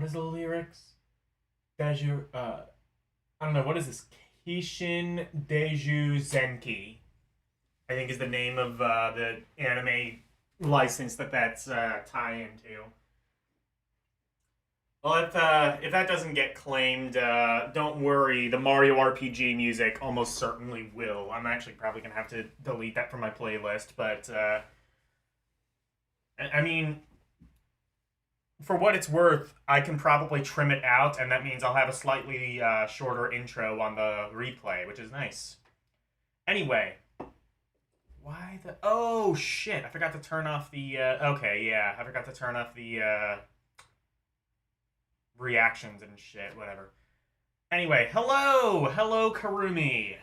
is the lyrics? Deju, I don't know, what is this? Kishin Deju Zenki, I think is the name of the anime license that's tie into. Well, if that doesn't get claimed, don't worry. The Mario RPG music almost certainly will. I'm actually probably gonna have to delete that from my playlist, but I mean, for what it's worth, I can probably trim it out, and that means I'll have a slightly shorter intro on the replay, which is nice. Anyway, why the... Oh, shit. I forgot to turn off the... Okay, yeah. I forgot to turn off the reactions and shit. Whatever. Anyway, hello! Hello, Karumi.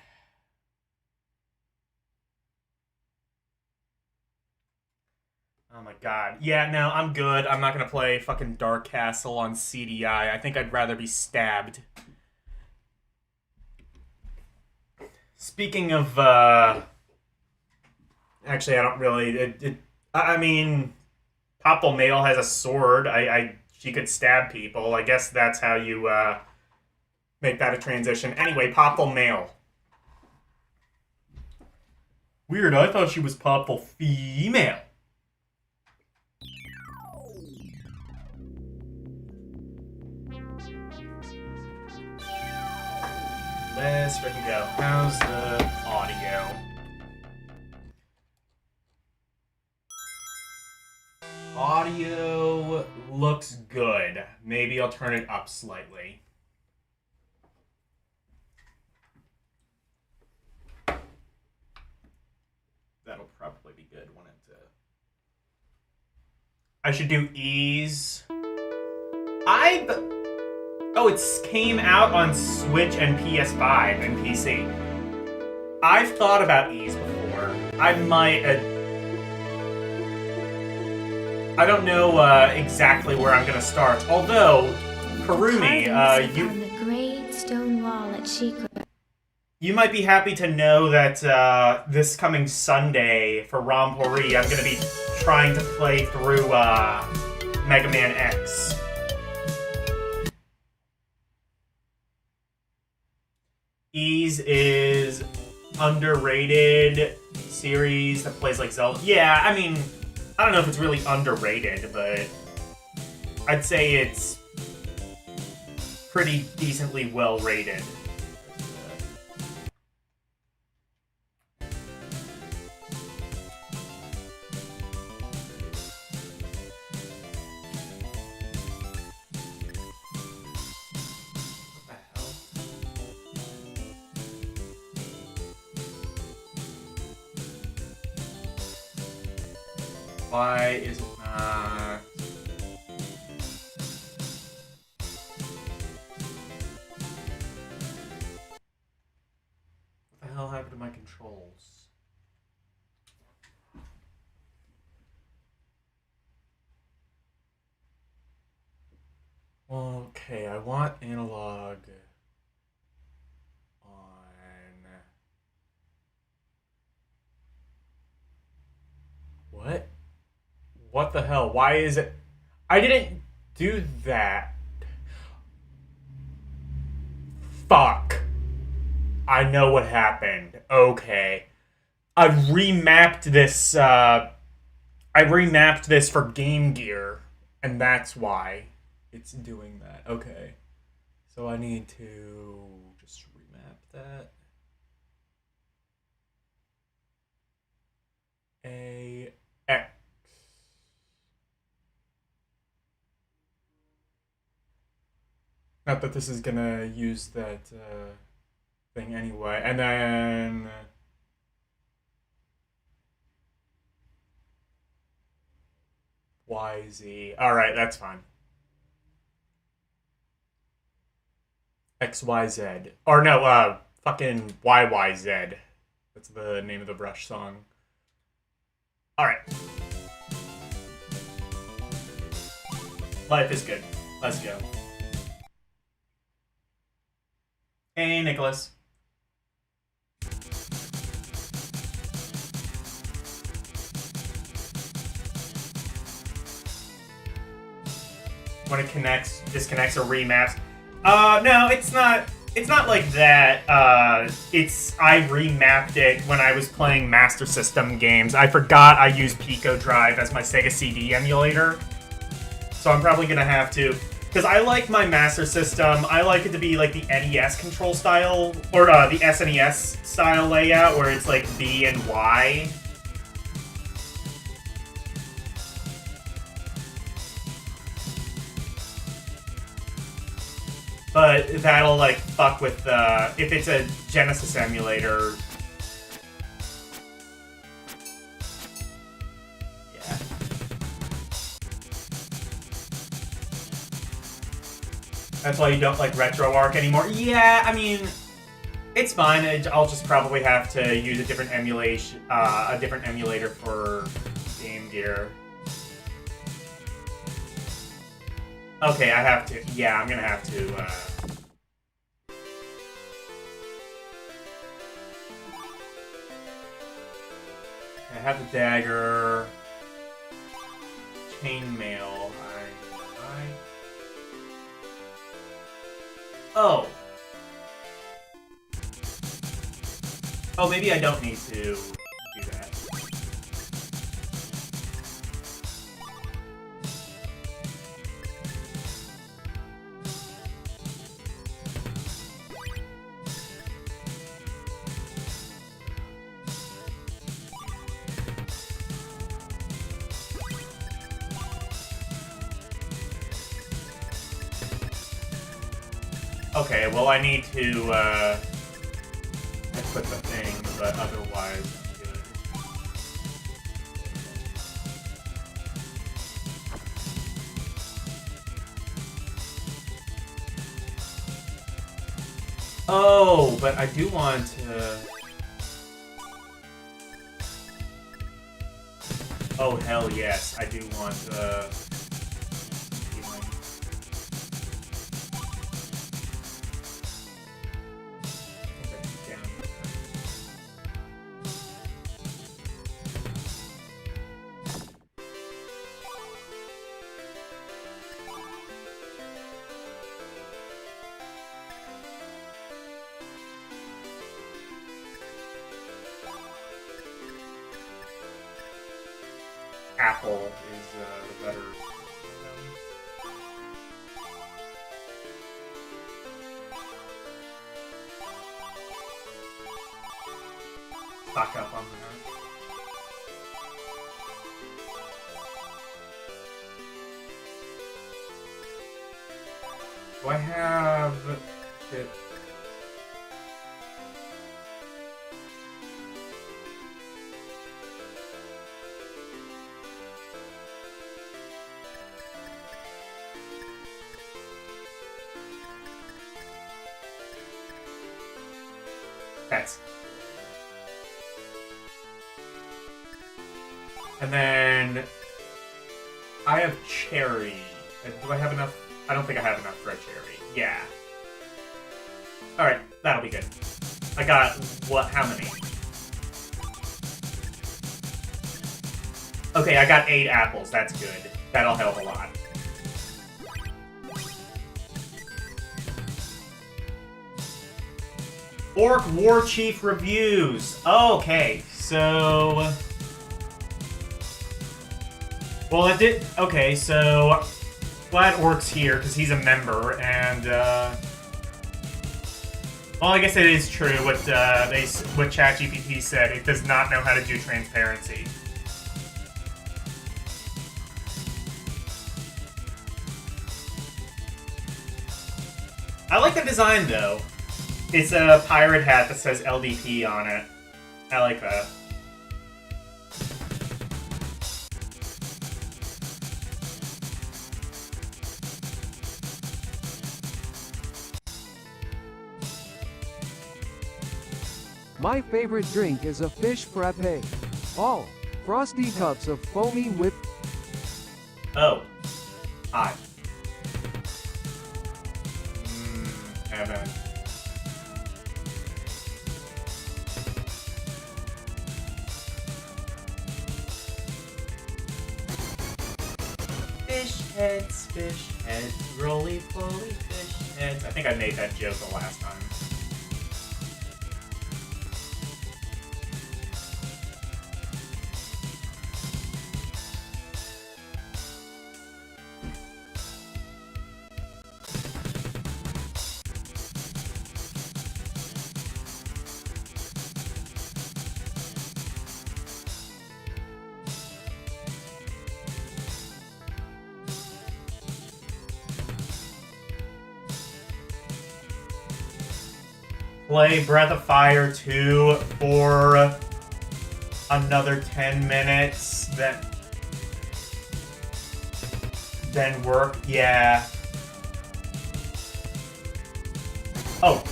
Oh my god. Yeah, no, I'm good. I'm not gonna play fucking Dark Castle on CDI. I think I'd rather be stabbed. Speaking of, actually, I don't really... I mean, Popful Mail has a sword. She could stab people. I guess that's how you, make that a transition. Anyway, Popful Mail. Weird, I thought she was Popful Female. Let's freaking go. How's the audio? Audio looks good. Maybe I'll turn it up slightly. That'll probably be good when it... I should do ease. Oh, it came out on Switch and PS5 and PC. I've thought about ease before. I might... I don't know exactly where I'm gonna start. Although, Karumi, you... On the great stone wall at Shikra. You might be happy to know that this coming Sunday for Rompori, I'm gonna be trying to play through Mega Man X. Ys is underrated series that plays like Zelda. Yeah, I mean, I don't know if it's really underrated, but I'd say it's pretty decently well rated. Why is it not? What the hell happened to my controls? Okay, I want analog on... What? What the hell? Why is it... I didn't do that. Fuck. I know what happened. Okay. I remapped this for Game Gear, and that's why it's doing that. Okay. So I need to just remap that. X. Not that this is gonna use that thing anyway. And then... YZ. Alright, that's fine. XYZ. Or no, fucking YYZ. That's the name of the Brush song. Alright. Life is good. Let's go. Hey, Nicholas. when it disconnects or remaps. No, it's not. It's not like that. I remapped it when I was playing Master System games. I forgot I used Pico Drive as my Sega CD emulator, so I'm probably gonna have to. Because I like my Master System, I like it to be like the NES control style, or the SNES style layout, where it's like B and Y. But that'll like fuck with if it's a Genesis emulator. Yeah. That's why you don't like RetroArch anymore. Yeah, I mean, it's fine. I'll just probably have to use a different emulator for Game Gear. Okay, I have to. Yeah, I'm gonna have to. I have the dagger. Chainmail. Oh. Oh, maybe I don't need to do that. Okay, well I need to equip the thing, but otherwise I'm good. Oh, but I do want to... Oh, hell yes, I do want Apple is the better. Stock up on that. Do I have shit? That's. And then I have cherry. Do I have enough? I don't think I have enough for a cherry. Yeah. Alright, that'll be good. I got, what, how many? Okay, I got 8 apples. That's good. That'll help a lot. Orc War Chief reviews. Okay, so... Well, it did... Okay, so... Glad Orc's here, because he's a member, and, well, I guess it is true what ChatGPT said. It does not know how to do transparency. I like the design, though. It's a pirate hat that says LDP on it. I like that. My favorite drink is a fish frappe. All frosty cups of foamy whip. Oh. Hi. Haven't. Fish heads, fish heads, roly-poly fish heads. I think I made that joke the last time. Play Breath of Fire 2 for another 10 minutes, then work, yeah. Oh,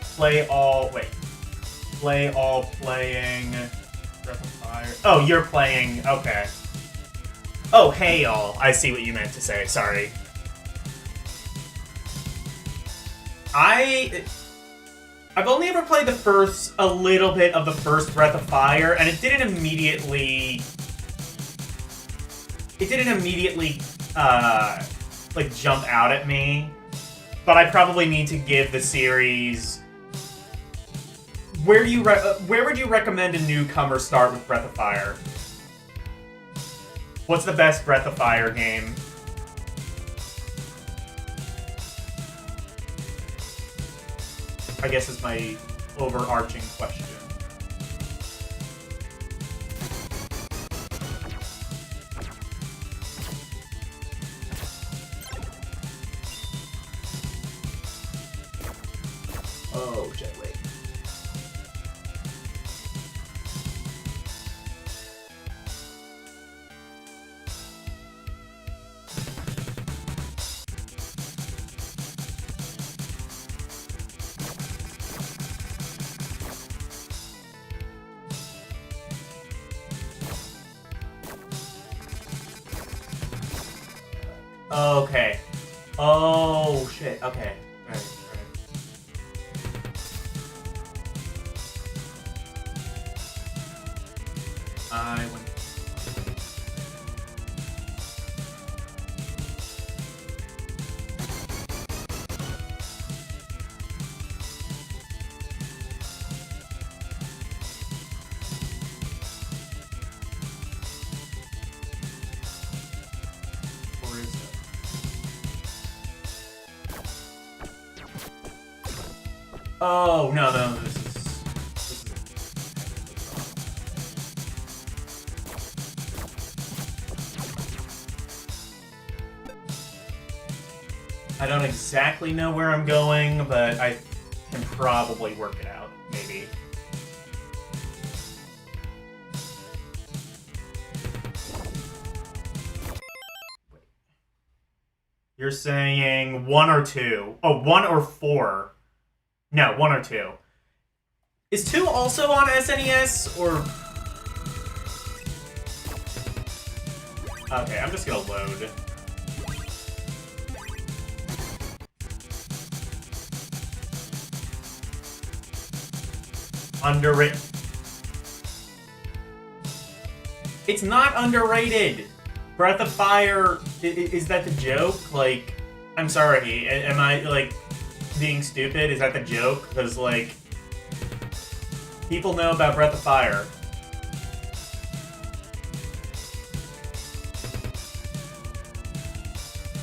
play all playing Breath of Fire. Oh, you're playing, okay. Oh, hey all, I see what you meant to say, sorry. I've only ever played a little bit of the first Breath of Fire, and it didn't immediately, like, jump out at me. But I probably need to give the series... Where would you recommend a newcomer start with Breath of Fire? What's the best Breath of Fire game? I guess is my overarching question. Oh, jet wait. Okay. Oh, shit. Okay. Alright, I went... Where is it? Oh, no, this is... I don't exactly know where I'm going, but I can probably work it out, maybe. You're saying 1 or 2. Oh, 1 or 4. No, 1 or 2. Is 2 also on SNES, or... Okay, I'm just gonna load. Underrated. It's not underrated! Breath of Fire, is that the joke? Like, I'm sorry, am I, like, being stupid? Is that the joke? Because, like, people know about Breath of Fire.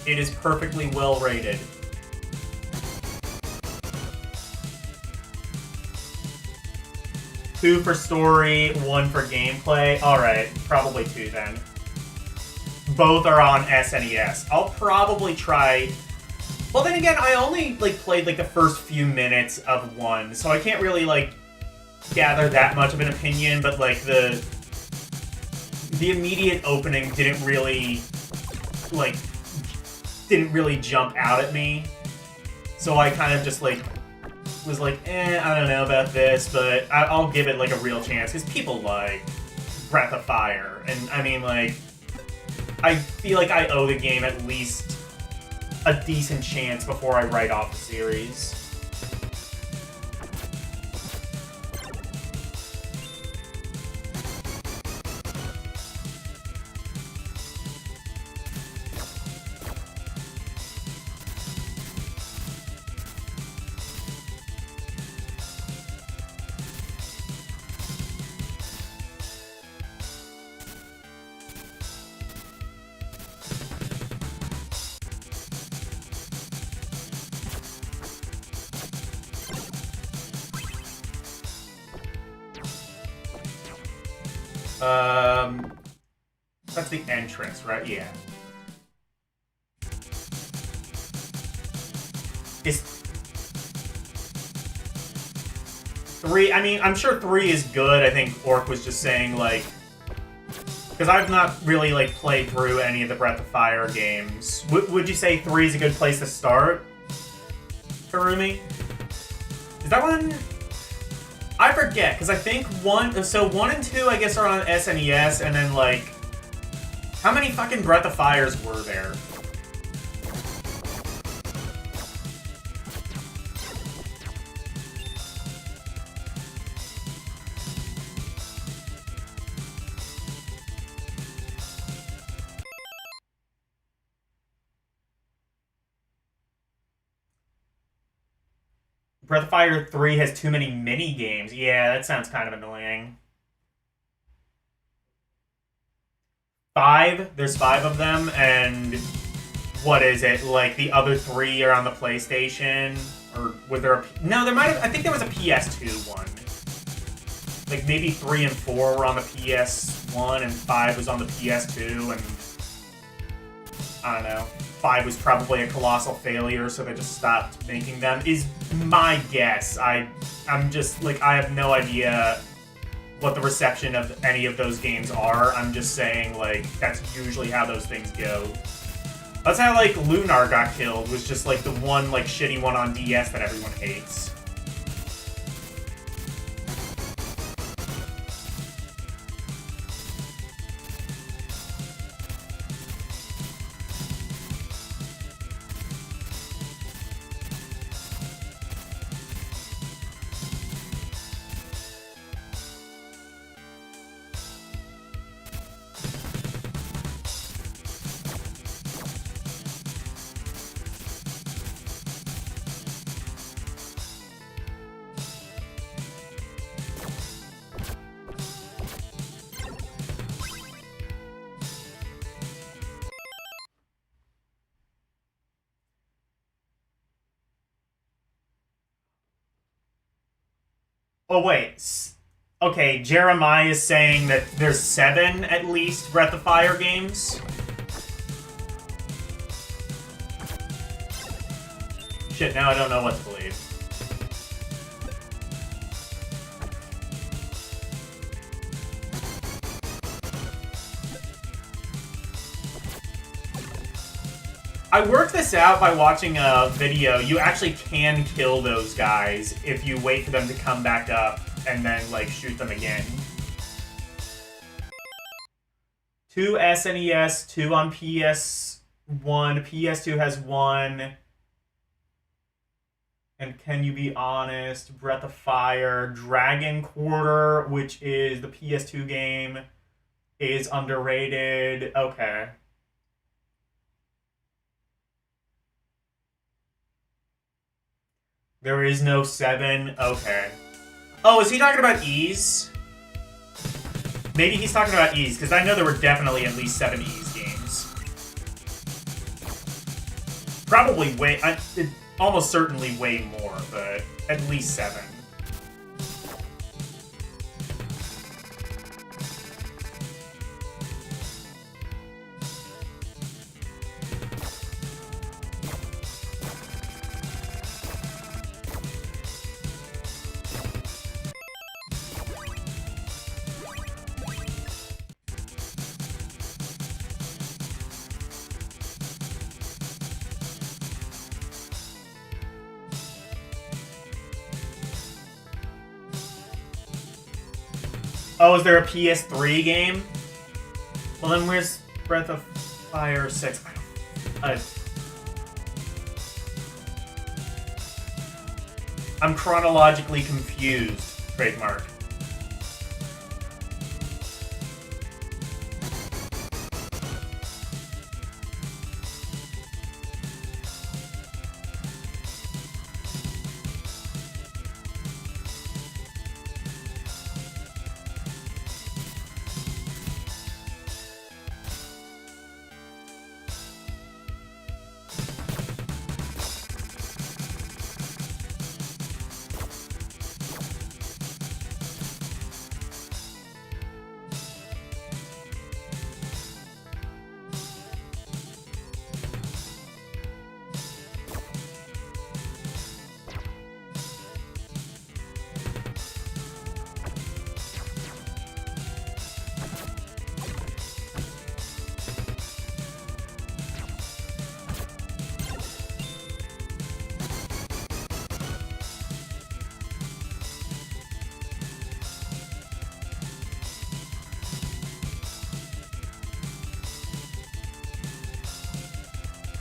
It is perfectly well rated. Two for story, 1 for gameplay. Alright, probably 2 then. Both are on SNES. I'll probably try... Well, then again, I only, like, played, like, the first few minutes of 1, so I can't really, like, gather that much of an opinion, but, like, the immediate opening didn't really jump out at me. So I kind of just, like, was like, I don't know about this, but I'll give it, like, a real chance, because people like Breath of Fire, and, I mean, like, I feel like I owe the game at least a decent chance before I write off the series. That's the entrance, right? Yeah. Is 3... I mean, I'm sure 3 is good. I think Orc was just saying, like... Because I've not really, like, played through any of the Breath of Fire games. Would you say 3 is a good place to start, Karumi? Is that one... I forget, because I think 1... So 1 and 2, I guess, are on SNES, and then, like... How many fucking Breath of Fires were there? Breath of Fire 3 has too many mini games. Yeah, that sounds kind of annoying. 5? There's 5 of them, and what is it? Like, the other 3 are on the PlayStation? Or was there a... No, there might have... I think there was a PS2 one. Like, maybe 3 and 4 were on the PS1, and 5 was on the PS2, and... I don't know. 5 was probably a colossal failure, so they just stopped making them, is my guess. I'm just, like, I have no idea what the reception of any of those games are. I'm just saying, like, that's usually how those things go. That's how, like, Lunar got killed, was just, like, the one, like, shitty one on DS that everyone hates. Oh, wait. Okay, Jeremiah is saying that there's 7, at least, Breath of Fire games. Shit, now I don't know what to believe. I worked this out by watching a video. You actually can kill those guys if you wait for them to come back up and then, like, shoot them again. 2 SNES, 2 on PS1. PS2 has 1. And can you be honest? Breath of Fire, Dragon Quarter, which is the PS2 game, is underrated. Okay. There is no 7. Okay. Oh, is he talking about Ys? Maybe he's talking about Ys, because I know there were definitely at least 7 Ys games. Probably way... almost certainly way more, but at least 7. Oh, is there a PS3 game? Well, then where's Breath of Fire 6? I'm chronologically confused, trademark.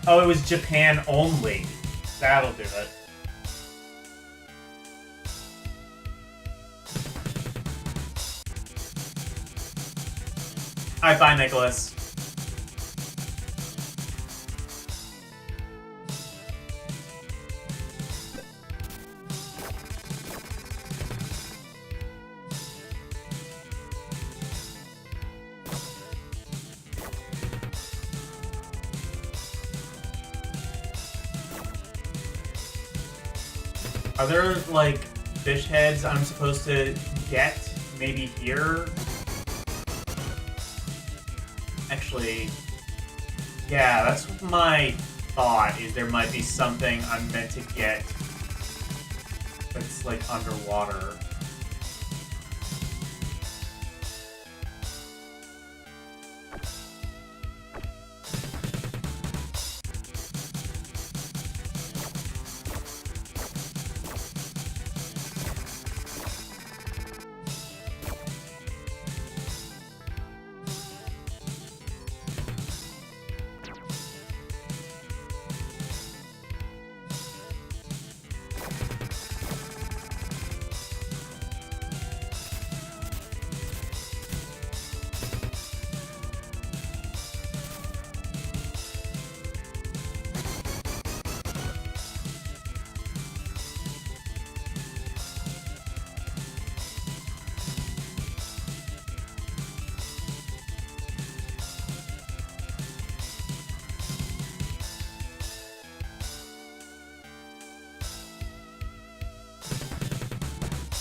Oh, it was Japan only. That'll do it. Alright, bye, Nicholas. Are there, like, fish heads I'm supposed to get? Maybe here? Actually, yeah, that's my thought, is there might be something I'm meant to get that's, like, underwater.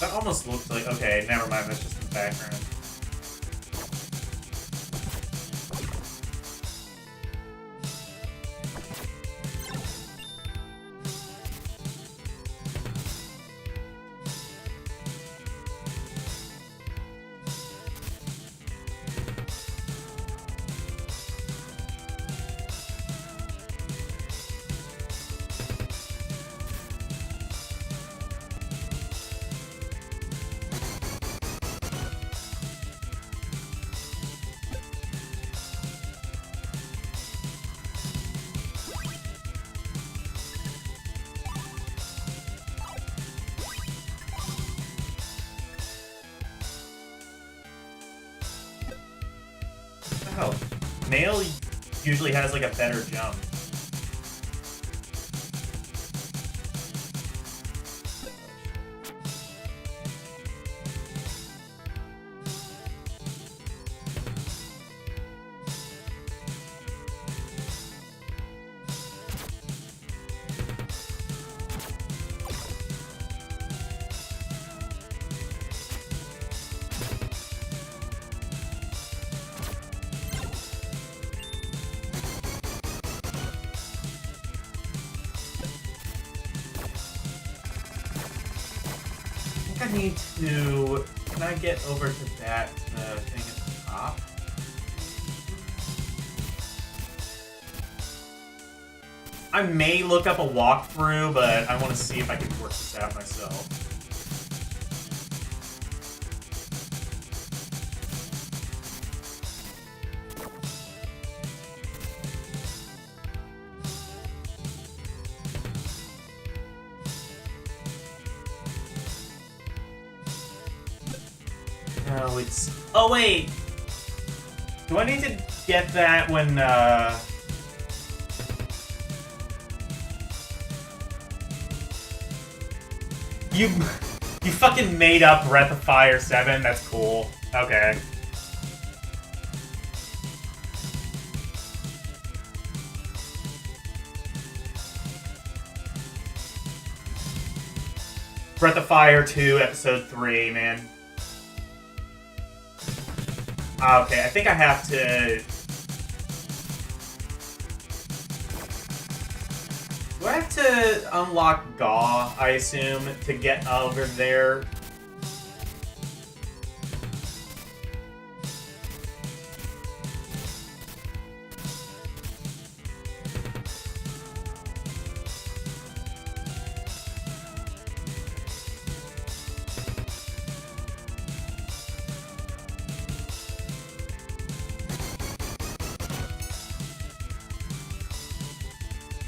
That almost looks like... Okay, never mind, that's just in the background. Oh, Mail usually has like a better jump. I need to... Can I get over to that thing at the top? I may look up a walkthrough, but I want to see if I can work this out myself. No, it's... Oh, wait! Do I need to get that when, You fucking made up Breath of Fire 7? That's cool. Okay. Breath of Fire 2, Episode 3, man. Okay, I think I have to... Do I have to unlock Gaw, I assume, to get over there?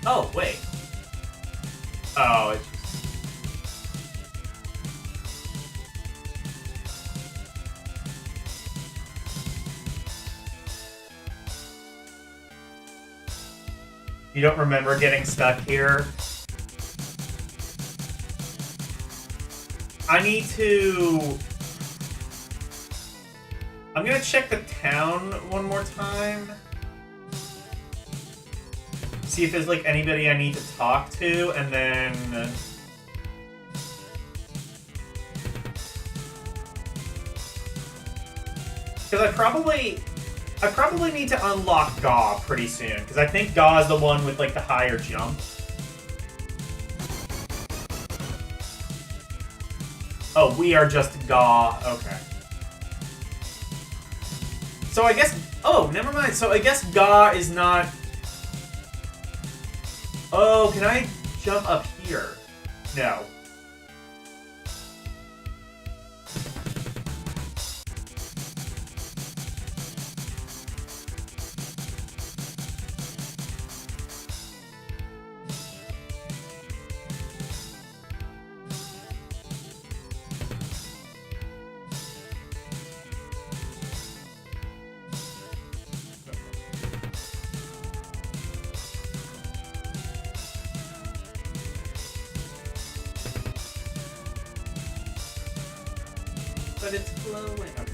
Oh, wait. Oh, it's just... You don't remember getting stuck here? I need to... I'm gonna check the town one more time. See if there's, like, anybody I need to talk to, and then... Because I probably need to unlock Gaw pretty soon, because I think Gaw is the one with, like, the higher jump. Oh, we are just Gaw. Okay. So I guess... Oh, never mind. So I guess Gaw is not... Oh, can I jump up here? No. But it's flowing. Okay.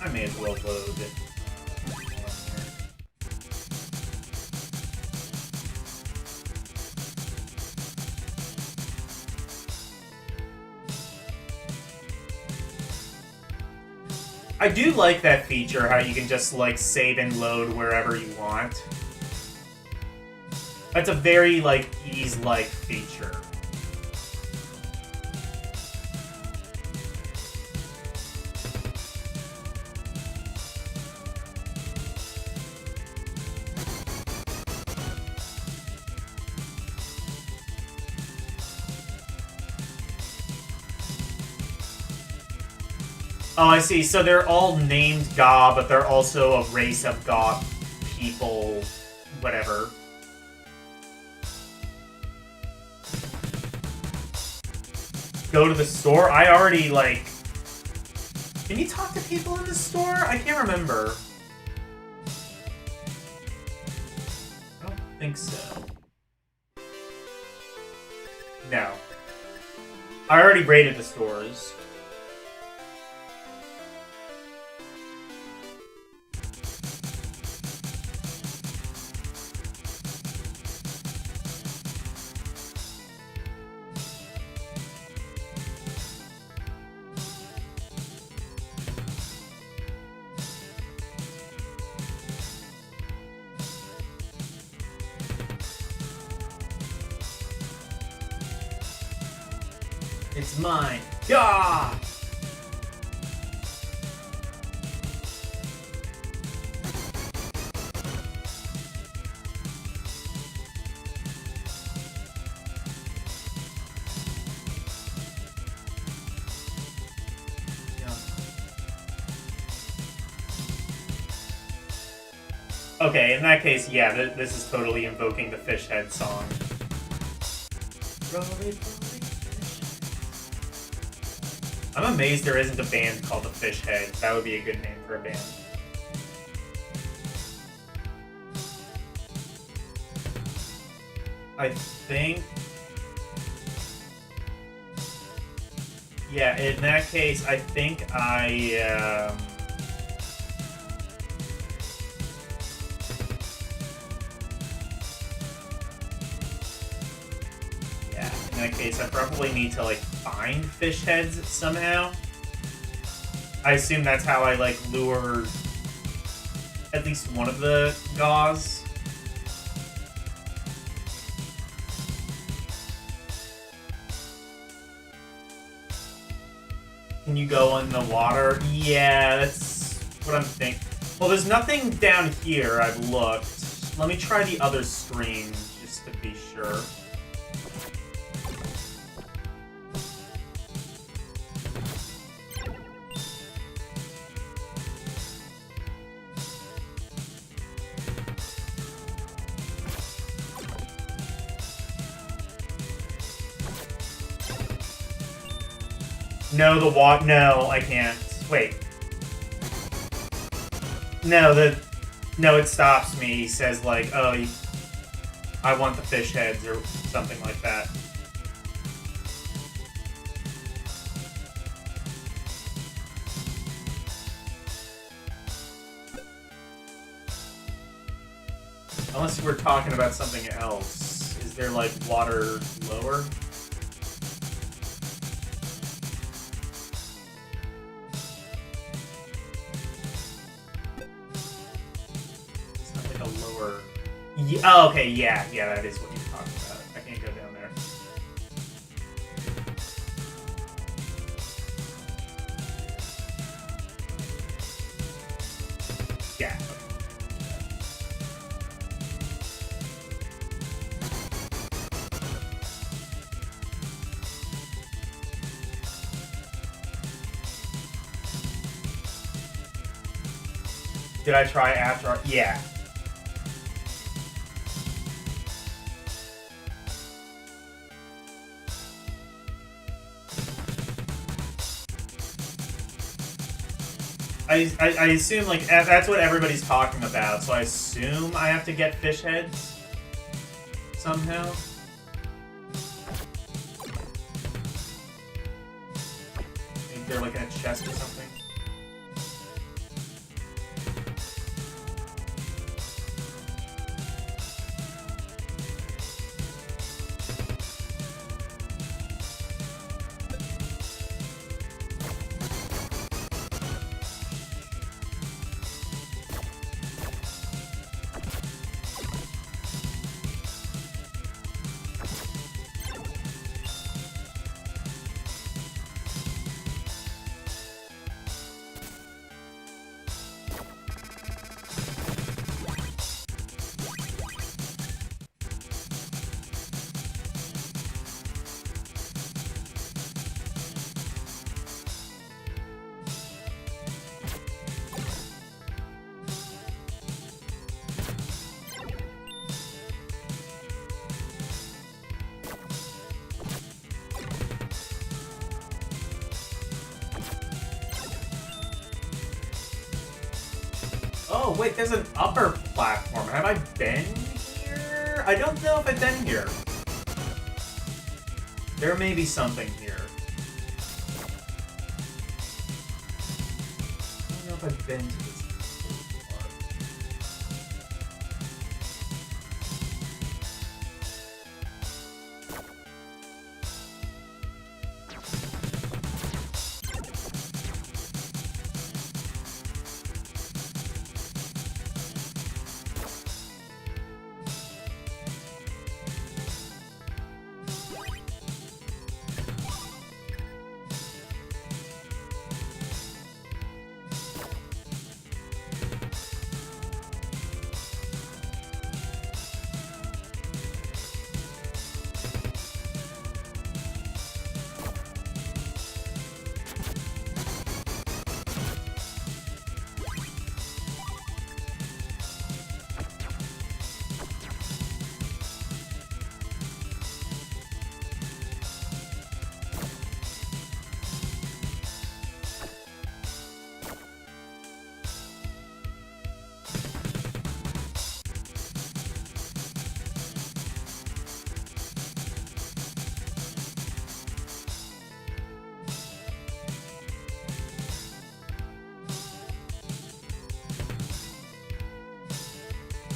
I may as well load it. I do like that feature, how you can just, like, save and load wherever you want. That's a very, like, ease-like feature. Oh, I see. So they're all named Gaw, but they're also a race of Gaw people, whatever. Go to the store? I already, like... Can you talk to people in the store? I can't remember. I don't think so. No. I already raided the stores. It's mine. Gah! Okay, in that case, yeah, this is totally invoking the Fish Head song. I'm amazed there isn't a band called the Fish Heads. That would be a good name for a band. I think... Yeah, in that case, I think I... In that case, I probably need to, like, find fish heads somehow. I assume that's how I, like, lure at least one of the Gaws. Can you go in the water? Yeah, that's what I'm thinking. Well, there's nothing down here, I've looked. Let me try the other screen, just to be sure. No, no, I can't. Wait. No, no, it stops me. He says like, oh, I want the fish heads or something like that. Unless we're talking about something else. Is there like water lower? It's not like a lower... Oh, okay, yeah, that is what you're talking about. I can't go down there. Yeah. Did I try after? Yeah. I assume, like, that's what everybody's talking about, so I assume I have to get fish heads somehow. Maybe they're, like, in a chest or something. Oh, wait, there's an upper platform. Have I been here? I don't know if I've been here. There may be something here. I don't know if I've been to this part.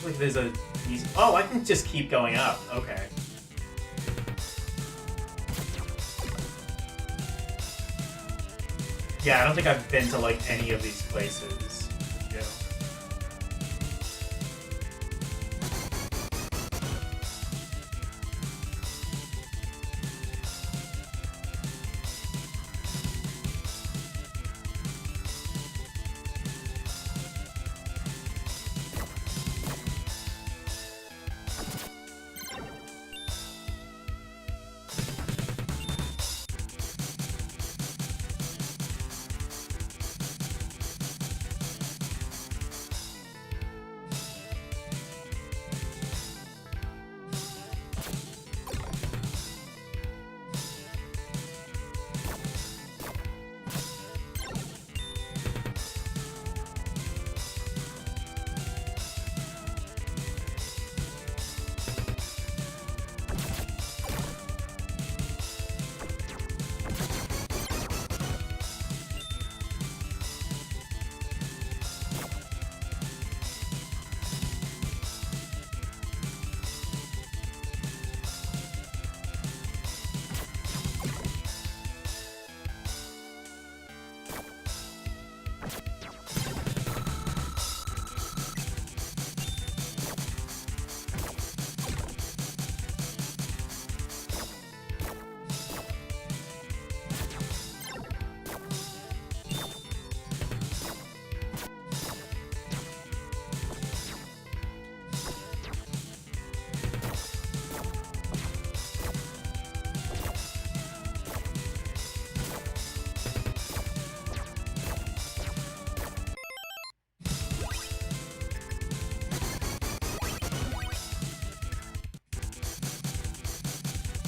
Like there's a... Oh, I can just keep going up. Okay. Yeah, I don't think I've been to, like, any of these places. Yeah.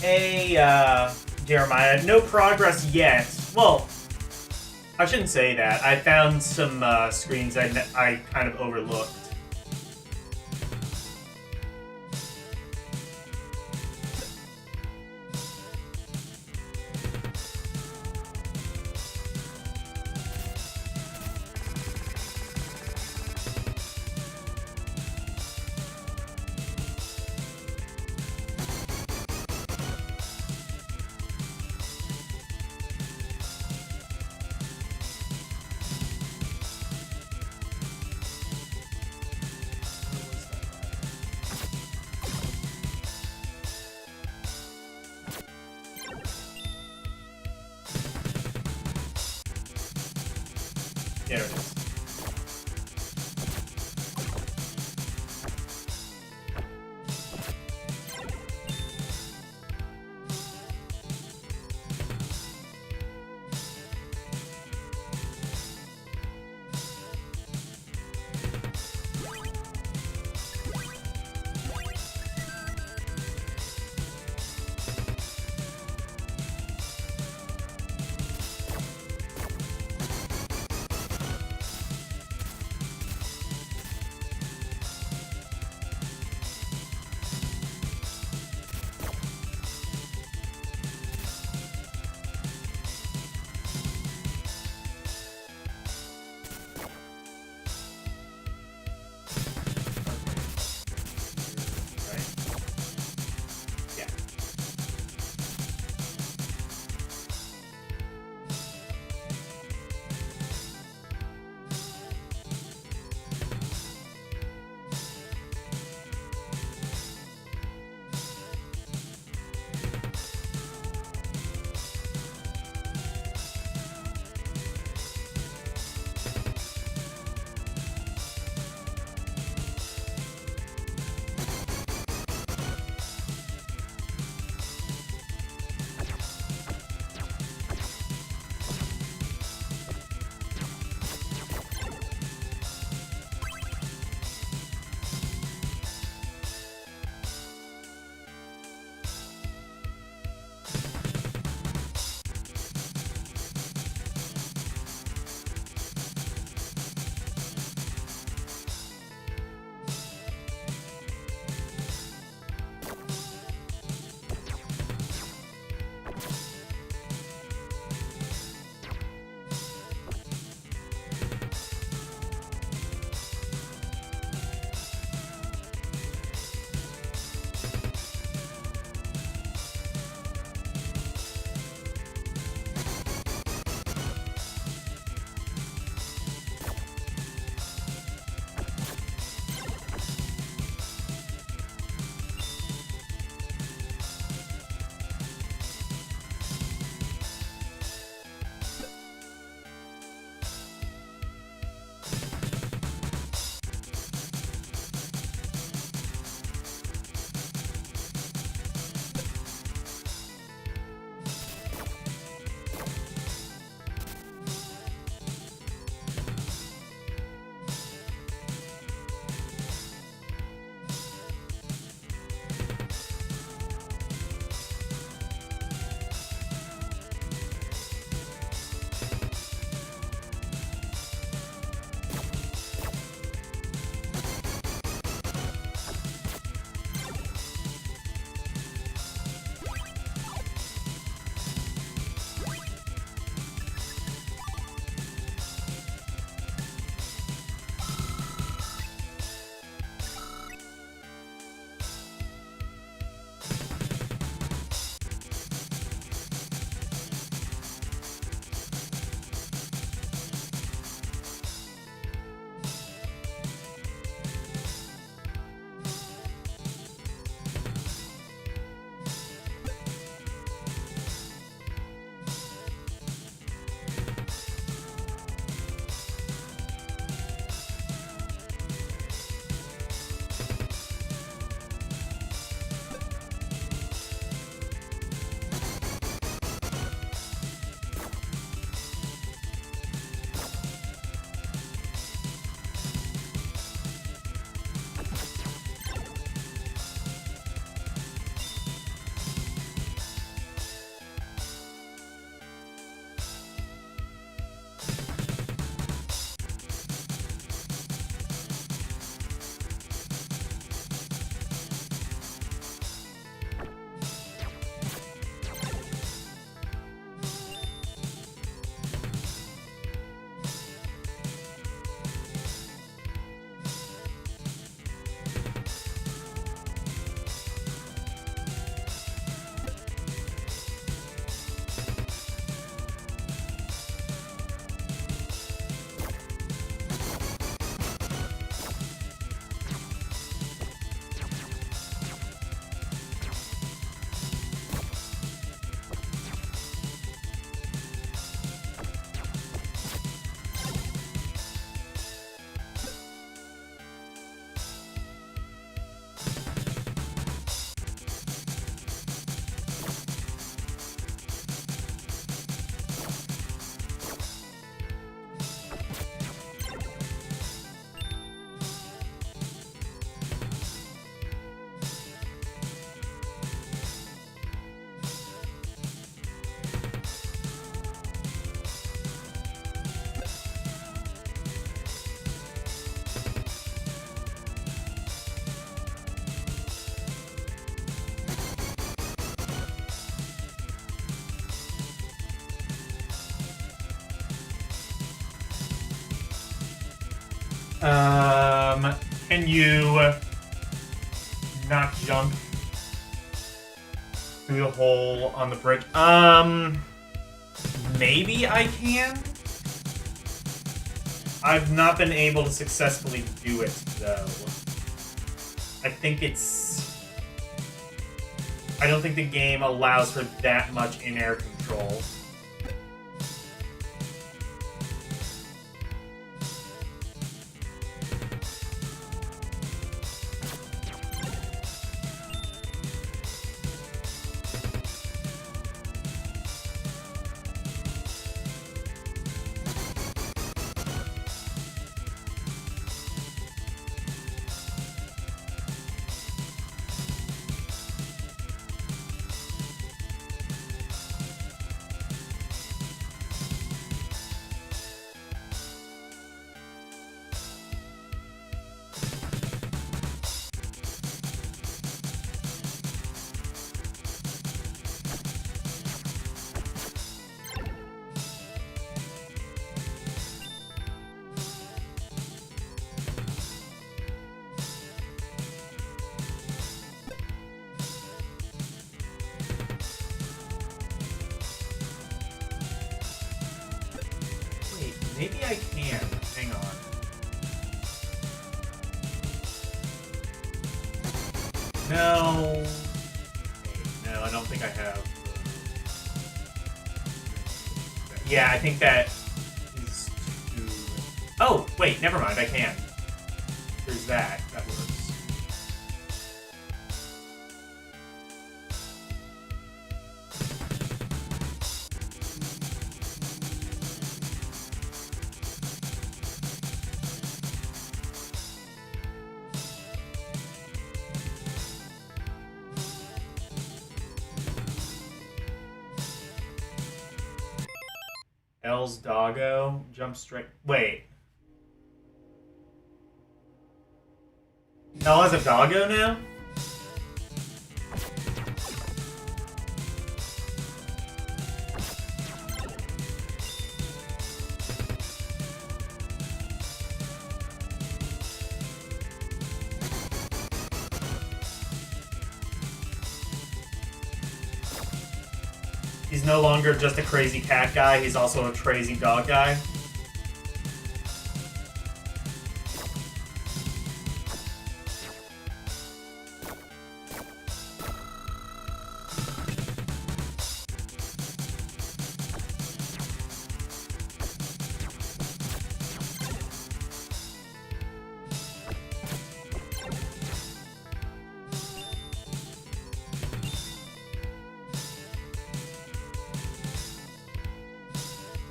Hey, Jeremiah, no progress yet. Well, I shouldn't say that. I found some screens I kind of overlooked. There it is. Can you not jump through the hole on the bridge? Maybe I can? I've not been able to successfully do it, though. I think it's... I don't think the game allows for that much in-air control. Maybe I can. Hang on. No. No, I don't think I have. Yeah, I think that is too... Oh, wait, never mind, I can. There's that. That works. L's doggo, jump straight. Wait. L has a doggo now? He's no longer just a crazy cat guy, he's also a crazy dog guy.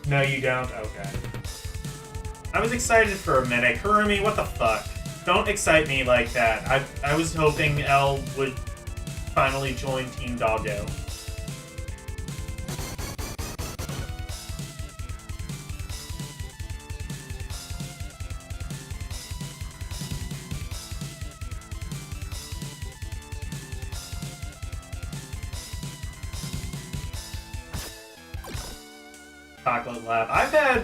No, you don't? Okay. I was excited for a minute. Kurumi, what the fuck? Don't excite me like that. I was hoping L would finally join Team Doggo. Chocolate lab. I've had,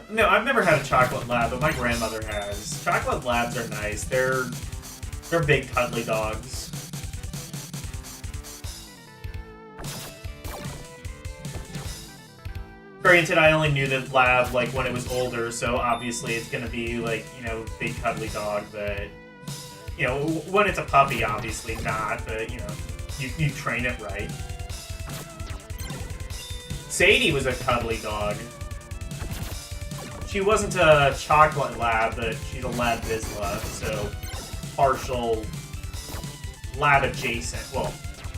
no, I've never had a chocolate lab, but my grandmother has. Chocolate labs are nice. They're big, cuddly dogs. Granted, I only knew the lab, like, when it was older, so obviously it's gonna be, like, you know, big, cuddly dog, but, you know, when it's a puppy, obviously not, but, you know, you train it right. Sadie was a cuddly dog. She wasn't a chocolate lab, but she's a lab Vizsla, so partial lab adjacent. Well,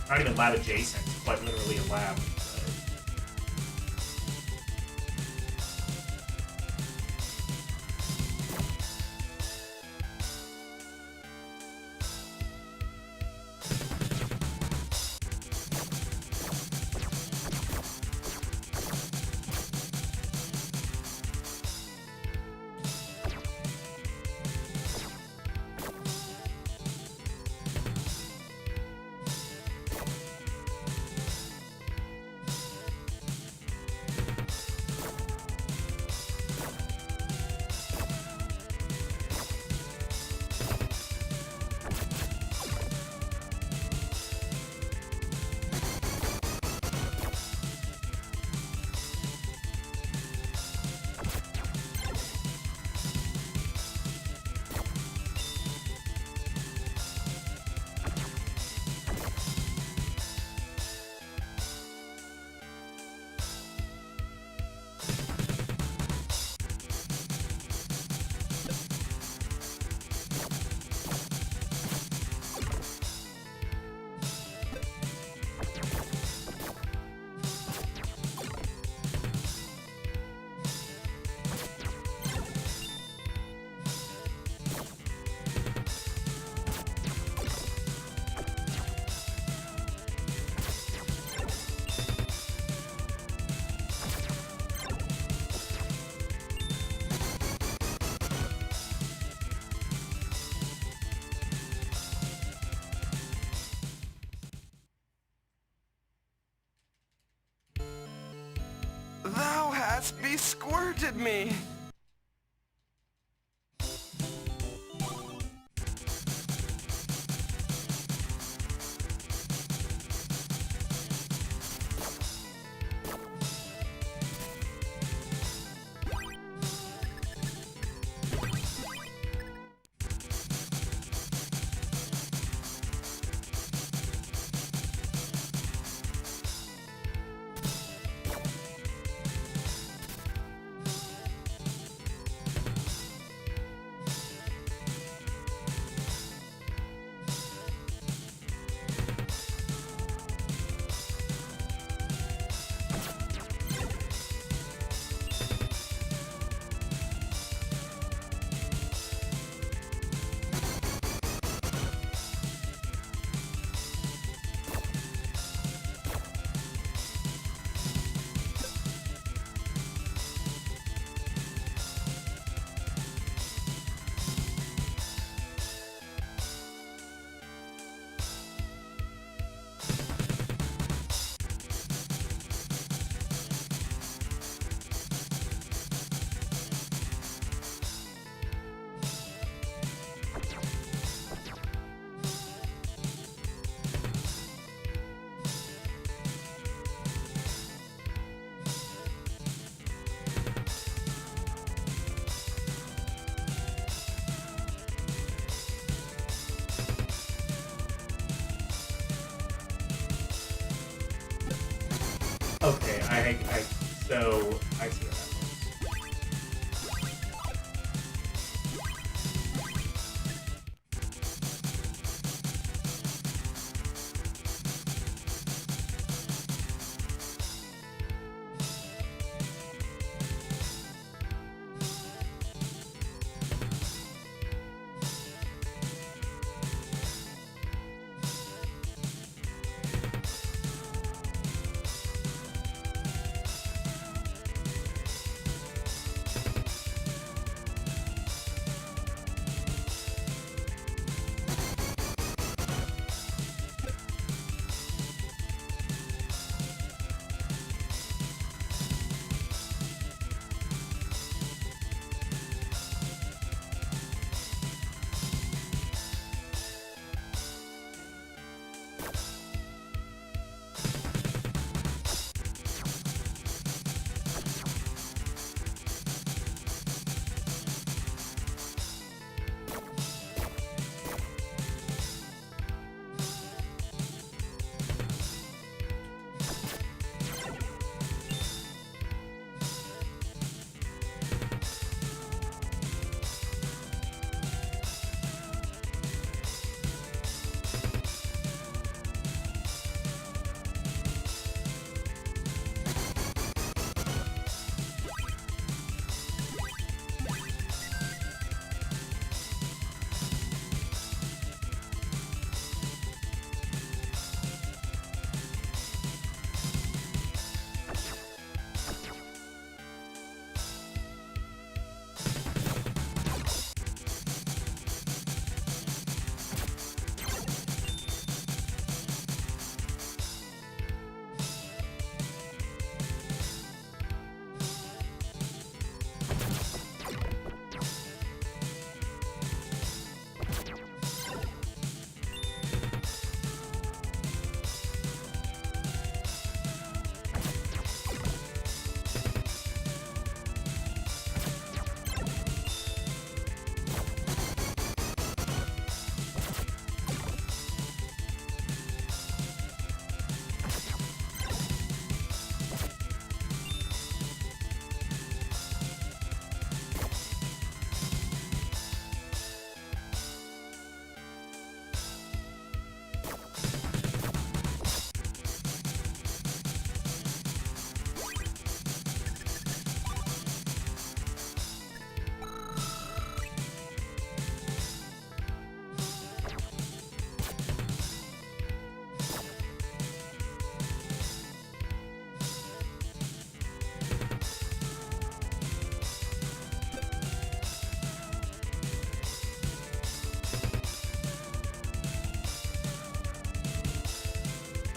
not even lab adjacent, quite literally a lab. He squirted me. Okay, so I see how that works.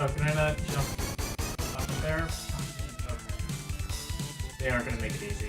Oh, can I not jump up there? Okay. They aren't gonna make it easy.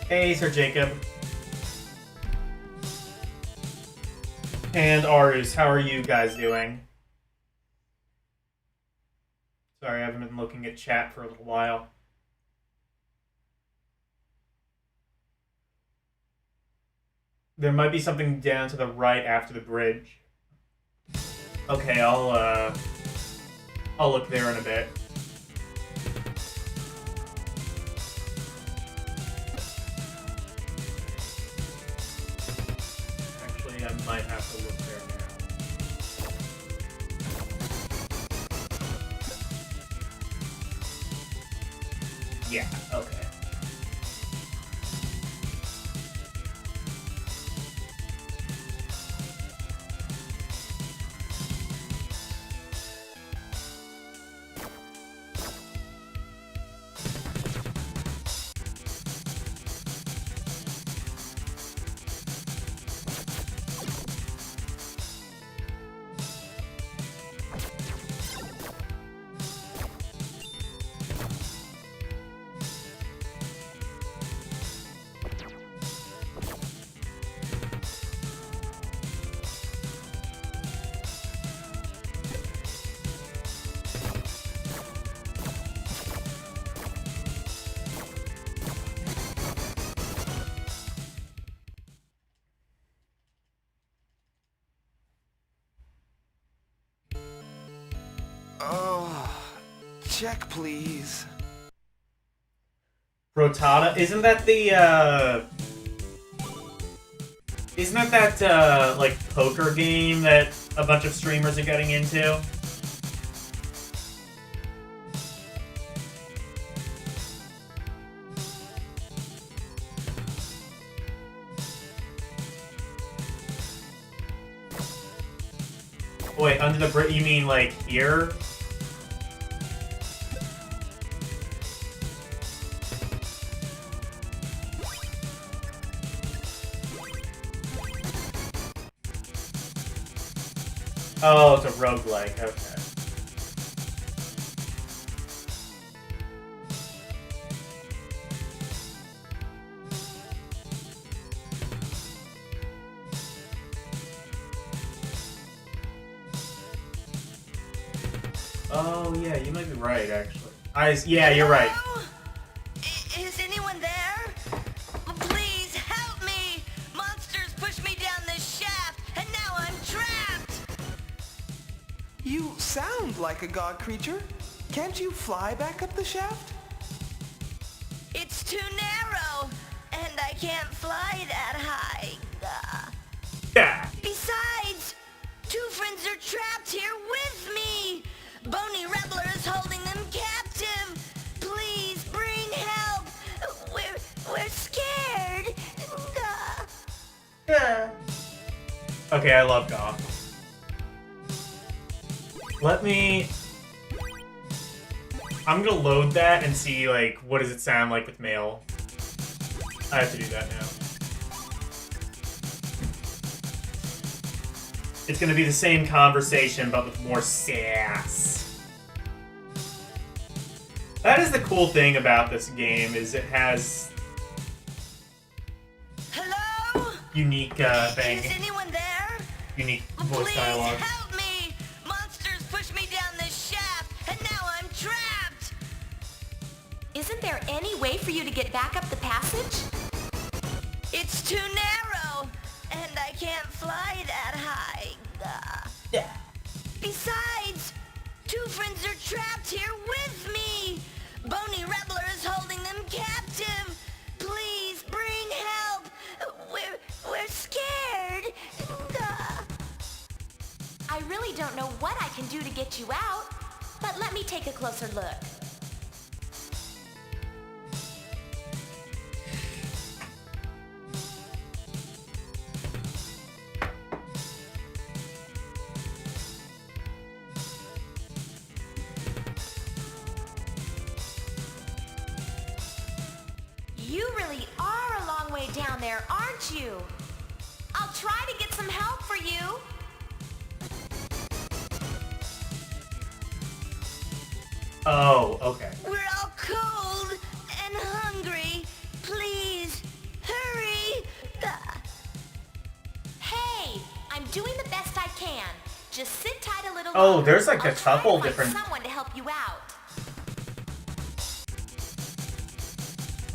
Hey, Sir Jacob. And Arus, how are you guys doing? Sorry, I haven't been looking at chat for a little while. There might be something down to the right after the bridge. Okay, I'll look there in a bit. Actually, I might have to look there now. Yeah, okay. Check, please. Rotata, isn't that the, isn't that, like, poker game that a bunch of streamers are getting into? Wait, under the bridge, you mean, like, here? Oh, it's a roguelike, okay. Oh, yeah, you might be right, actually. Yeah, you're right. Is anyone there? Please help me! Monsters pushed me down this shaft, and now I'm trapped! You sound like a god creature. Can't you fly back up the shaft? It's too narrow, and I can't fly that high. Yeah. Besides, two friends are trapped here with me! Bony Rebler is holding them captive! Please bring help! We're scared! Yeah. Okay, I love Goth. I'm gonna load that and see, like, what does it sound like with mail. I have to do that now. It's gonna be the same conversation, but with more sass. That is the cool thing about this game, is it has Hello? unique Is thing, anyone there? unique voice Please dialogue. help me! Monsters pushed me down this shaft, and now I'm trapped! Isn't there any way for you to get back up the passage? It's too narrow, and I can't fly that high. Yeah. Besides, two friends are trapped here with me. Bony Rebler is holding them captive. Please bring help. We're scared. I really don't know what I can do to get you out, but let me take a closer look. You really are a long way down there, aren't you? I'll try to get some help for you. Oh, okay. We're all cold and hungry. Please, hurry. Hey, I'm doing the best I can. Just sit tight a little Oh, longer. there's like a I'll try to couple find different- someone to help you out.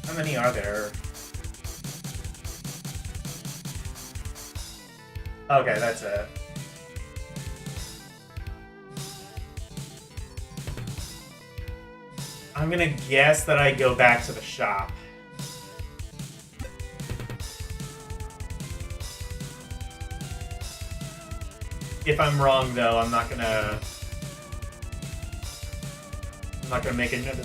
How many are there? Okay, that's it. I'm gonna guess that I go back to the shop. If I'm wrong, though, I'm not gonna make another.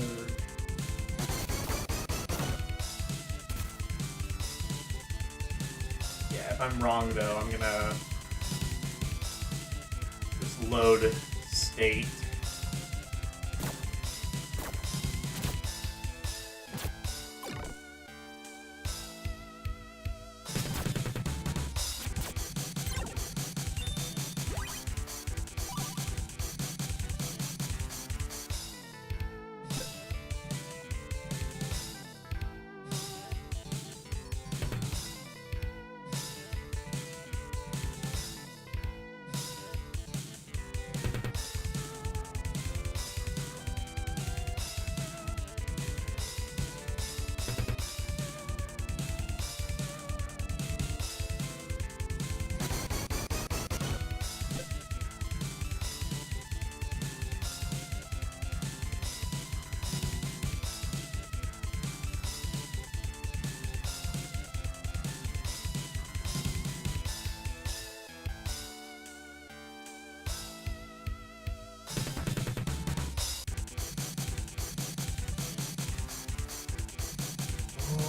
Yeah, if I'm wrong, though, I'm gonna just load state.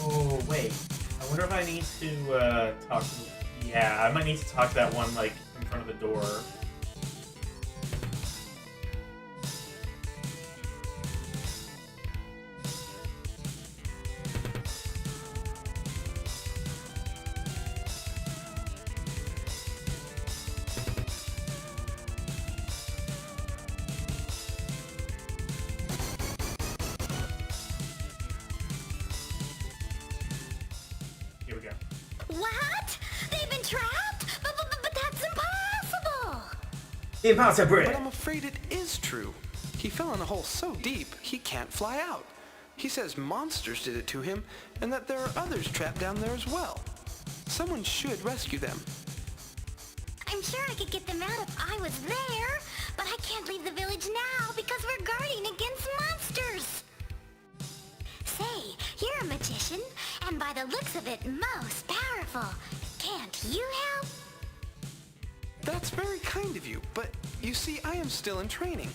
Oh, wait. I wonder if I need to, talk to... Yeah, I might need to talk to that one, like, in front of the door. Here we go. What? They've been trapped? But that's impossible! Impossible! But I'm afraid it is true. He fell in a hole so deep, he can't fly out. He says monsters did it to him, and that there are others trapped down there as well. Someone should rescue them. I'm sure I could get them out if I was there, but I can't leave the village now because we're guarding against monsters. Say, you're a magician, and by the looks of it, most powerful. Can't you help? That's very kind of you, but you see, I am still in training.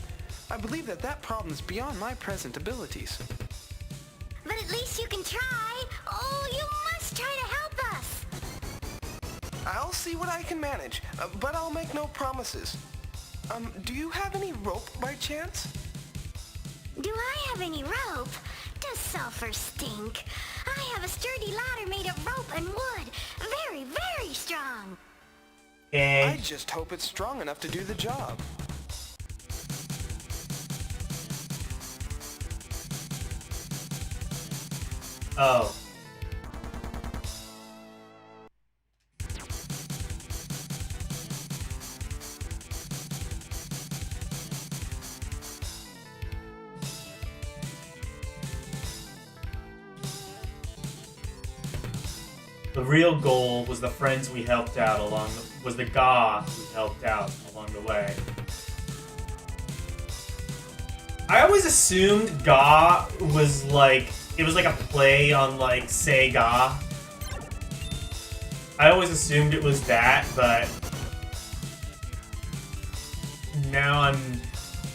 I believe that problem is beyond my present abilities. But at least you can try. Oh, you must try to help us. I'll see what I can manage, but I'll make no promises. Do you have any rope by chance? Do I have any rope? Does sulfur stink? I have a sturdy ladder made of rope and wood. Very, very strong. Okay. I just hope it's strong enough to do the job. Oh. The real goal was the friends we helped out was the Ga we helped out along the way. I always assumed Ga was like, it was like a play on like Sega. I always assumed it was that, but now I'm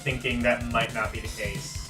thinking that might not be the case.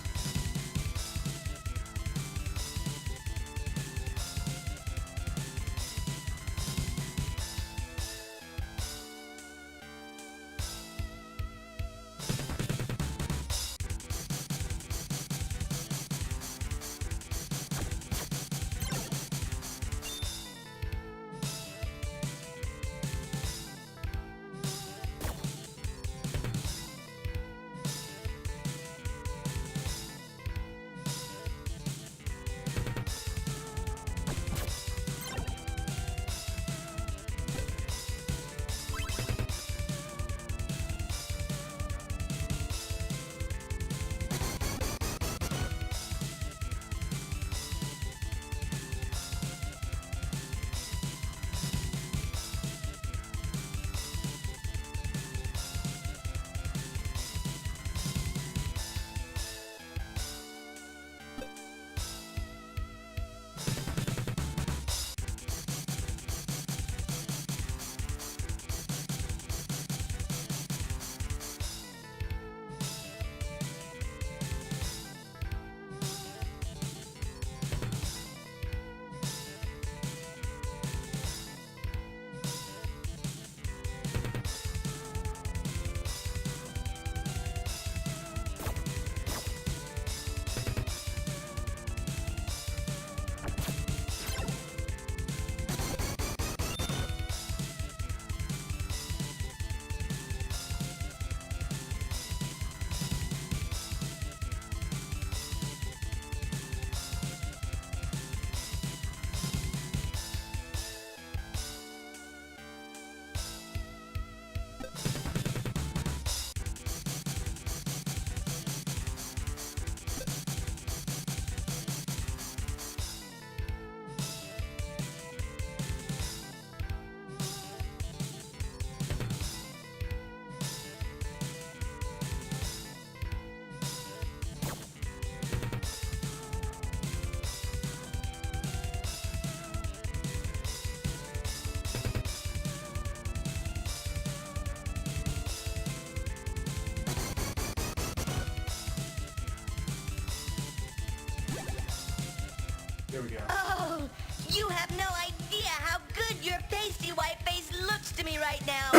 Here we go. Oh, you have no idea how good your pasty white face looks to me right now.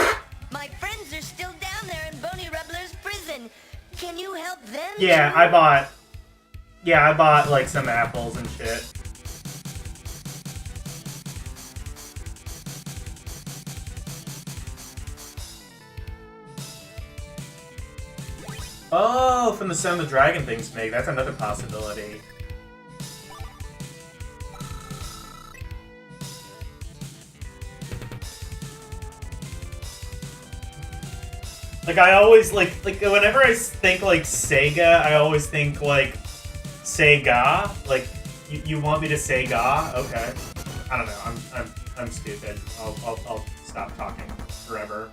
My friends are still down there in Bony Rebler's prison. Can you help them? Yeah, too? I bought like some apples and shit. Oh, from the sound the dragon things make. That's another possibility. Like I always like whenever I think like Sega, I always think like Sega. Like you want me to Sega? Okay. I don't know. I'm stupid. I'll stop talking forever.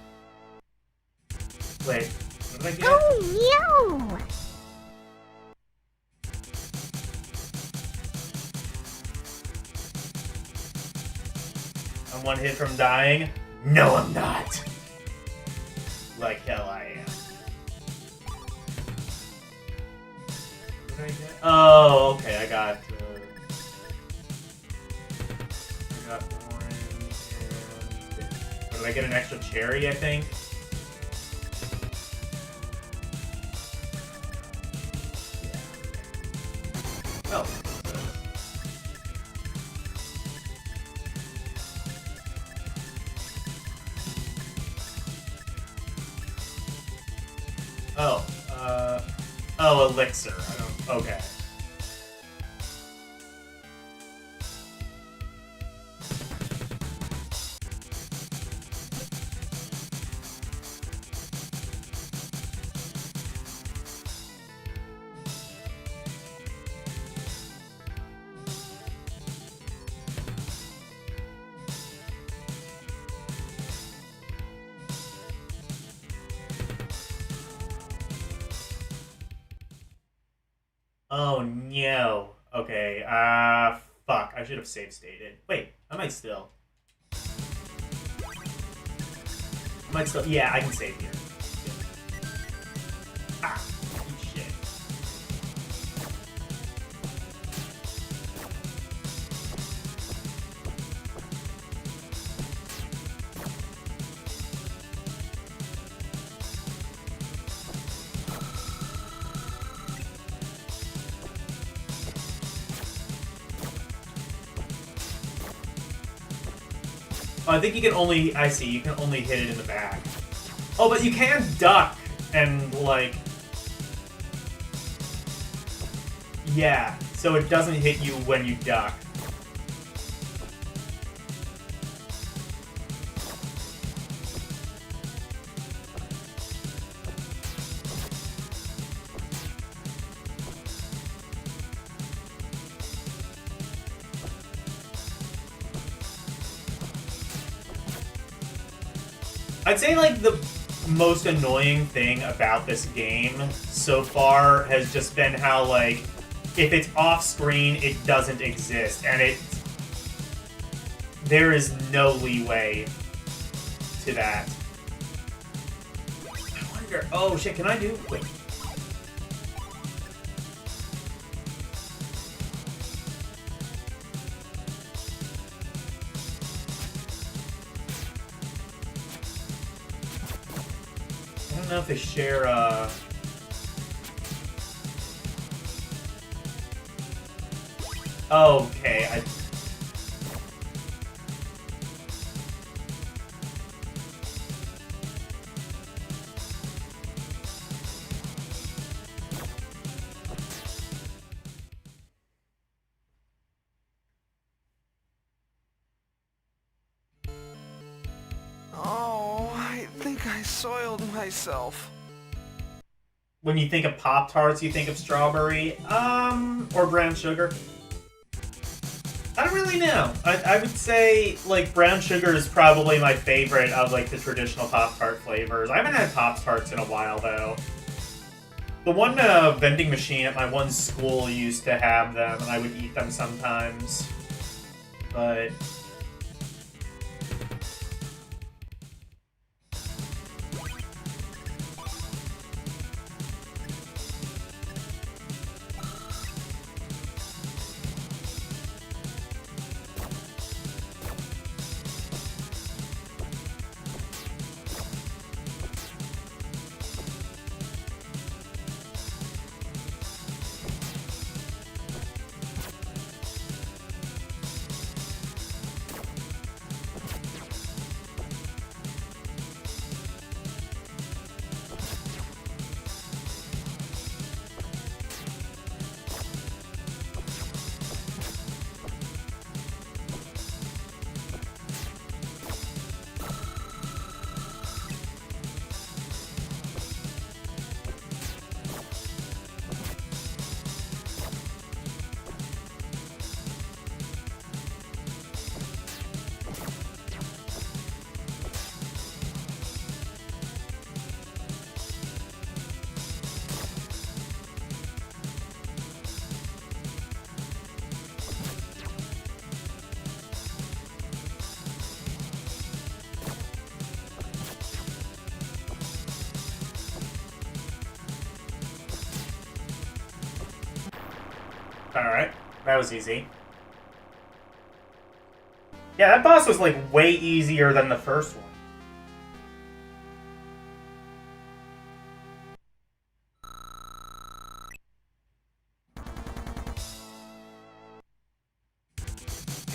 Wait. What did I get? Oh no! I'm one hit from dying? No, I'm not. Like hell I am. What did I get? Oh, okay, I got orange and... What, did I get an extra cherry, I think? Yeah. Oh. Oh, elixir. I don't. Okay. Oh no. Okay, fuck. I should have save stated. Wait, I might still. Yeah, I can save here. Ah, shit. Oh, I think you can only... I see, you can only hit it in the back. Oh, but you can duck and, like... Yeah, so it doesn't hit you when you duck. I'd say, like, the most annoying thing about this game so far has just been how, like, if it's off-screen, it doesn't exist, and there is no leeway to that. I wonder... Oh, shit, can I do... Wait. I don't know if they share, Okay, Oh, I think I soiled myself. When you think of Pop-Tarts, you think of strawberry, or brown sugar? I don't really know. I would say, like, brown sugar is probably my favorite of, like, the traditional Pop-Tart flavors. I haven't had Pop-Tarts in a while, though. The one vending machine at my one school used to have them, and I would eat them sometimes. But... Alright, that was easy. Yeah, that boss was, like, way easier than the first one.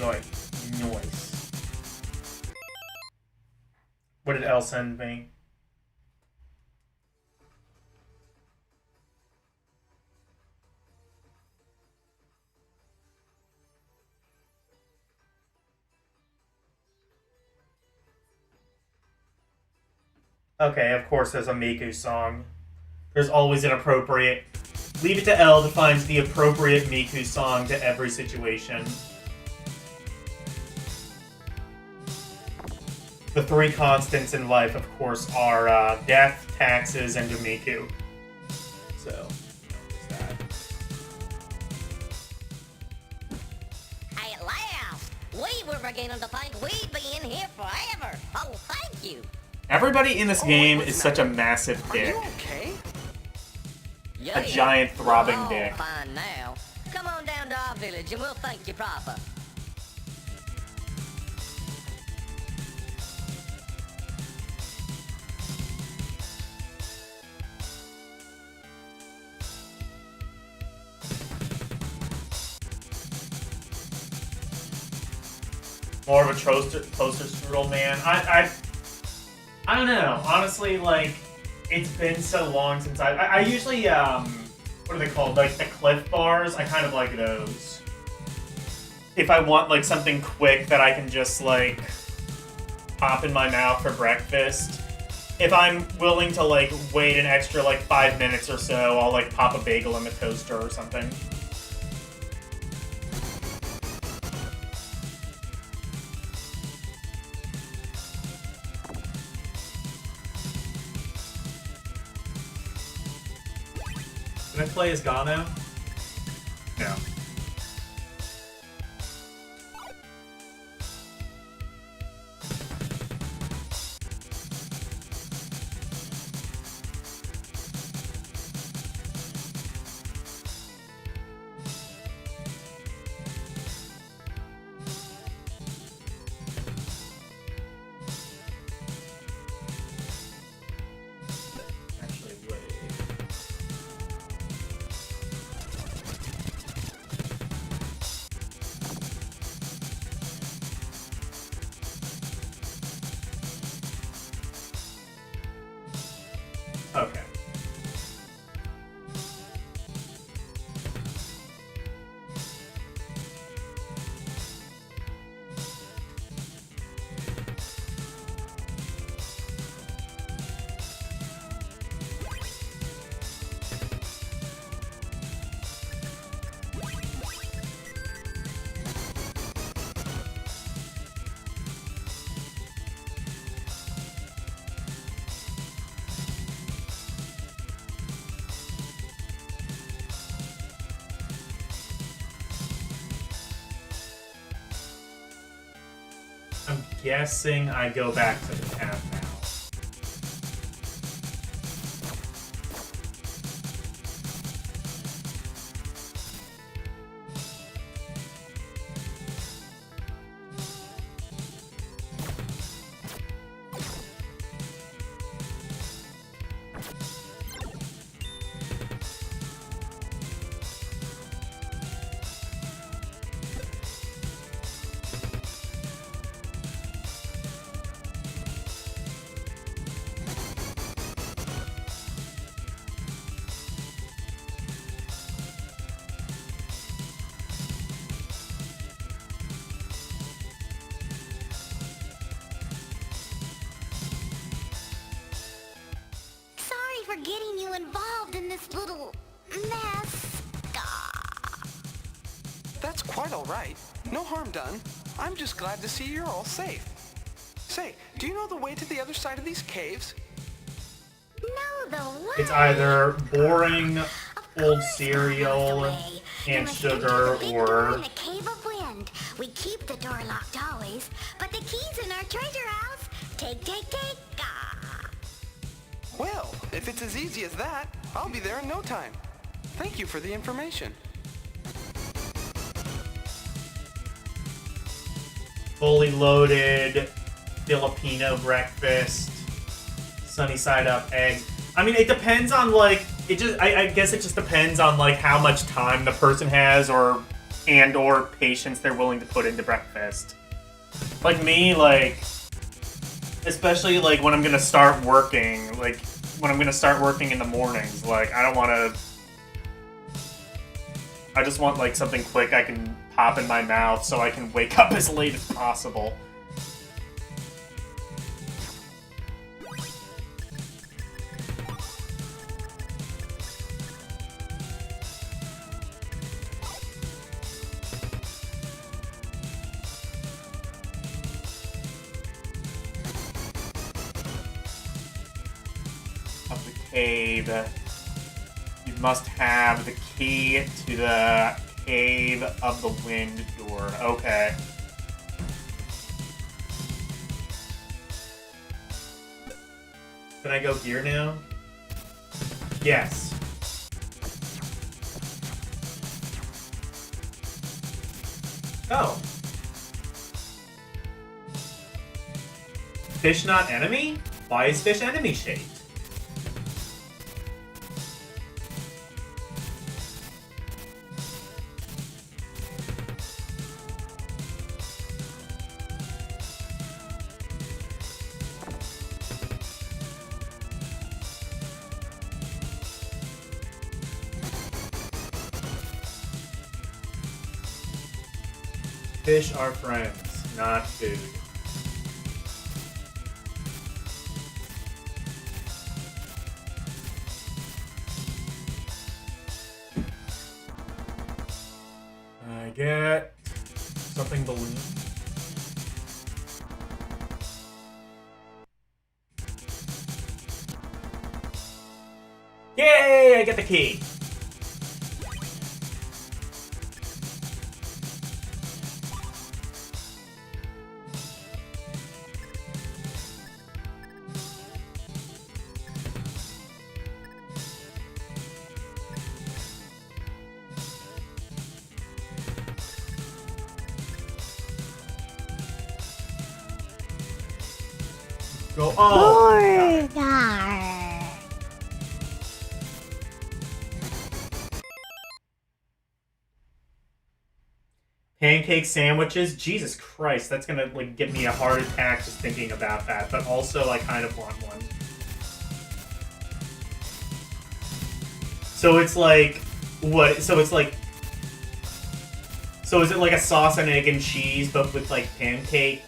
Noise. What did Elle send me? Okay, of course there's a Miku song. There's always an appropriate... Leave it to Elle to find the appropriate Miku song to every situation. The three constants in life, of course, are death, taxes, and Miku. So, there's that. at last! We were beginning to think we'd be in here forever. Oh, thank you. Everybody in this game is such a massive Are dick. you okay? Yeah, A giant throbbing we're all dick. fine now. Come on down to our village and we'll thank you proper. More of a toaster strudel man. I don't know. Honestly, like, it's been so long since I usually, what are they called? Like, the Cliff Bars, I kind of like those. If I want, like, something quick that I can just, like, pop in my mouth for breakfast. If I'm willing to, like, wait an extra, like, 5 minutes or so, I'll, like, pop a bagel in the toaster or something. Can I play as Gano? No. Actually, wait. Okay. I'm guessing I go back to the town now. Sorry for getting you involved in this little mess. Ah. That's quite all right. No harm done. I'm just glad to see you're all safe. Say, do you know the way to the other side of these caves? Know the way. It's either boring Of old course, cereal miles away. You and must sugar, enter the big door or in the cave of wind. We keep the door locked always, but the key's in our treasure house. Take, take, take. Ah. Well, if it's as easy as that, I'll be there in no time. Thank you for the information. fully loaded Filipino breakfast, sunny side up eggs. I mean, it depends on like I guess it just depends on like how much time the person has or patience they're willing to put into breakfast. Like me, like especially like when I'm gonna start working, in the mornings, like I don't want to. I just want like something quick I can pop in my mouth so I can wake up as late as possible. Of the cave. You must have the key to the Cave of the Wind door. Okay. Can I go here now? Yes. Oh. Fish not enemy? Why is fish enemy shaped? Fish are friends, not food. I get something balloon. Yay! I get the key. Go on. Pancake sandwiches? Jesus Christ, that's gonna like give me a heart attack just thinking about that, but also I kind of want one. So it's like what? So it's like so is it like a sauce and egg and cheese but with like pancake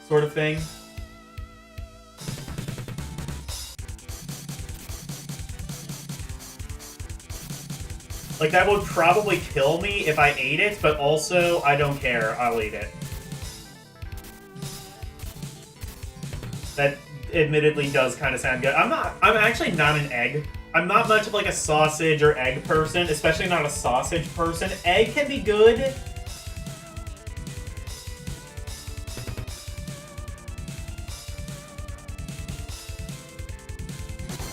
sort of thing? Like, that would probably kill me if I ate it, but also, I don't care. I'll eat it. That admittedly does kind of sound good. I'm actually not an egg. I'm not much of, like, a sausage or egg person, especially not a sausage person. Egg can be good.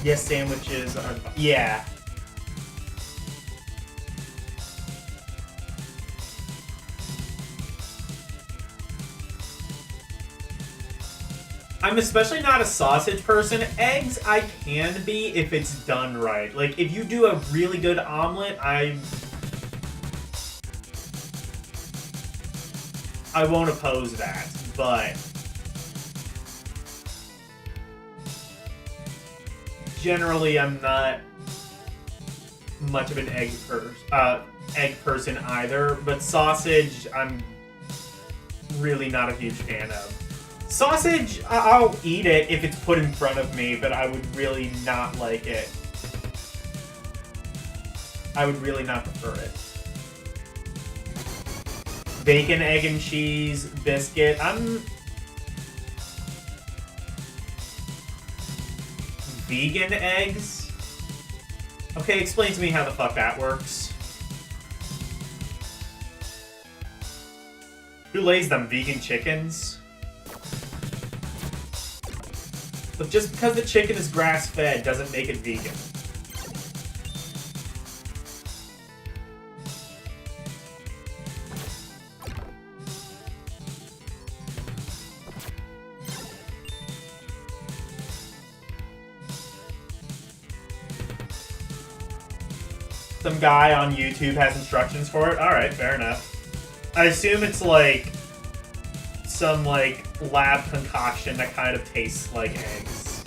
Yes, sandwiches are... Yeah. I'm especially not a sausage person. Eggs, I can be if it's done right. Like, if you do a really good omelet, I won't oppose that, but generally I'm not much of an egg person either, but sausage, I'm really not a huge fan of. Sausage, I'll eat it if it's put in front of me, but I would really not like it. I would really not prefer it. Bacon, egg, and cheese, biscuit. I'm vegan eggs? Okay, explain to me how the fuck that works. Who lays them? Vegan chickens? But just because the chicken is grass-fed doesn't make it vegan. Some guy on YouTube has instructions for it? Alright, fair enough. I assume it's like some like lab concoction that kind of tastes like eggs.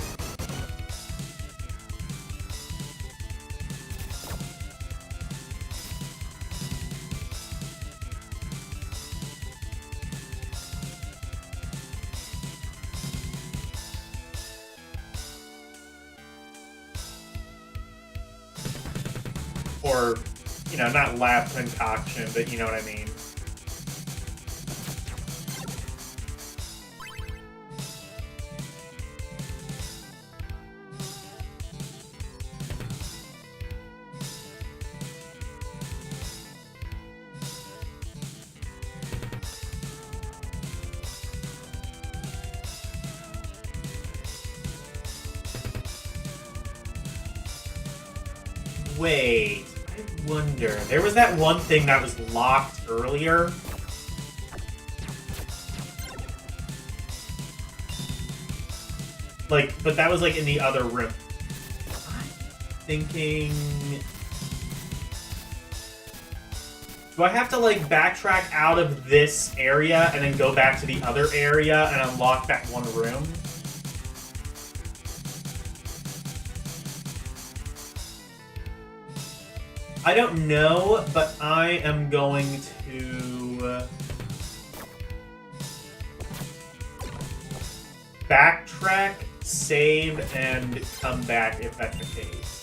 Or, you know, not lab concoction, but you know what I mean. Wait, I wonder. There was that one thing that was locked earlier. Like, but that was like in the other room. I'm thinking... Do I have to like backtrack out of this area and then go back to the other area and unlock that one room? I don't know, but I am going to backtrack, save, and come back if that's the case.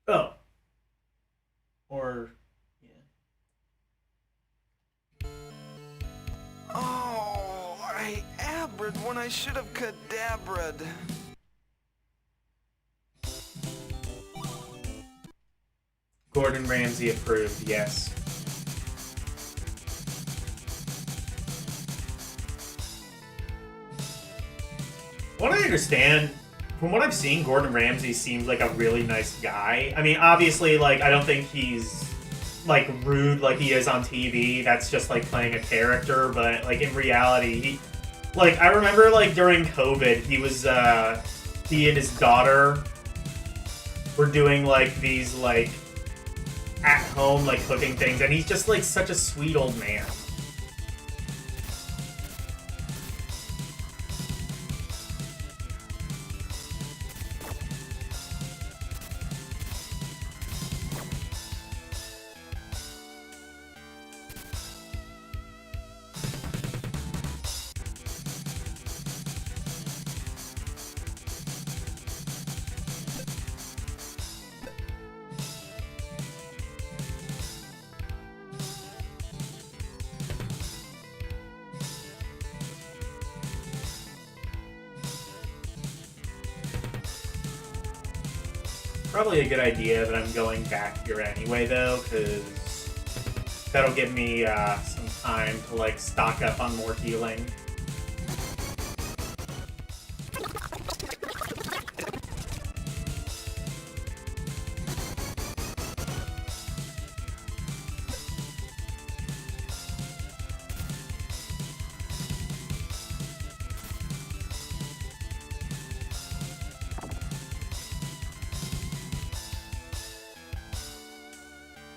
Oh. Or, yeah. Oh, I abred when I should have cadavered. Gordon Ramsay approved, yes. What I understand, from what I've seen, Gordon Ramsay seems like a really nice guy. I mean, obviously, like, I don't think he's, like, rude like he is on TV. That's just, like, playing a character. But, like, in reality, he... Like, I remember, like, during COVID, he was, he and his daughter were doing, like, these, like, at-home, like, cooking things. And he's just, like, such a sweet old man. Probably a good idea that I'm going back here anyway, though, because that'll give me some time to, like, stock up on more healing.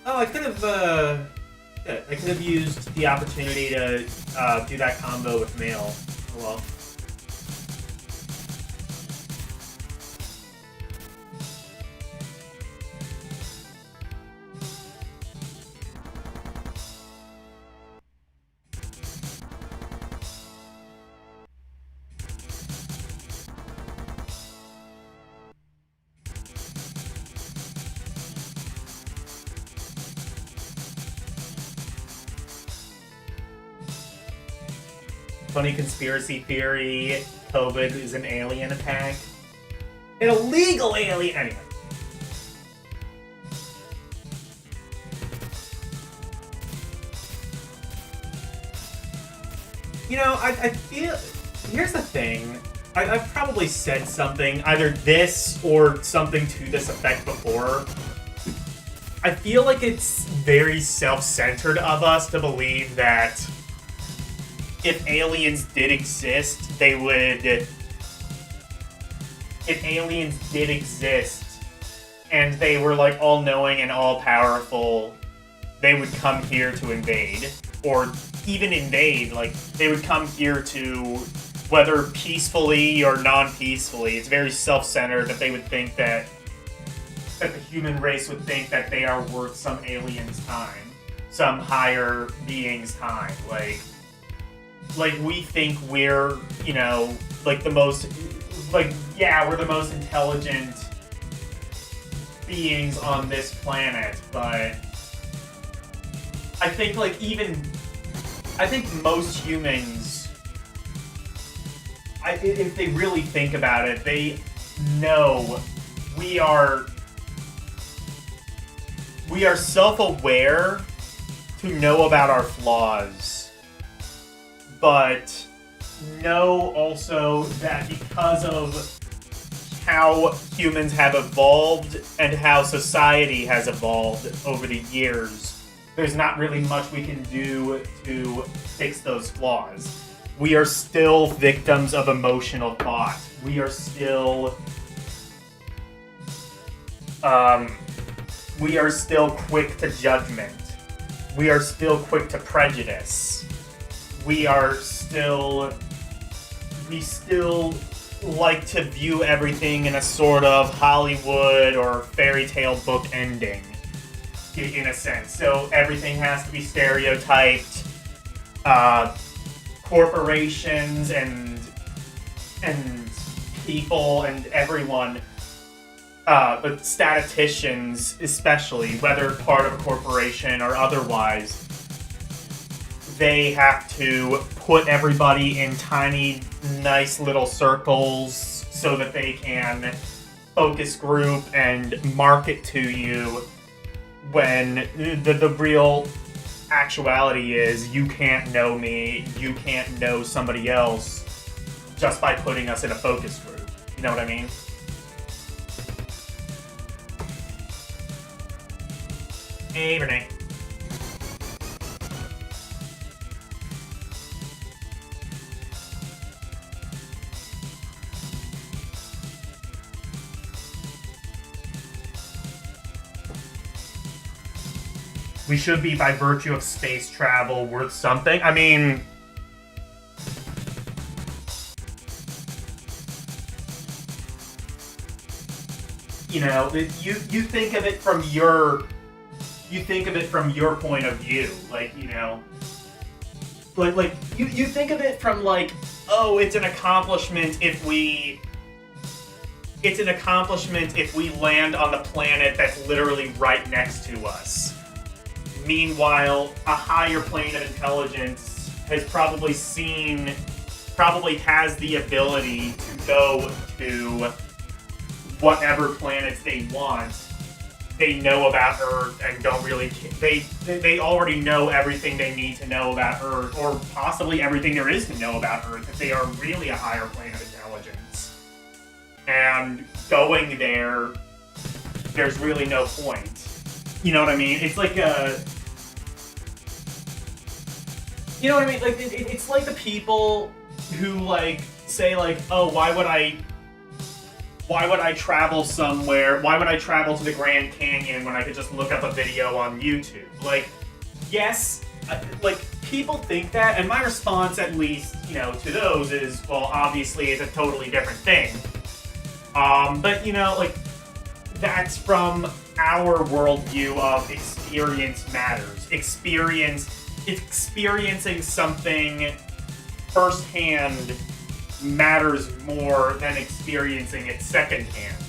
Oh, I could have used the opportunity to do that combo with Mail. Oh well. Funny conspiracy theory, COVID is an alien attack. An illegal alien... Anyway. You know, I feel... Here's the thing. I've probably said something, either this or something to this effect before. I feel like it's very self-centered of us to believe that if aliens did exist, they would... If aliens did exist, and they were, like, all-knowing and all-powerful, they would come here to invade. Or even invade, like, they would come here to, whether peacefully or non-peacefully, it's very self-centered that they would think that the human race would think that they are worth some alien's time. Some higher being's time. Like we think we're, you know, like the most... like, yeah, we're the most intelligent beings on this planet, but I think, like, I think most humans, if they really think about it, they know we are self-aware to know about our flaws, but know also that because of how humans have evolved and how society has evolved over the years, there's not really much we can do to fix those flaws. We are still victims of emotional thought. We are still quick to judgment. We are still quick to prejudice. We still like to view everything in a sort of Hollywood or fairy tale book ending, in a sense. So everything has to be stereotyped. Corporations and people and everyone, but statisticians especially, whether part of a corporation or otherwise, they have to put everybody in tiny, nice little circles so that they can focus group and market to you, when the real actuality is you can't know me, you can't know somebody else just by putting us in a focus group. You know what I mean? Hey, Renee. We should be, by virtue of space travel, worth something. I mean, you know, you think of it from your point of view, like, you know, like you think of it from, like, oh, it's an accomplishment if we land on the planet that's literally right next to us. Meanwhile, a higher plane of intelligence probably has the ability to go to whatever planets they want. They know about Earth and don't really they already know everything they need to know about Earth, or possibly everything there is to know about Earth if they are really a higher plane of intelligence. And going there, there's really no point. You know what I mean? It's like you know what I mean? Like, it's like the people who, like, say, like, oh, why would I travel somewhere? Why would I travel to the Grand Canyon when I could just look up a video on YouTube? Like, yes, like, people think that, and my response, at least, you know, to those is, well, obviously it's a totally different thing. But, you know, like, that's from our worldview of experience matters. Experiencing something firsthand matters more than experiencing it secondhand,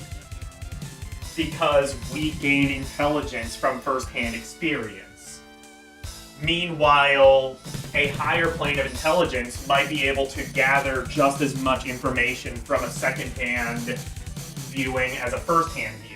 because we gain intelligence from firsthand experience. Meanwhile, a higher plane of intelligence might be able to gather just as much information from a secondhand viewing as a firsthand viewing.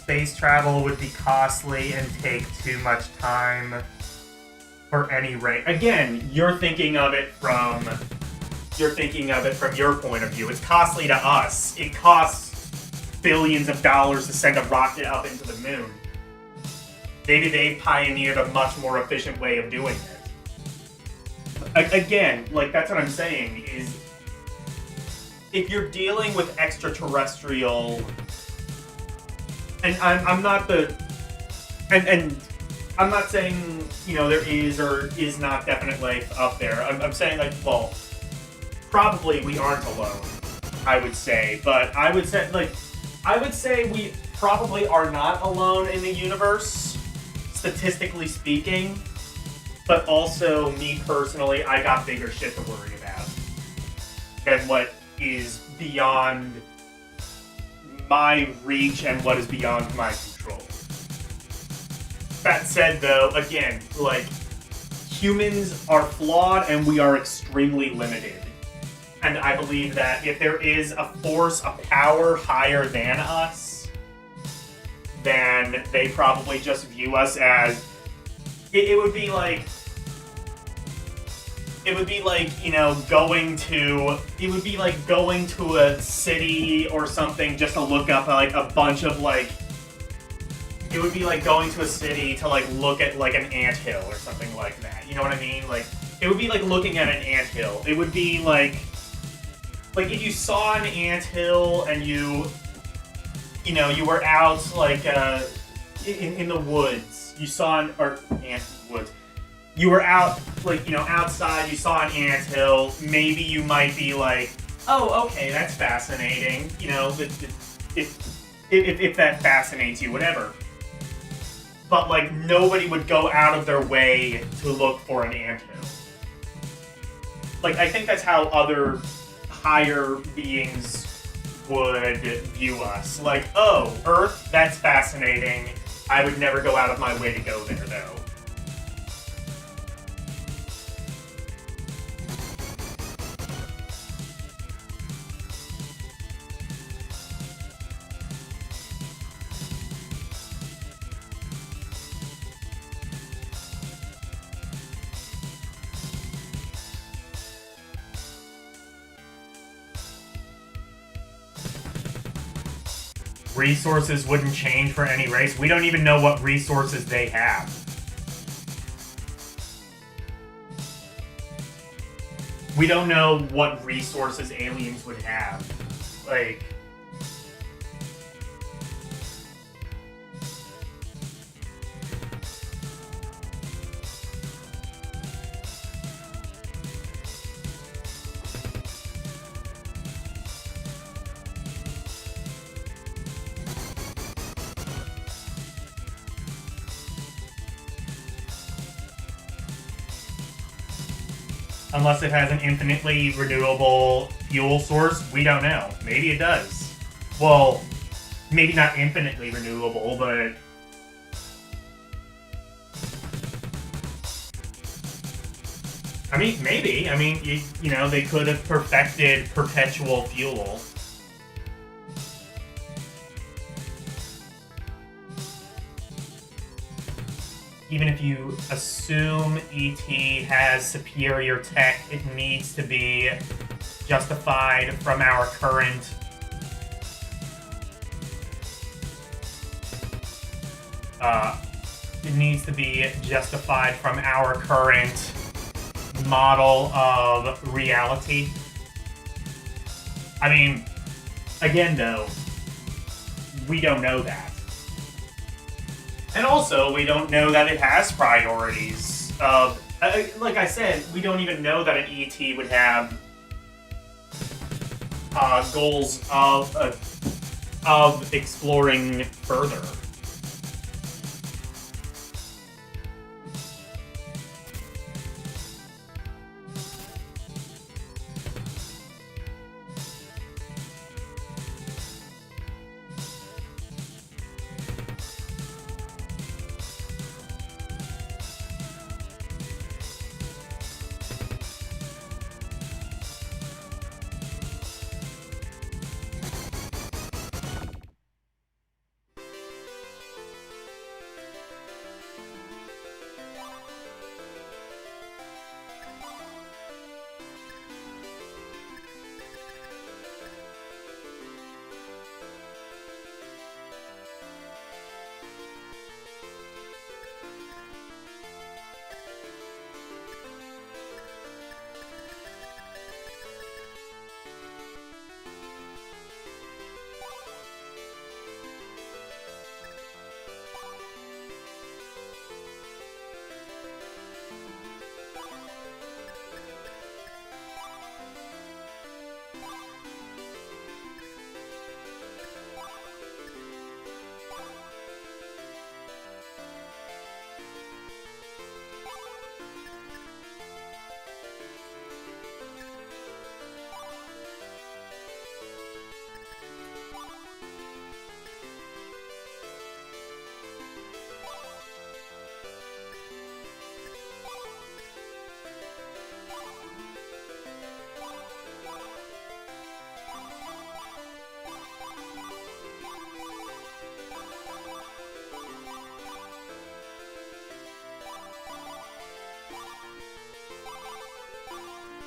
Space travel would be costly and take too much time for any rate. Again, you're thinking of it from your point of view. It's costly to us. It costs billions of dollars to send a rocket up into the moon. Maybe they pioneered a much more efficient way of doing it. again, like, that's what I'm saying, is if you're dealing with extraterrestrial, and I'm not the, and I'm not saying, you know, there is or is not definite life up there. I'm saying, like, well, probably we aren't alone, I would say, but I would say we probably are not alone in the universe, statistically speaking. But also, me personally, I got bigger shit to worry about than what is beyond my reach and what is beyond my control. That said, though, again, like, humans are flawed and we are extremely limited. And I believe that if there is a force, a power higher than us, then they probably just view us as... It would be like, you know, going to a city or something just to look up, like, a bunch of, like, it would be like going to a city to, like, look at, like, an anthill or something like that. You know what I mean? Like, it would be like looking at an anthill. It would be like if you saw an anthill and you were out, like, in the woods. You saw woods. You were out, like, you know, outside, you saw an anthill, maybe you might be like, oh, okay, that's fascinating, you know, if that fascinates you, whatever. But, like, nobody would go out of their way to look for an anthill. Like, I think that's how other higher beings would view us. Like, oh, Earth, that's fascinating. I would never go out of my way to go there, though. Resources wouldn't change for any race. We don't even know what resources they have. We don't know what resources aliens would have. Like... Unless it has an infinitely renewable fuel source, we don't know. Maybe it does. Well, maybe not infinitely renewable, but... I mean, maybe. I mean, you know, they could have perfected perpetual fuel. Even if you assume E.T. has superior tech, it needs to be justified from our current... it needs to be justified from our current model of reality. I mean, again, though, we don't know that. And also, we don't know that it has priorities. Like I said, we don't even know that an ET would have goals of exploring further.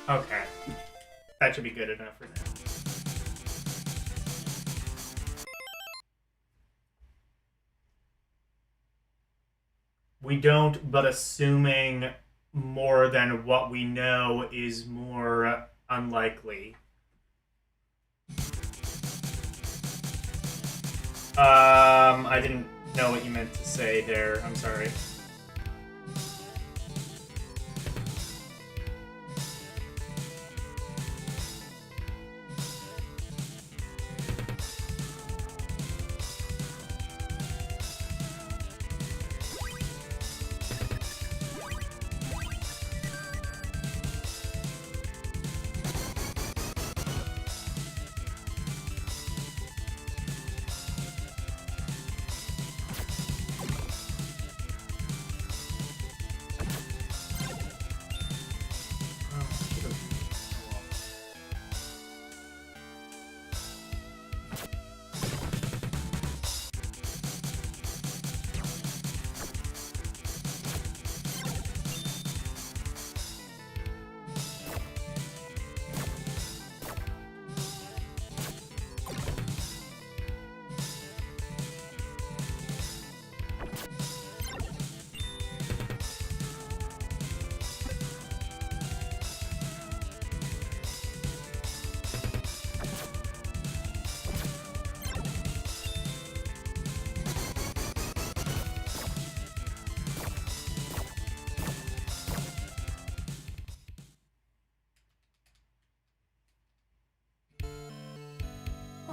Okay. That should be good enough for now. We don't, but assuming more than what we know is more unlikely. I didn't know what you meant to say there. I'm sorry.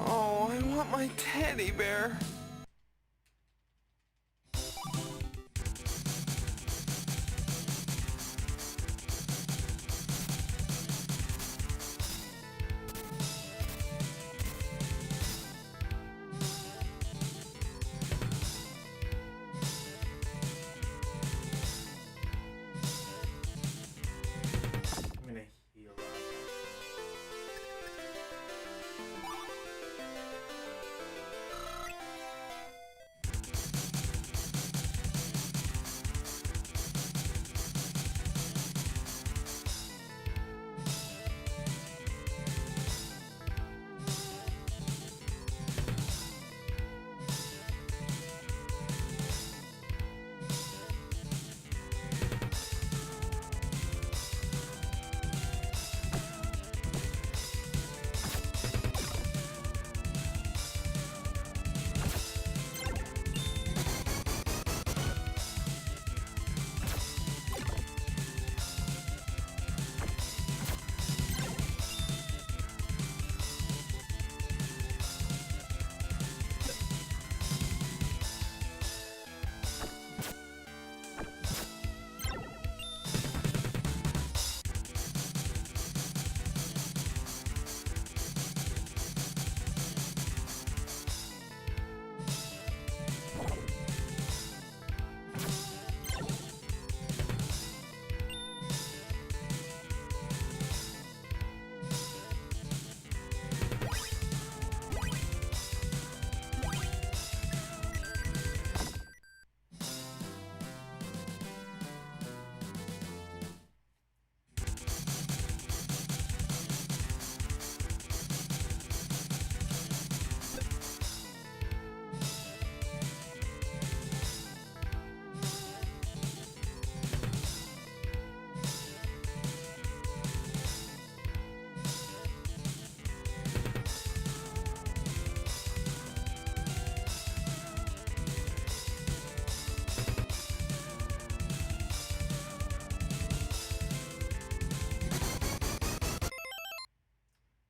Oh, I want my teddy bear. I'm gonna heal up.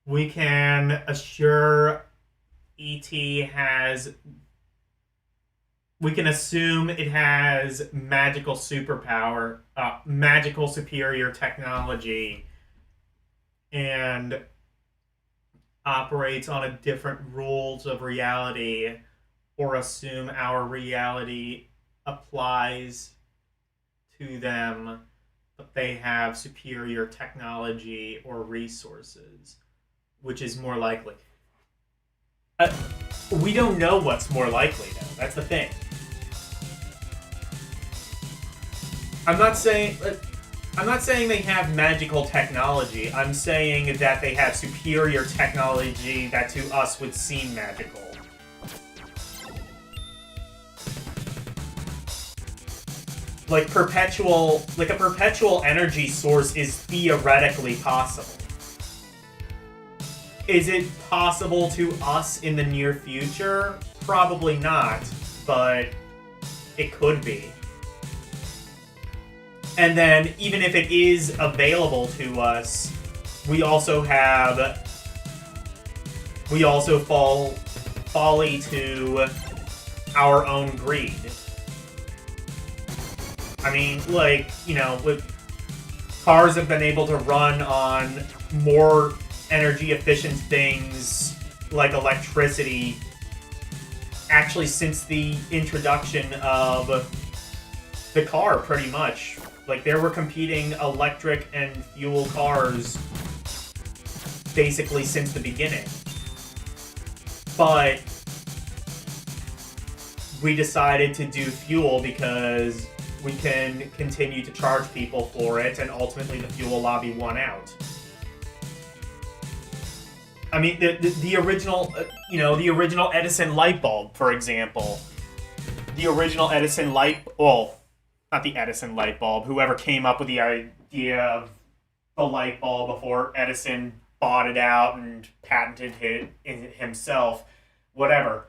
We can assure ET has. We can assume it has magical superpower, magical superior technology, and operates on a different rules of reality, or assume our reality applies to them, but they have superior technology or resources. Which is more likely? We don't know what's more likely, though. That's the thing. I'm not saying... I'm not saying they have magical technology. I'm saying that they have superior technology that to us would seem magical. Like a perpetual energy source is theoretically possible. Is it possible to us in the near future? Probably not, but it could be. And then, even if it is available to us, we also fall folly to our own greed. I mean, like, you know, cars have been able to run on more energy efficient things like electricity actually since the introduction of the car, pretty much. Like, there were competing electric and fuel cars basically since the beginning. But we decided to do fuel because we can continue to charge people for it, and ultimately the fuel lobby won out. I mean, the original, the original Edison light bulb, for example. The original Edison light, well, not the Edison light bulb, whoever came up with the idea of the light bulb before Edison bought it out and patented it himself, whatever.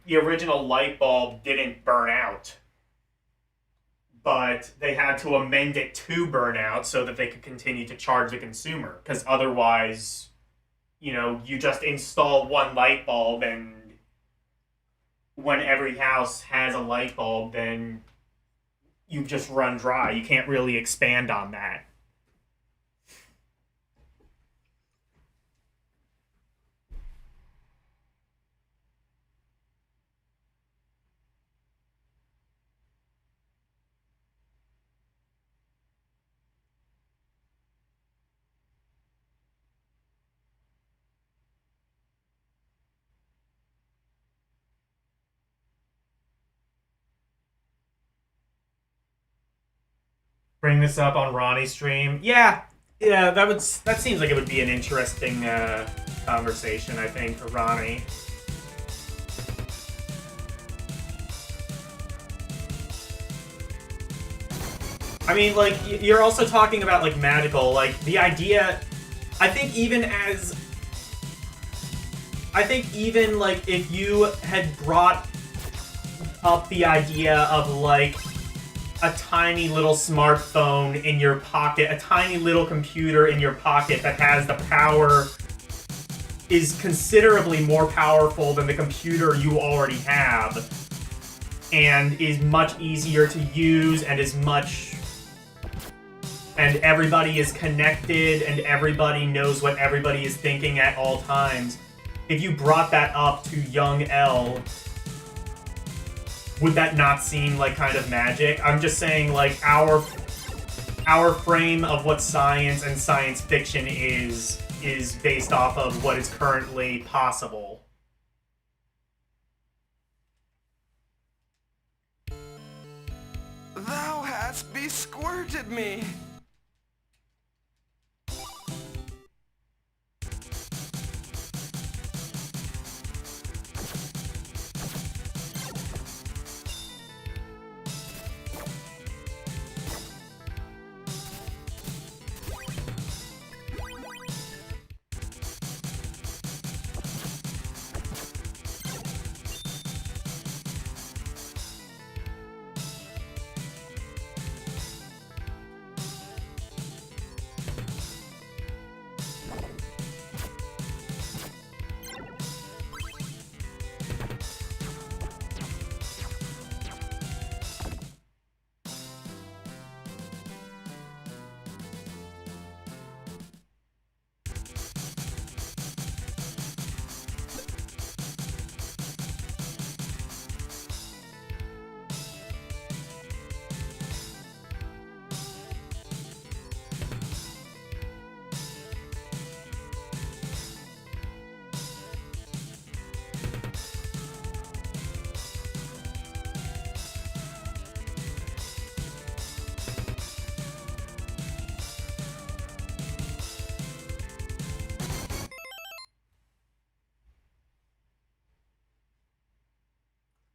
The original light bulb didn't burn out, but they had to amend it to burn out so that they could continue to charge the consumer. Because otherwise, you just install one light bulb, and when every house has a light bulb, then you just run dry. You can't really expand on that. Bring this up on Ronnie's stream. Yeah, that seems like it would be an interesting conversation, I think, for Ronnie. I mean, like, you're also talking about, like, magical, like, the idea, I think even, like, if you had brought up the idea of, like, a tiny little smartphone in your pocket, a tiny little computer in your pocket that has the power, is considerably more powerful than the computer you already have, and is much easier to use, and and everybody is connected, and everybody knows what everybody is thinking at all times. If you brought that up to young Elle, would that not seem like kind of magic? I'm just saying, like, our frame of what science and science fiction is based off of what is currently possible. Thou hast besquirted me.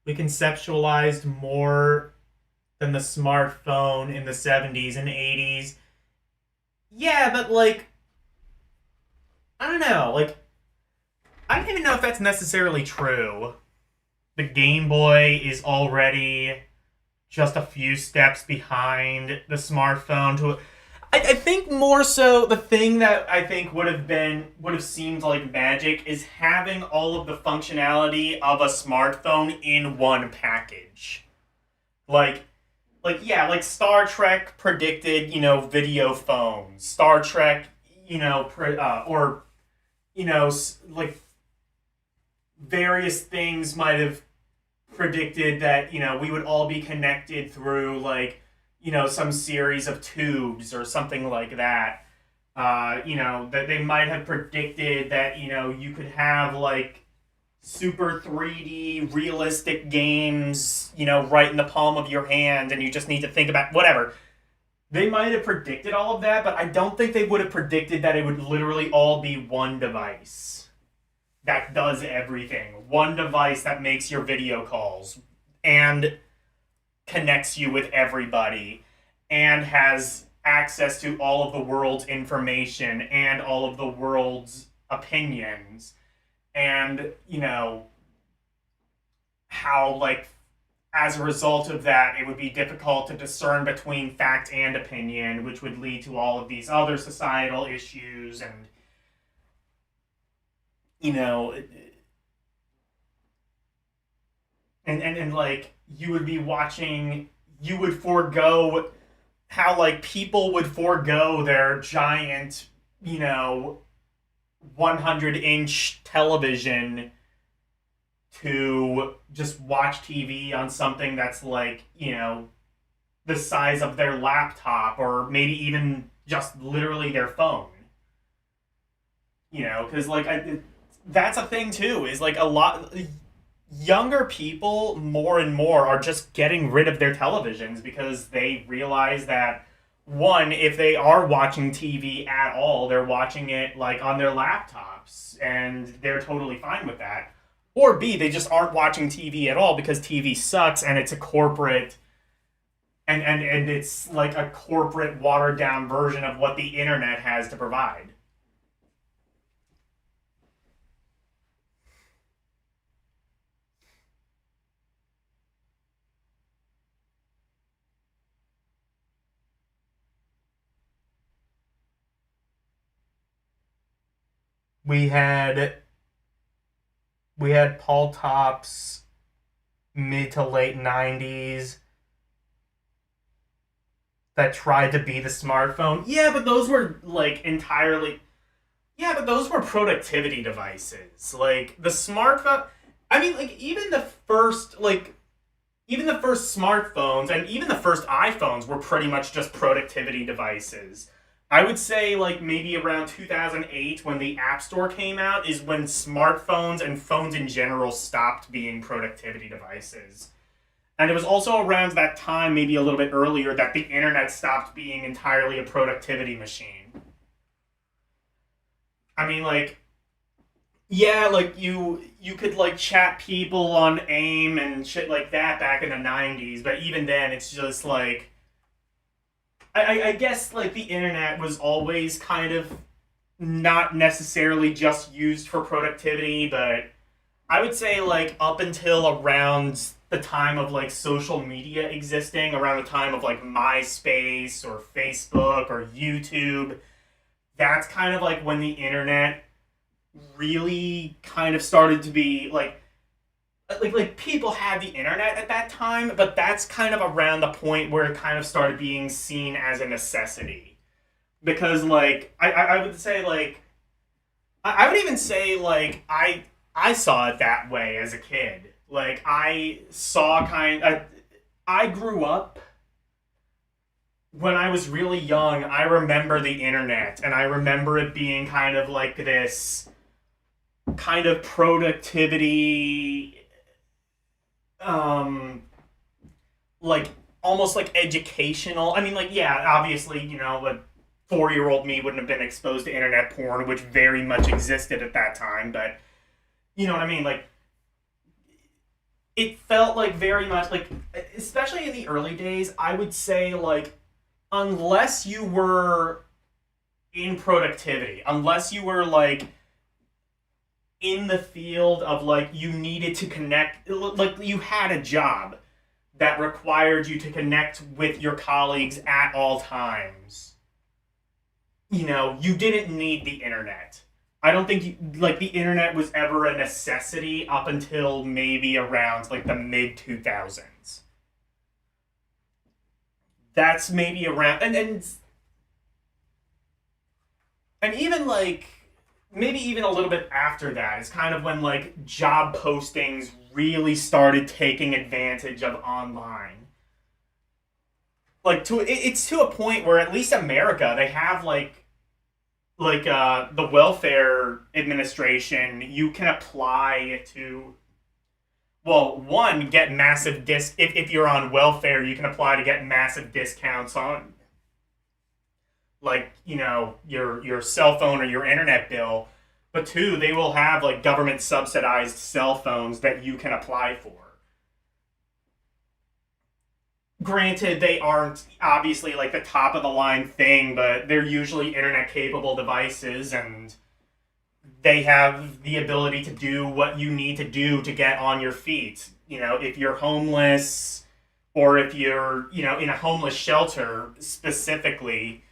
we conceptualized more than the smartphone in the 70s and 80s. Yeah, but like, I don't know. Like, I don't even know if that's necessarily true. The Game Boy is already just a few steps behind the smartphone. I think more so the thing that I think would have seemed like magic is having all of the functionality of a smartphone in one package. Like Star Trek predicted, video phones. Star Trek, like various things might have predicted that, we would all be connected through, like, some series of tubes or something like that. That they might have predicted that, you could have, like, super 3D realistic games, right in the palm of your hand, and you just need to think about whatever. They might have predicted all of that, but I don't think they would have predicted that it would literally all be one device that does everything. One device that makes your video calls and connects you with everybody and has access to all of the world's information and all of the world's opinions. And, how, like, as a result of that, it would be difficult to discern between fact and opinion, which would lead to all of these other societal issues and, and like, you would be watching, you would forego how, like, people would forego their giant, 100-inch television to just watch TV on something that's like, the size of their laptop or maybe even just literally their phone. Because, like, that's a thing too, is like a lot younger people more and more are just getting rid of their televisions because they realize that, one, if they are watching TV at all, they're watching it like on their laptops and they're totally fine with that. Or B, they just aren't watching TV at all because TV sucks and it's a corporate and it's like a corporate watered down version of what the internet has to provide. We had Paul Top's mid to late 90s that tried to be the smartphone. Yeah, but those were like entirely those were productivity devices. Like the smartphone, I mean, like even the first smartphones and even the first iPhones were pretty much just productivity devices. I would say, like, maybe around 2008 when the App Store came out is when smartphones and phones in general stopped being productivity devices. And it was also around that time, maybe a little bit earlier, that the internet stopped being entirely a productivity machine. I mean, like, yeah, like, you could, like, chat people on AIM and shit like that back in the 90s, but even then, it's just, like, I guess, like, the internet was always kind of not necessarily just used for productivity, but I would say, like, up until around the time of, like, social media existing, around the time of, like, MySpace or Facebook or YouTube, that's kind of, like, when the internet really kind of started to be, like people had the internet at that time, but that's kind of around the point where it kind of started being seen as a necessity. Because, like, I would say, like, I would even say, like, I saw it that way as a kid. Like, I grew up, when I was really young, I remember the internet, and I remember it being kind of like this kind of productivity, like, almost like educational. I mean, like, yeah, obviously, a 4-year-old me wouldn't have been exposed to internet porn, which very much existed at that time, but you know what I mean? Like, it felt like very much like, especially in the early days, I would say like, unless you were in productivity, unless you were like in the field of like you needed to connect, like you had a job that required you to connect with your colleagues at all times, you know, you didn't need the internet. I don't think like the internet was ever a necessity up until maybe around like the mid 2000s. That's maybe around and even like maybe even a little bit after that is kind of when like job postings really started taking advantage of online. Like it's to a point where at least America, they have like the welfare administration, you can apply to, well, one, get massive if you're on welfare, you can apply to get massive discounts on like, you know, your cell phone or your internet bill. But two, they will have like government subsidized cell phones that you can apply for. Granted, they aren't obviously like the top of the line thing, but they're usually internet capable devices, and they have the ability to do what you need to do to get on your feet. You know, if you're homeless or if you're, you know, in a homeless shelter specifically,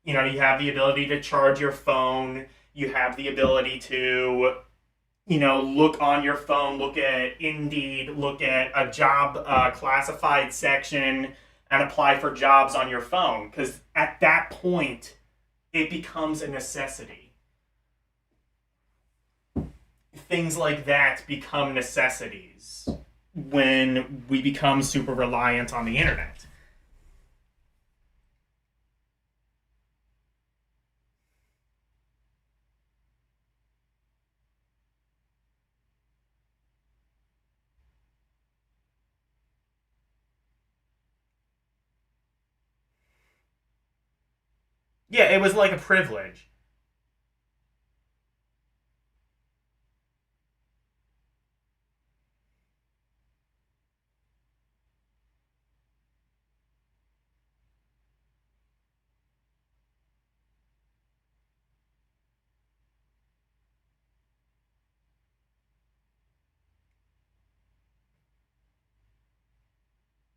you know, you have the ability to charge your phone. You have the ability to, you know, look on your phone, look at Indeed, look at a job classified section, and apply for jobs on your phone. Because at that point, it becomes a necessity. Things like that become necessities when we become super reliant on the internet. Yeah, it was like a privilege.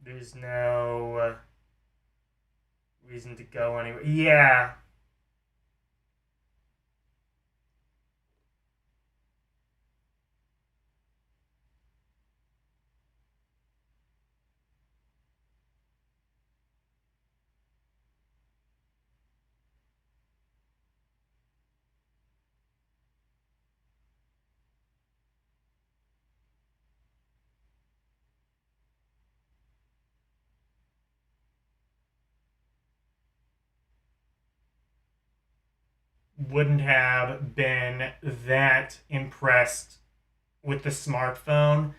There's no reason to go anywhere. Yeah. Wouldn't have been that impressed with the smartphone.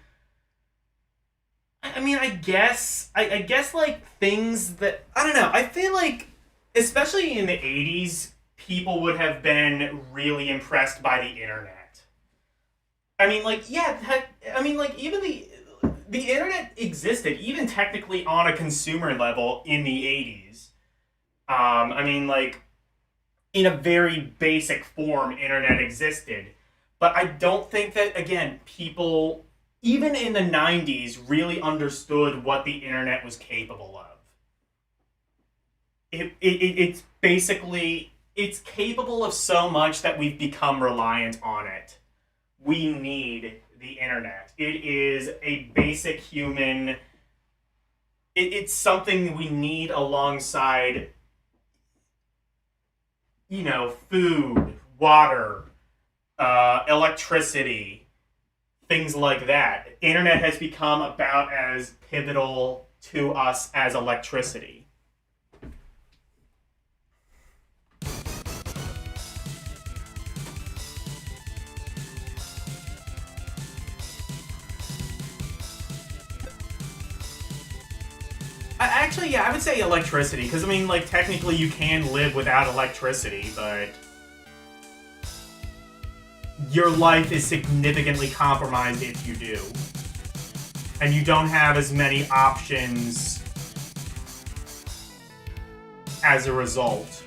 I mean, I guess like things that I don't know. I feel like, especially in the '80s, people would have been really impressed by the internet. I mean, like yeah, I mean, like even the internet existed, even technically on a consumer level in the '80s. I mean, like in a very basic form, internet existed. But I don't think that, again, people, even in the 90s, really understood what the internet was capable of. It's basically, it's capable of so much that we've become reliant on it. We need the internet. It is a basic human, it's something we need alongside, you know, food, water, electricity, things like that. Internet has become about as pivotal to us as electricity. Actually, yeah, I would say electricity, because, I mean, like, technically you can live without electricity, but your life is significantly compromised if you do. and you don't have as many options as a result.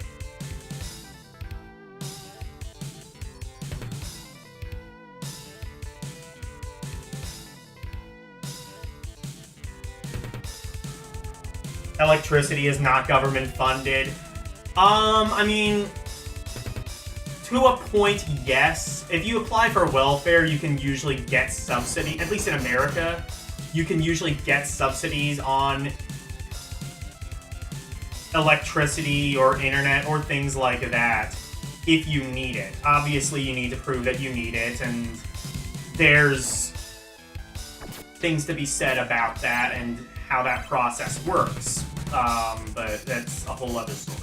Electricity is not government funded. I mean, to a point, yes. If you apply for welfare, you can usually get subsidy, at least in America, you can usually get subsidies on electricity or internet or things like that if you need it. Obviously, you need to prove that you need it, and there's things to be said about that and how that process works. But that's a whole other story.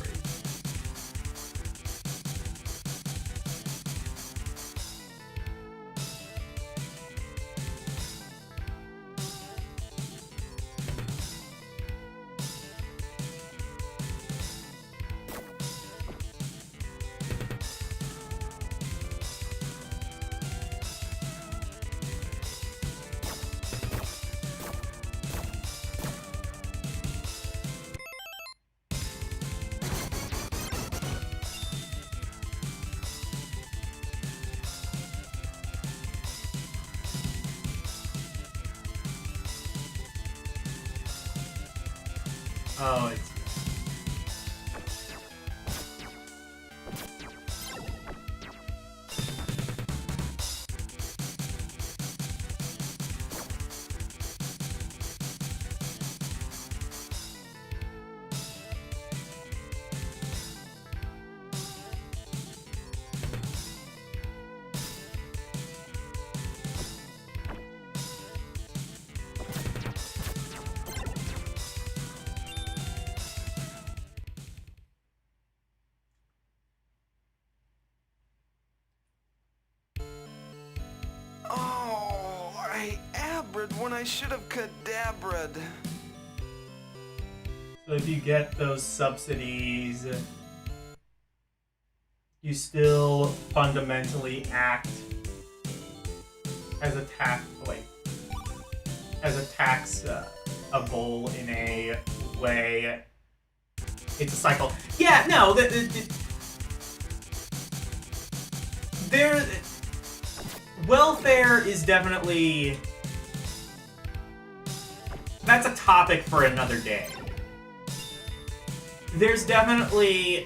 Oh, it's... Oh, I abred when I should have cadabraed. So if you get those subsidies, you still fundamentally act as a taxable in a way. It's a cycle. Yeah, no, there. Welfare is definitely... That's a topic for another day. There's definitely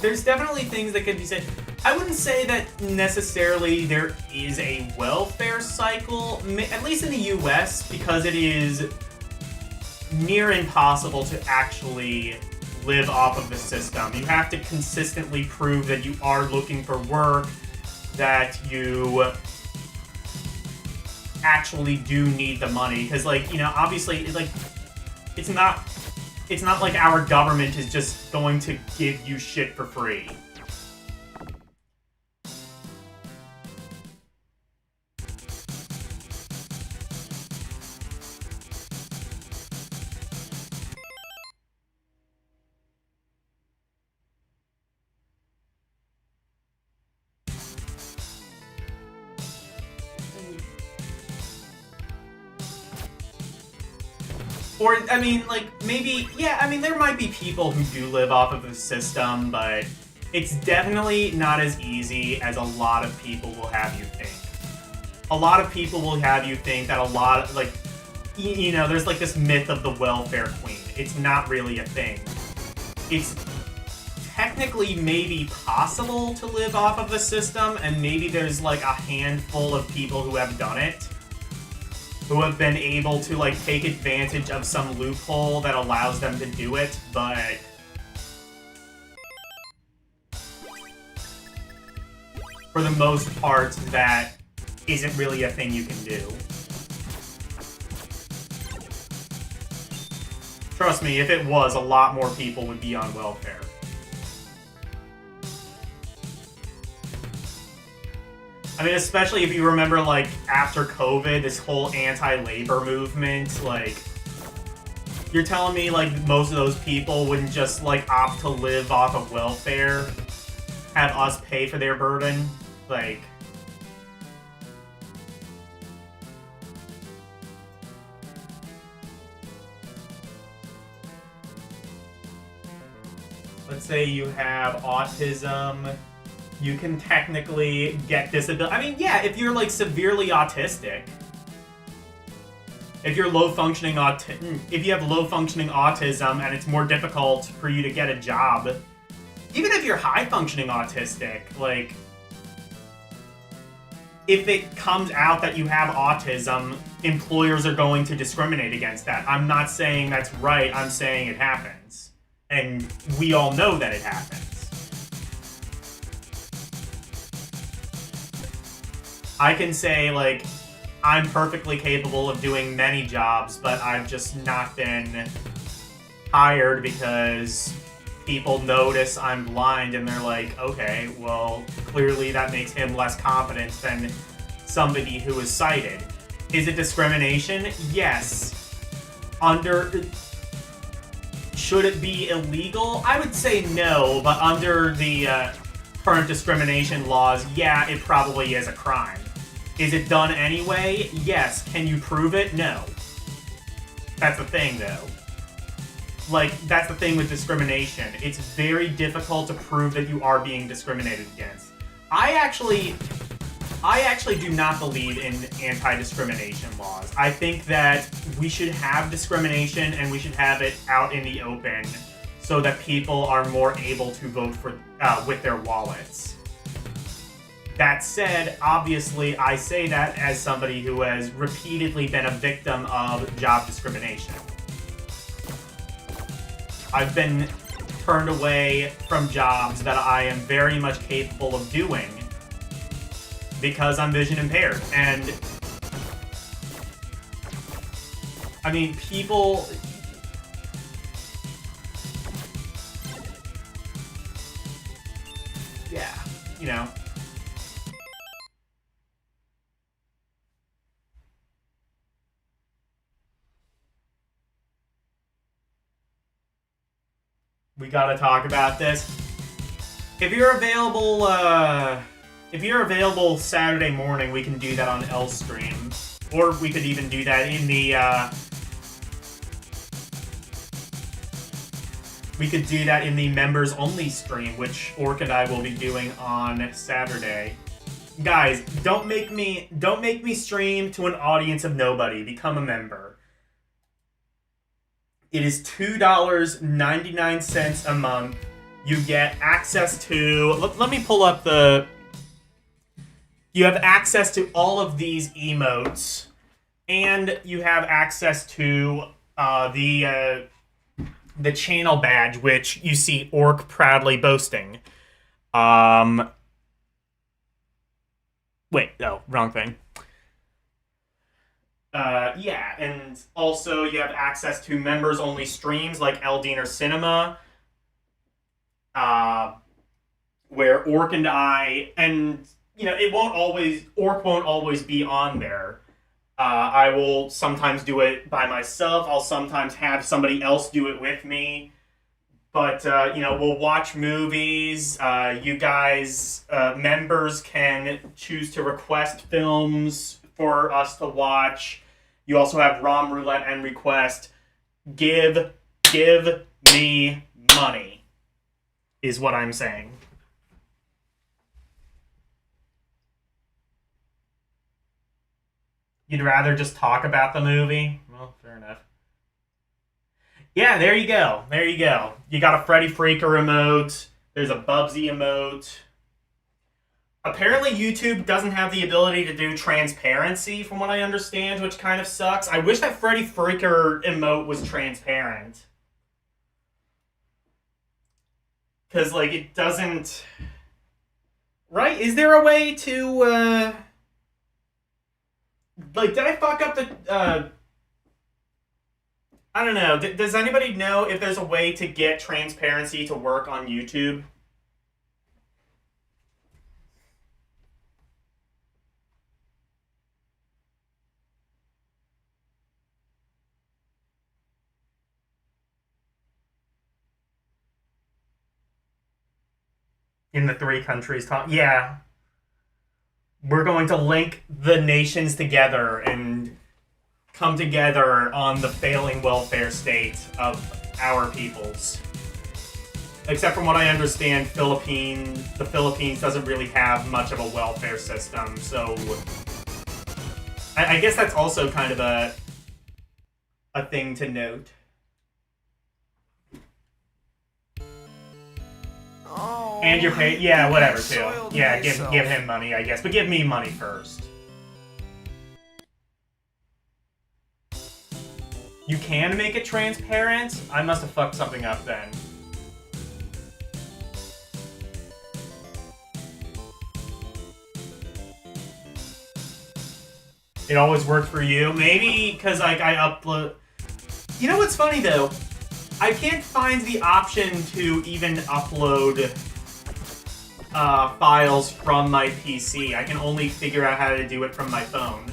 things that can be said. I wouldn't say that necessarily there is a welfare cycle, at least in the US, because it is near impossible to actually live off of the system. You have to consistently prove that you are looking for work, that you actually do need the money, because, like, you know, obviously, like, it's not like our government is just going to give you shit for free. Or, I mean, like, maybe, yeah, I mean, there might be people who do live off of the system, but it's definitely not as easy as a lot of people will have you think. A lot of people will have you think that a lot of, like, you know, there's, like, this myth of the welfare queen. It's not really a thing. It's technically maybe possible to live off of the system, and maybe there's, like, a handful of people who have done it, who have been able to, like, take advantage of some loophole that allows them to do it, but for the most part, that isn't really a thing you can do. Trust me, if it was, a lot more people would be on welfare. I mean, especially if you remember, like, after COVID, this whole anti-labor movement, like, you're telling me, like, most of those people wouldn't just, like, opt to live off of welfare, have us pay for their burden? Like... let's say you have autism, you can technically get disability. I mean, yeah, if you're like severely autistic, if you're if you have low functioning autism and it's more difficult for you to get a job, even if you're high functioning autistic, like if it comes out that you have autism, employers are going to discriminate against that. I'm not saying that's right, I'm saying it happens. And we all know that it happens. I can say, like, I'm perfectly capable of doing many jobs, but I've just not been hired because people notice I'm blind and they're like, okay, well, clearly that makes him less competent than somebody who is sighted. Is it discrimination? Yes. Should it be illegal? I would say no, but under the current discrimination laws, yeah, it probably is a crime. Is it done anyway? Yes. Can you prove it? No. That's the thing, though. Like, that's the thing with discrimination. It's very difficult to prove that you are being discriminated against. I actually do not believe in anti-discrimination laws. I think that we should have discrimination and we should have it out in the open so that people are more able to vote for with their wallets. That said, obviously, I say that as somebody who has repeatedly been a victim of job discrimination. I've been turned away from jobs that I am very much capable of doing because I'm vision impaired. And I mean, people... Yeah, you know. We gotta talk about this. If you're available Saturday morning, we can do that on L Stream. Or we could even do that in the, we could do that in the members only stream, which Orc and I will be doing on Saturday. Guys, don't make me stream to an audience of nobody. Become a member. It is $2.99 a month. You get access to... Let me pull up the... You have access to all of these emotes. And you have access to the channel badge, which you see Orc proudly boasting. Wait, no, wrong thing. Yeah, and also you have access to members-only streams like Eldiner Cinema, where Orc and I, and, you know, Orc won't always be on there. I will sometimes do it by myself, I'll sometimes have somebody else do it with me, but, you know, we'll watch movies, you guys, members can choose to request films for us to watch. You also have ROM Roulette and Request. Give me money, is what I'm saying. You'd rather just talk about the movie? Well, fair enough. Yeah, there you go. There you go. You got a Freddy Freaker emote. There's a Bubsy emote. Apparently YouTube doesn't have the ability to do transparency, from what I understand, which kind of sucks. I wish that Freddy Freaker emote was transparent. Because, like, it doesn't... Right? Is there a way to, Like, did I fuck up the, I don't know. Does anybody know if there's a way to get transparency to work on YouTube? In the 3 countries, yeah. We're going to link the nations together and come together on the failing welfare state of our peoples. Except from what I understand, the Philippines doesn't really have much of a welfare system, so I guess that's also kind of a thing to note. Oh, And you're paid, yeah, whatever, too. soiled Yeah, myself. give him money, I guess, but give me money first. You can make it transparent? I must have fucked something up then. It always worked for you? Maybe because like I upload... You know what's funny though? I can't find the option to even upload files from my PC. I can only figure out how to do it from my phone.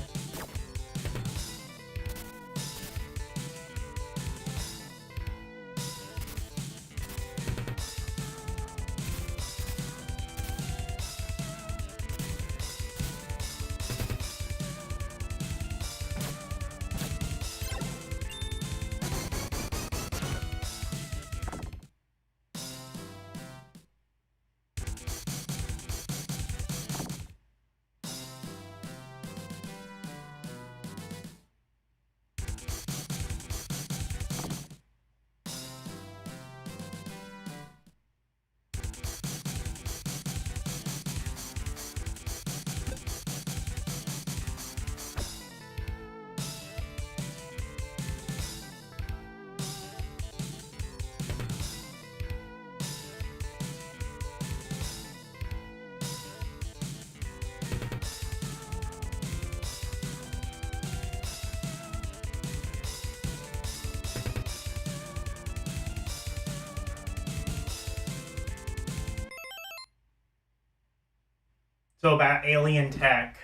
So about alien tech.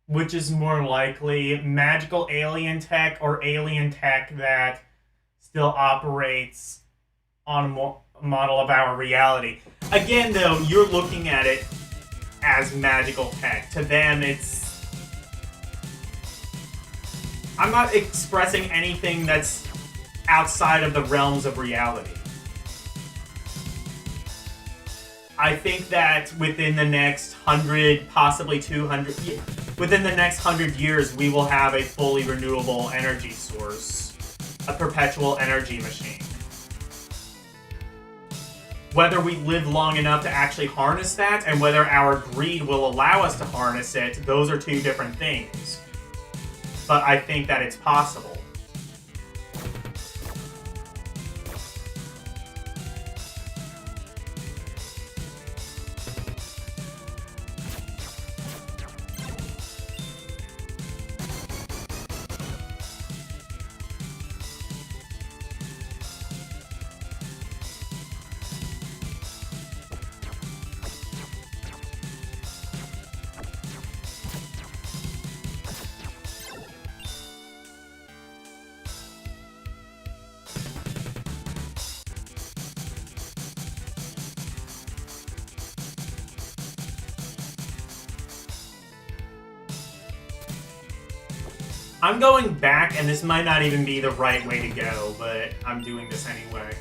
Which is more likely, magical alien tech or alien tech that still operates on a model of our reality? Again, though, you're looking at it as magical tech. To them, it's... I'm not expressing anything that's outside of the realms of reality. I think that within the next 100, possibly 200, within the next 100 years, we will have a fully renewable energy source, a perpetual energy machine. Whether we live long enough to actually harness that, and whether our greed will allow us to harness it, those are two different things. But I think that it's possible. I'm going back, and this might not even be the right way to go, but I'm doing this anyway.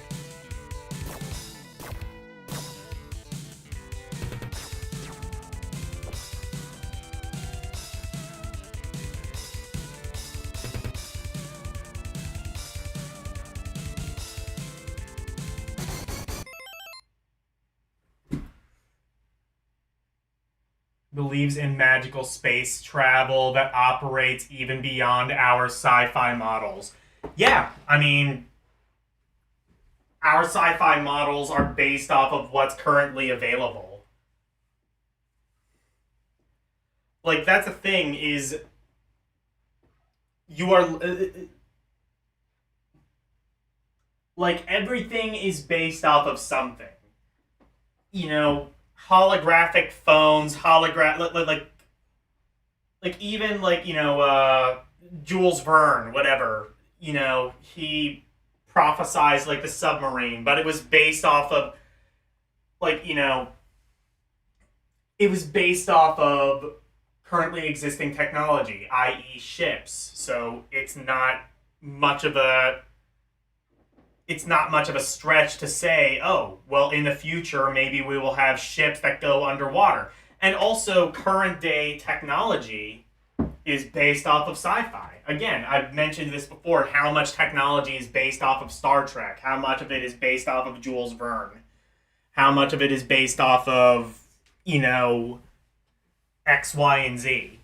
Believes in magical space travel that operates even beyond our sci-fi models. Yeah, I mean, our sci-fi models are based off of what's currently available. Like, that's the thing, is you are... like, everything is based off of something. You know, holographic phones, like even like, you know, Jules Verne, whatever, you know, he prophesized like the submarine, but it was based off of like, you know, it was based off of currently existing technology, i.e. ships. So it's not much of a it's not much of a stretch to say, oh, well, in the future, maybe we will have ships that go underwater. And also, current day technology is based off of sci-fi. Again, I've mentioned this before, how much technology is based off of Star Trek, how much of it is based off of Jules Verne, how much of it is based off of, X, Y, and Z.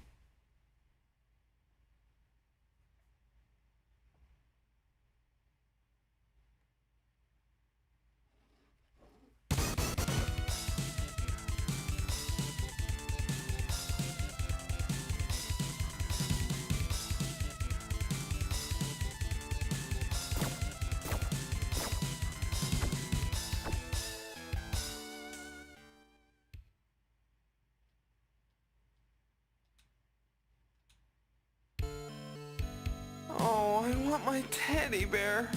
Oh, I want my teddy bear.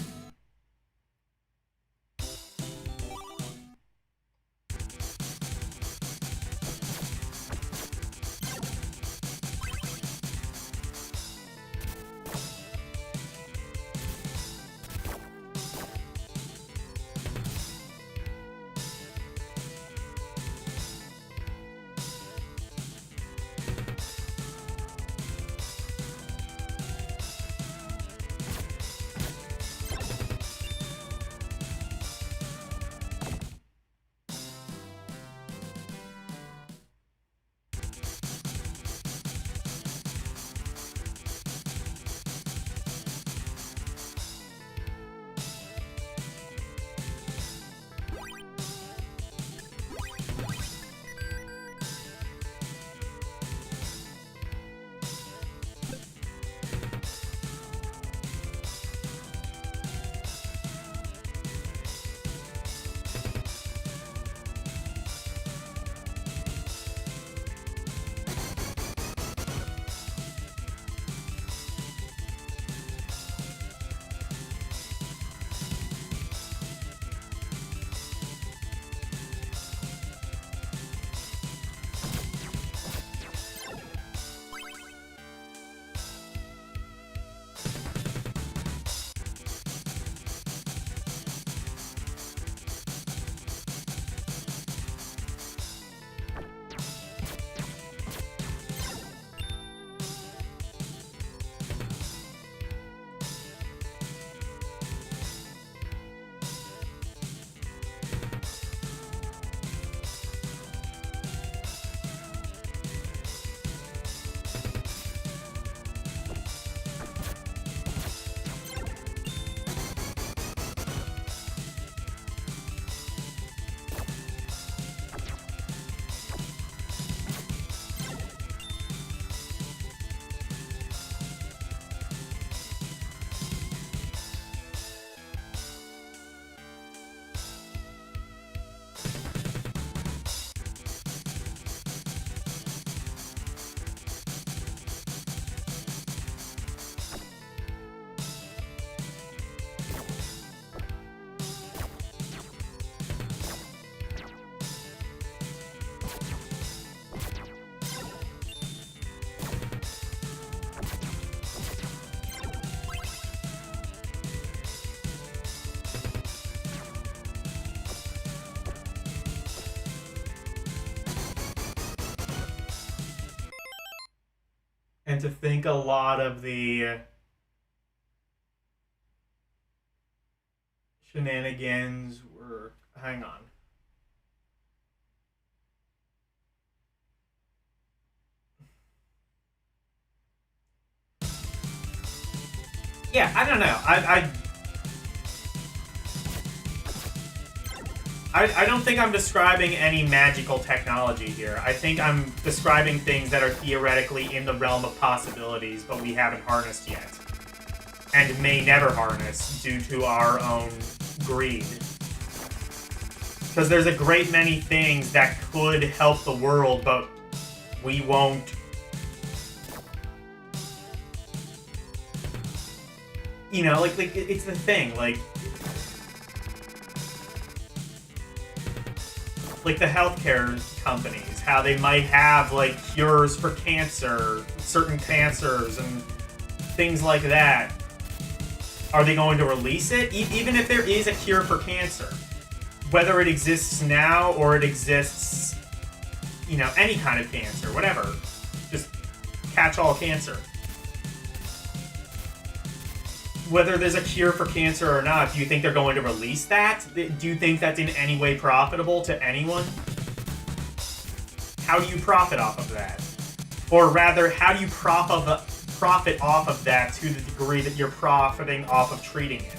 And to think a lot of the shenanigans were... Hang on. Yeah, I don't know. I don't think I'm describing any magical technology here. I think I'm describing things that are theoretically in the realm of possibilities, but we haven't harnessed yet. And may never harness due to our own greed. Because there's a great many things that could help the world, but we won't. Like it's the thing, like the healthcare companies, how they might have like cures for cancer, certain cancers, and things like that. Are they going to release it? Even if there is a cure for cancer, whether it exists now or it exists, any kind of cancer, whatever. Just catch-all cancer. Whether there's a cure for cancer or not, do you think they're going to release that? Do you think that's in any way profitable to anyone? How do you profit off of that? Or rather, how do you profit off of that to the degree that you're profiting off of treating it?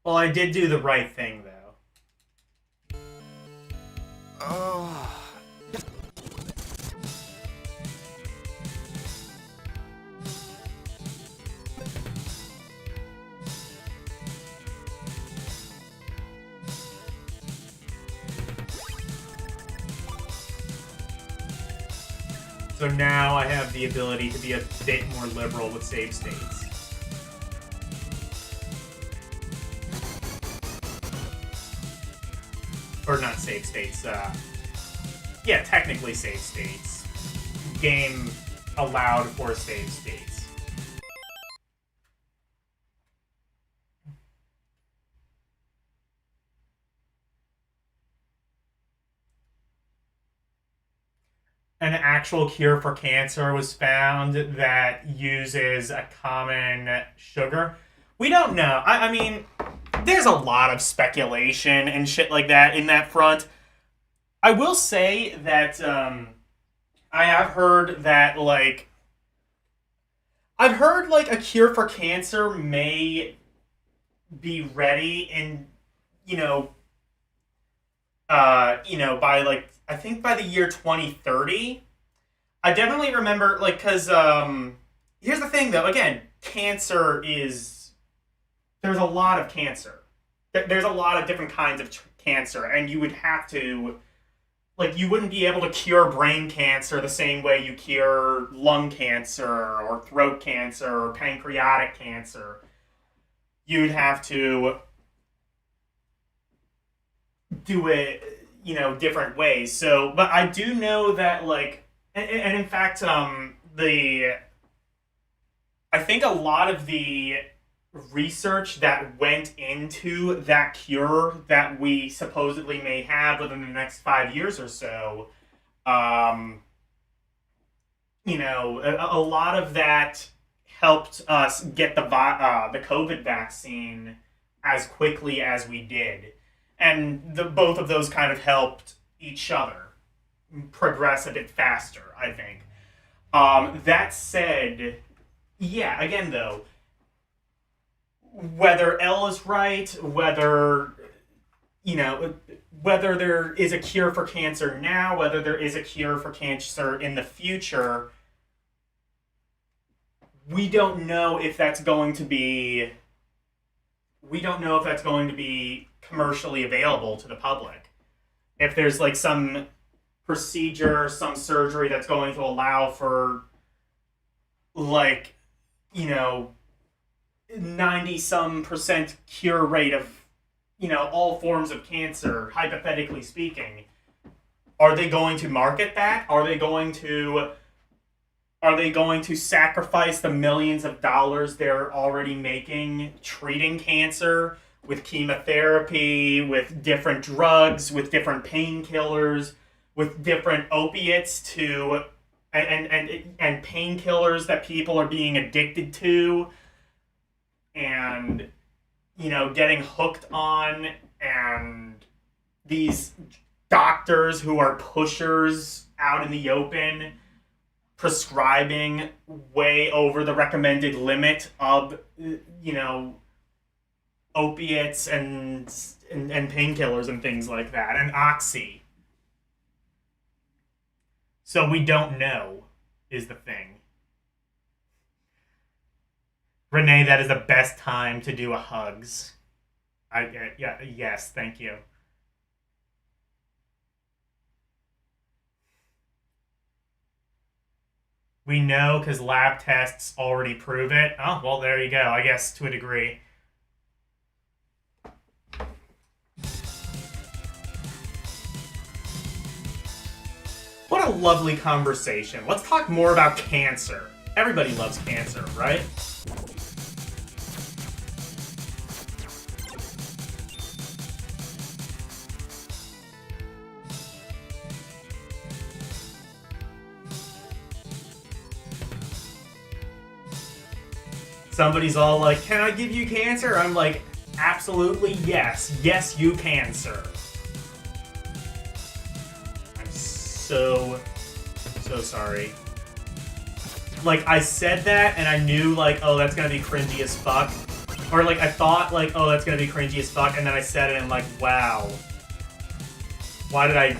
Well, I did do the right thing, though. Oh. So now I have the ability to be a bit more liberal with save states. Or not save states, yeah, technically save states. Game allowed for save states. An actual cure for cancer was found that uses a common sugar. We don't know. I mean, there's a lot of speculation and shit like that in that front. I will say that I have heard that, a cure for cancer may be ready in, by, I think by the year 2030. I definitely remember, because, here's the thing, though. Again, cancer is... There's a lot of cancer. There's a lot of different kinds of cancer, and you would have to... you wouldn't be able to cure brain cancer the same way you cure lung cancer, or throat cancer, or pancreatic cancer. You'd have to do it, different ways. So, but I do know that, and in fact, I think a lot of the research that went into that cure that we supposedly may have within the next 5 years or so, a lot of that helped us get the COVID vaccine as quickly as we did. And both of those kind of helped each other progress a bit faster, I think. That said, yeah, again, though, whether L is right, whether there is a cure for cancer now, whether there is a cure for cancer in the future, we don't know if that's going to be commercially available to the public. If there's some procedure, some surgery that's going to allow for 90-some% cure rate of all forms of cancer, hypothetically speaking, are they going to market that? Are they going to sacrifice the millions of dollars they're already making treating cancer with chemotherapy, with different drugs, with different painkillers, with different opiates and painkillers that people are being addicted to and getting hooked on, and these doctors who are pushers out in the open prescribing way over the recommended limit of, opiates and painkillers and things like that, and oxy. So we don't know, is the thing. Renee, that is the best time to do a hugs. Yes, thank you. We know because lab tests already prove it. Oh, well, there you go. I guess to a degree. What a lovely conversation. Let's talk more about cancer. Everybody loves cancer, right? Somebody's all like, can I give you cancer? I'm like, absolutely yes. Yes, you can, sir. I'm so sorry. Like, I said that and I knew, like, oh, that's gonna be cringy as fuck. Or, like, I thought, like, oh, that's gonna be cringy as fuck. And then I said it and I'm like, wow. Why did I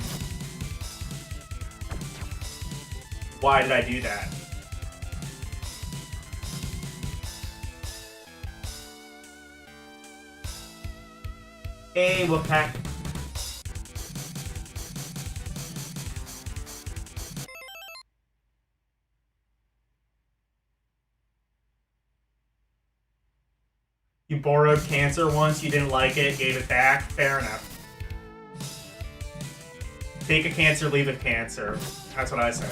do that? Hey, Wolfpack. You borrowed cancer once, you didn't like it, gave it back. Fair enough. Take a cancer, leave a cancer. That's what I say.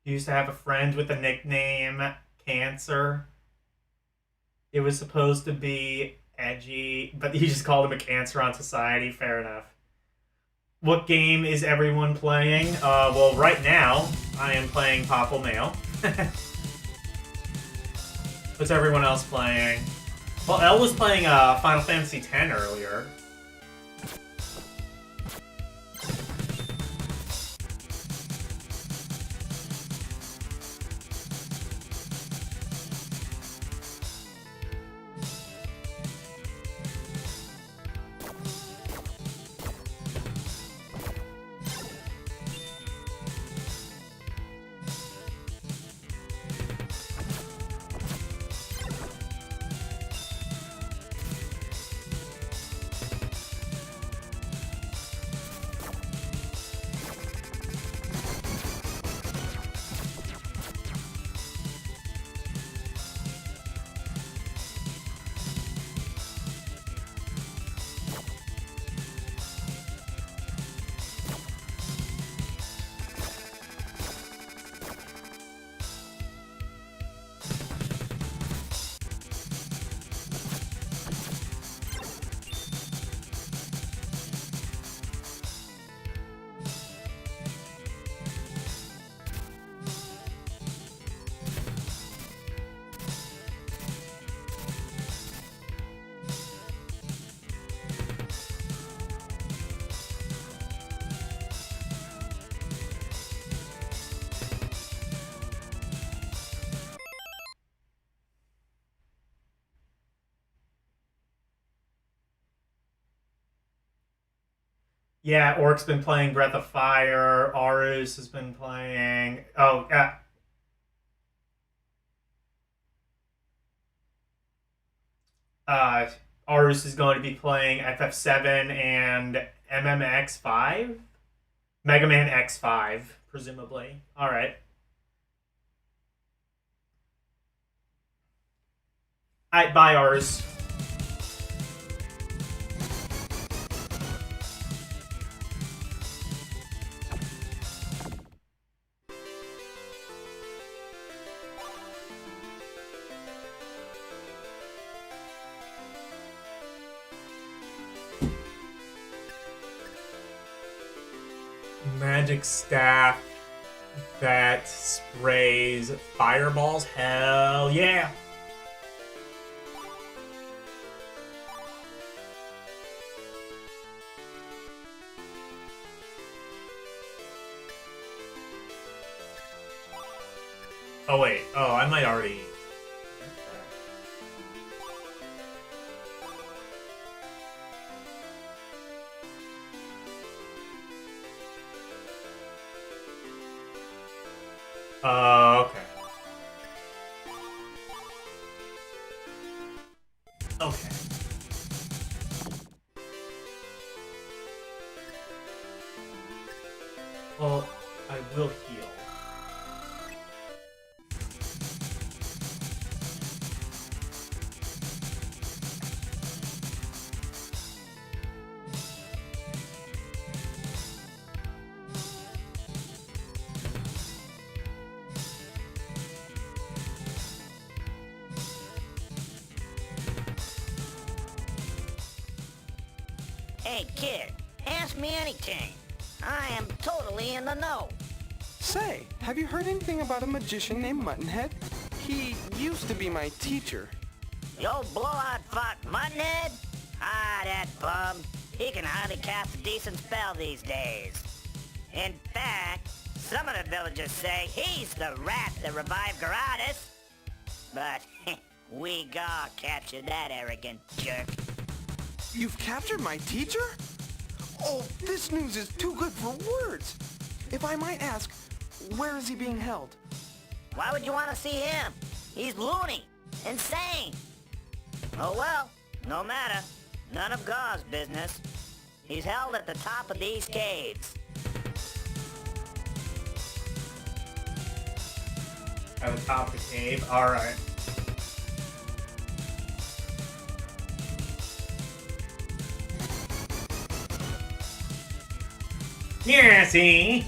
You used to have a friend with the nickname Cancer. It was supposed to be edgy, but you just called him a cancer on society. Fair enough. What game is everyone playing? Well, right now, I am playing Popful Mail. What's everyone else playing? Well, Elle was playing Final Fantasy X earlier. Yeah, Orc's been playing Breath of Fire. Arus has been playing. Oh, uh, Arus is going to be playing FF7 and MMX5? Mega Man X5, presumably. Alright. Alright, bye, Arus. Magic staff that sprays fireballs? Hell yeah! Oh wait, oh, I might already... okay. Okay. Well, I will heal. Hey, kid, ask me anything. I am totally in the know. Say, have you heard anything about a magician named Muttonhead? He used to be my teacher. Yo, blowout fuck Muttonhead? Ah, that bum. He can hardly cast a decent spell these days. In fact, some of the villagers say he's the rat that revived Garadas. But we got captured that arrogant jerk. You've captured my teacher? Oh, this news is too good for words. If I might ask, where is he being held? Why would you want to see him? He's loony. Insane. Oh well, no matter. None of God's business. He's held at the top of these caves. At the top of the cave? Alright. Yeah, see?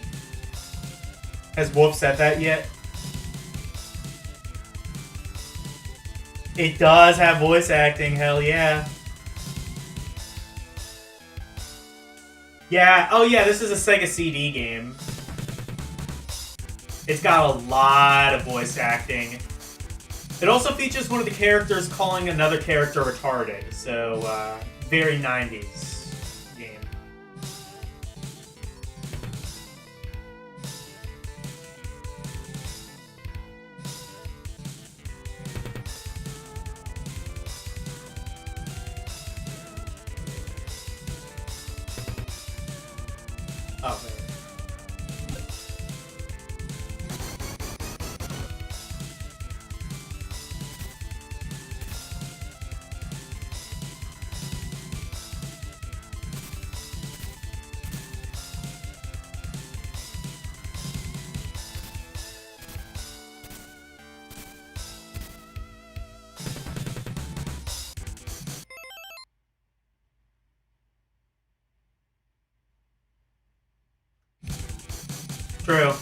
Has Wolf said that yet? It does have voice acting, hell yeah. Yeah, oh yeah, this is a Sega CD game. It's got a lot of voice acting. It also features one of the characters calling another character retarded, so very 90s game. Oh, man. True.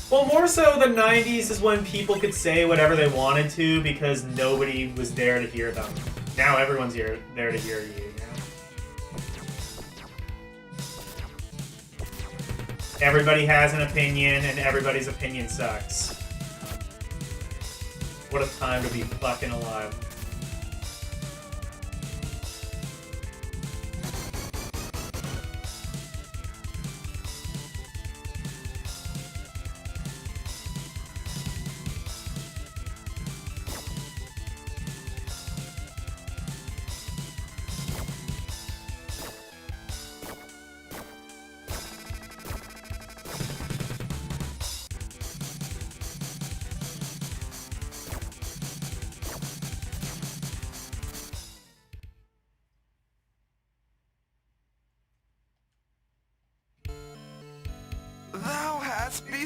Well, more so the 90s is when people could say whatever they wanted to because nobody was there to hear them. Now everyone's there to hear you, you know? Everybody has an opinion, and everybody's opinion sucks. What a time to be fucking alive.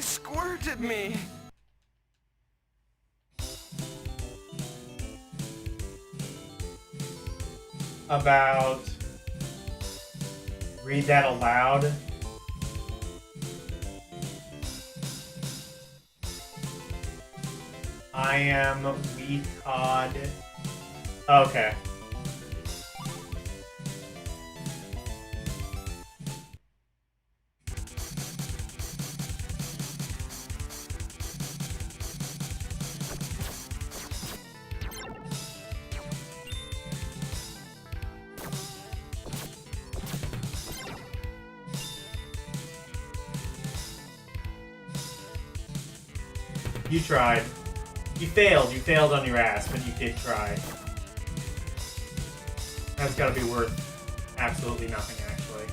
Somebody squirted me. About... Read that aloud. I am weak, odd. Okay. You tried. You failed. You failed on your ass, but you did try. That's gotta be worth absolutely nothing, actually.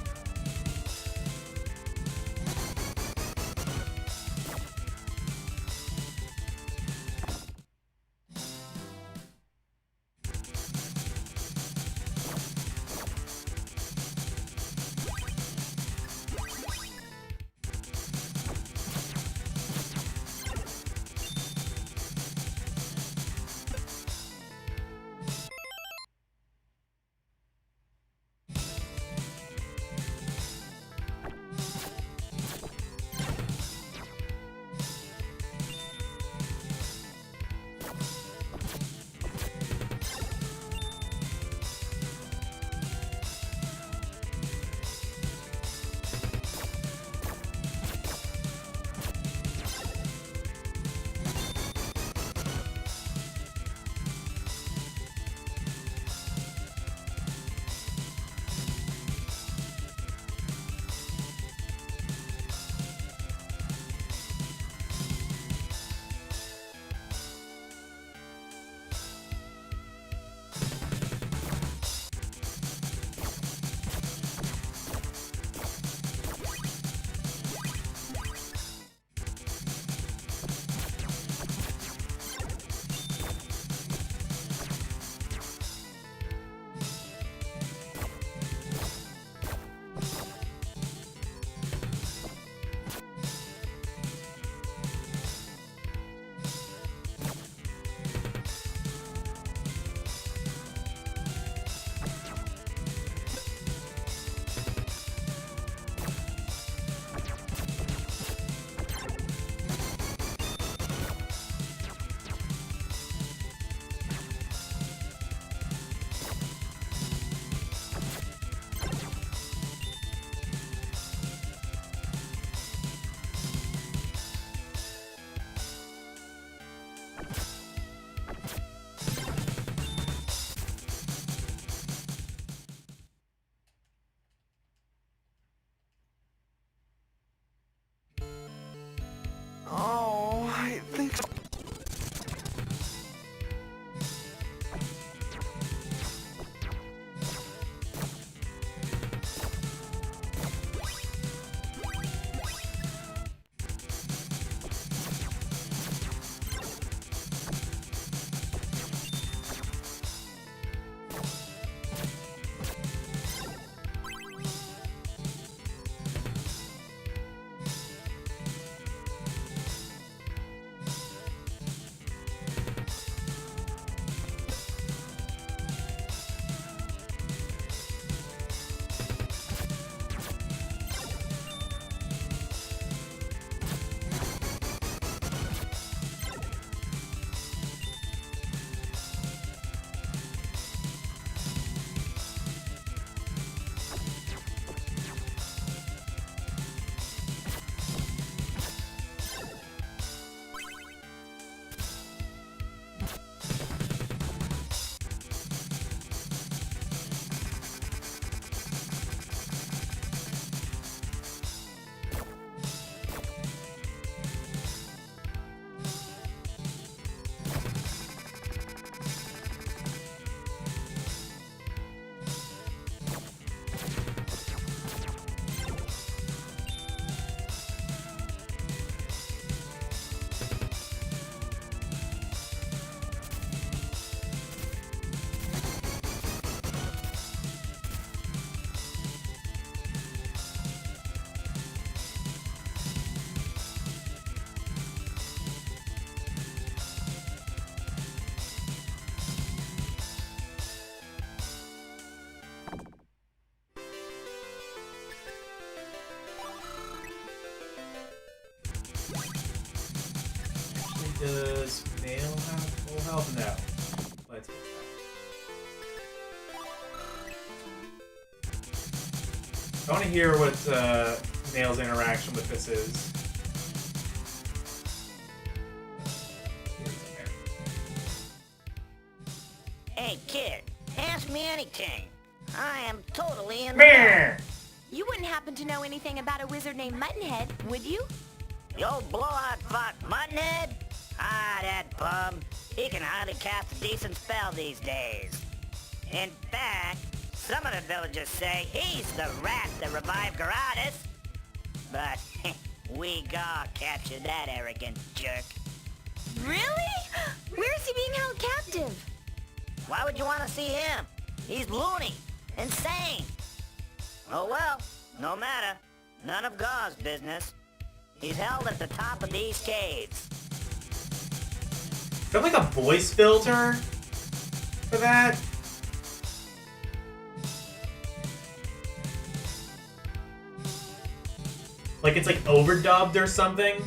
Does Mail have full health? No. Let's get that. I want to hear what Mail's interaction with this is. Hey, kid, ask me anything. I am totally in Meh! You wouldn't happen to know anything about a wizard named Muttonhead, would you? The old blowout fuck Muttonhead? Ah, that bum. He can hardly cast a decent spell these days. In fact, some of the villagers say he's the rat that revived Garadas. But we gotta capture that arrogant jerk. Really? Where is he being held captive? Why would you want to see him? He's loony, insane. Oh well, no matter. None of God's business. He's held at the top of these caves. Is that like a voice filter for that? Like it's like overdubbed or something?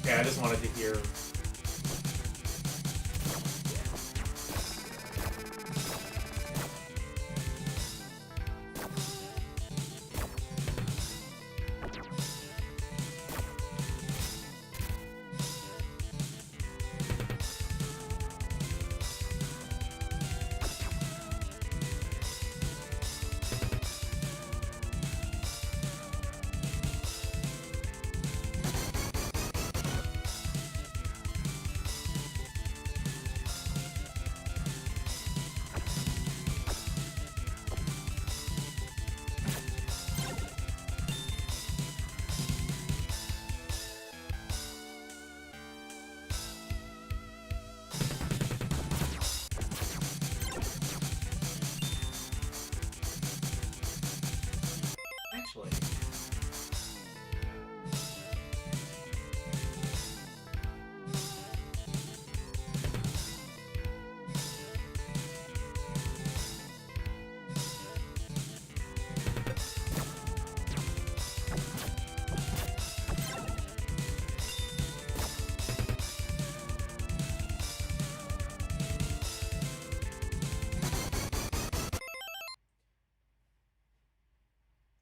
Yeah, I just wanted to hear. Actually.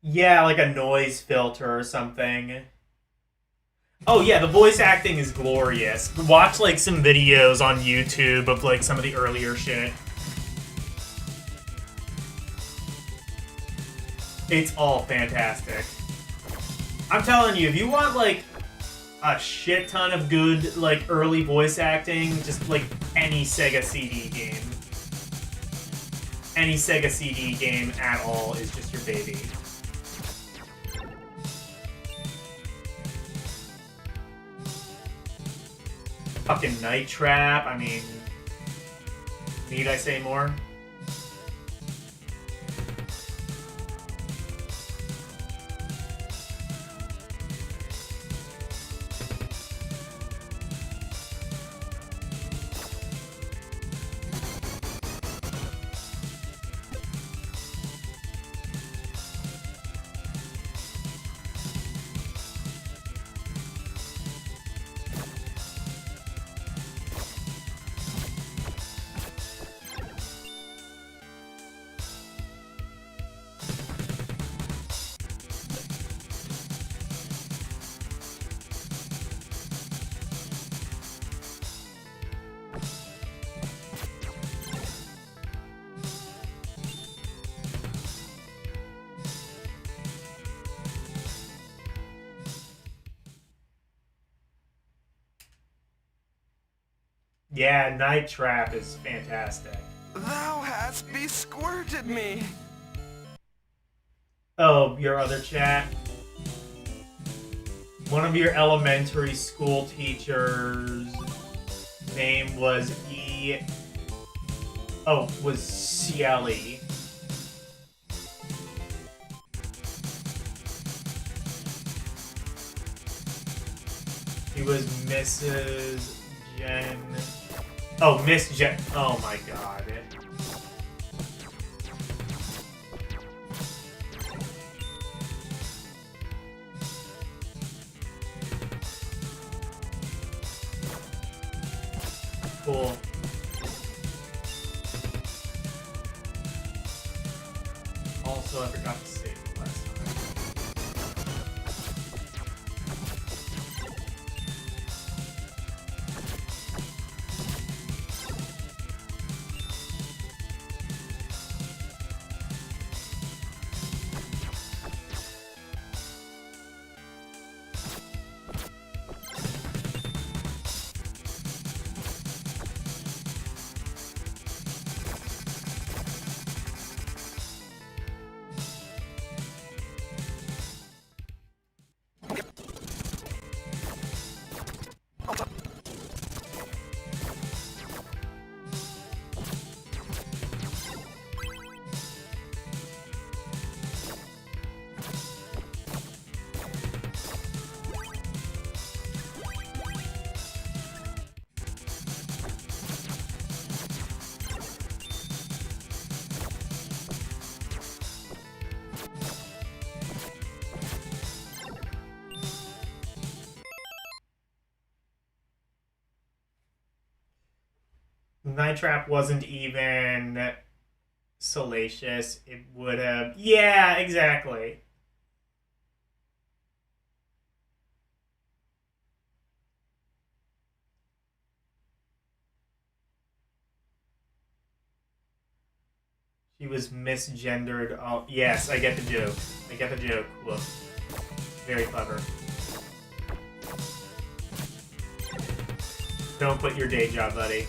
Yeah, like a noise filter or something. Oh yeah, the voice acting is glorious. Watch like some videos on YouTube of like some of the earlier shit. It's all fantastic. I'm telling you, if you want like a shit ton of good like early voice acting, just like any Sega CD game. Any Sega CD game at all is just your baby. Fucking Night Trap, I mean, need I say more? Yeah, Night Trap is fantastic. Thou hast besquirted me. Oh, your other chat. One of your elementary school teachers' name was was Cieli. She was Mrs. Jen. Oh, Miss Jen. Oh my god. Cool. Also, I forgot to save it last time. Night Trap wasn't even salacious. It would have. Yeah, exactly. She was misgendered. Oh, yes, I get the joke. I get the joke. Look. Very clever. Don't quit your day job, buddy.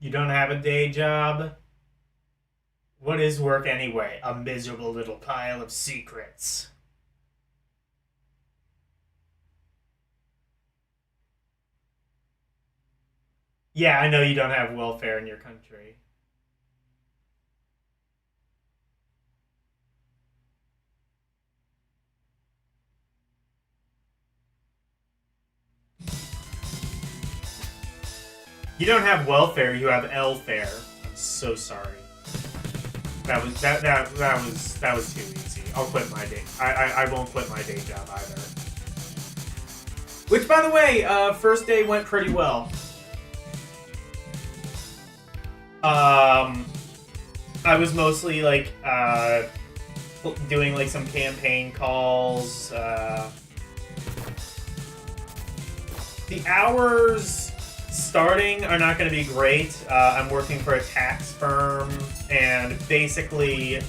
You don't have a day job? What is work anyway? A miserable little pile of secrets. Yeah, I know you don't have welfare in your country. You don't have welfare, you have L-fare. I'm so sorry. That was too easy. I'll quit my day. I won't quit my day job either. Which, by the way, first day went pretty well. I was mostly like doing like some campaign calls. The hours starting are not going to be great. I'm working for a tax firm, and basically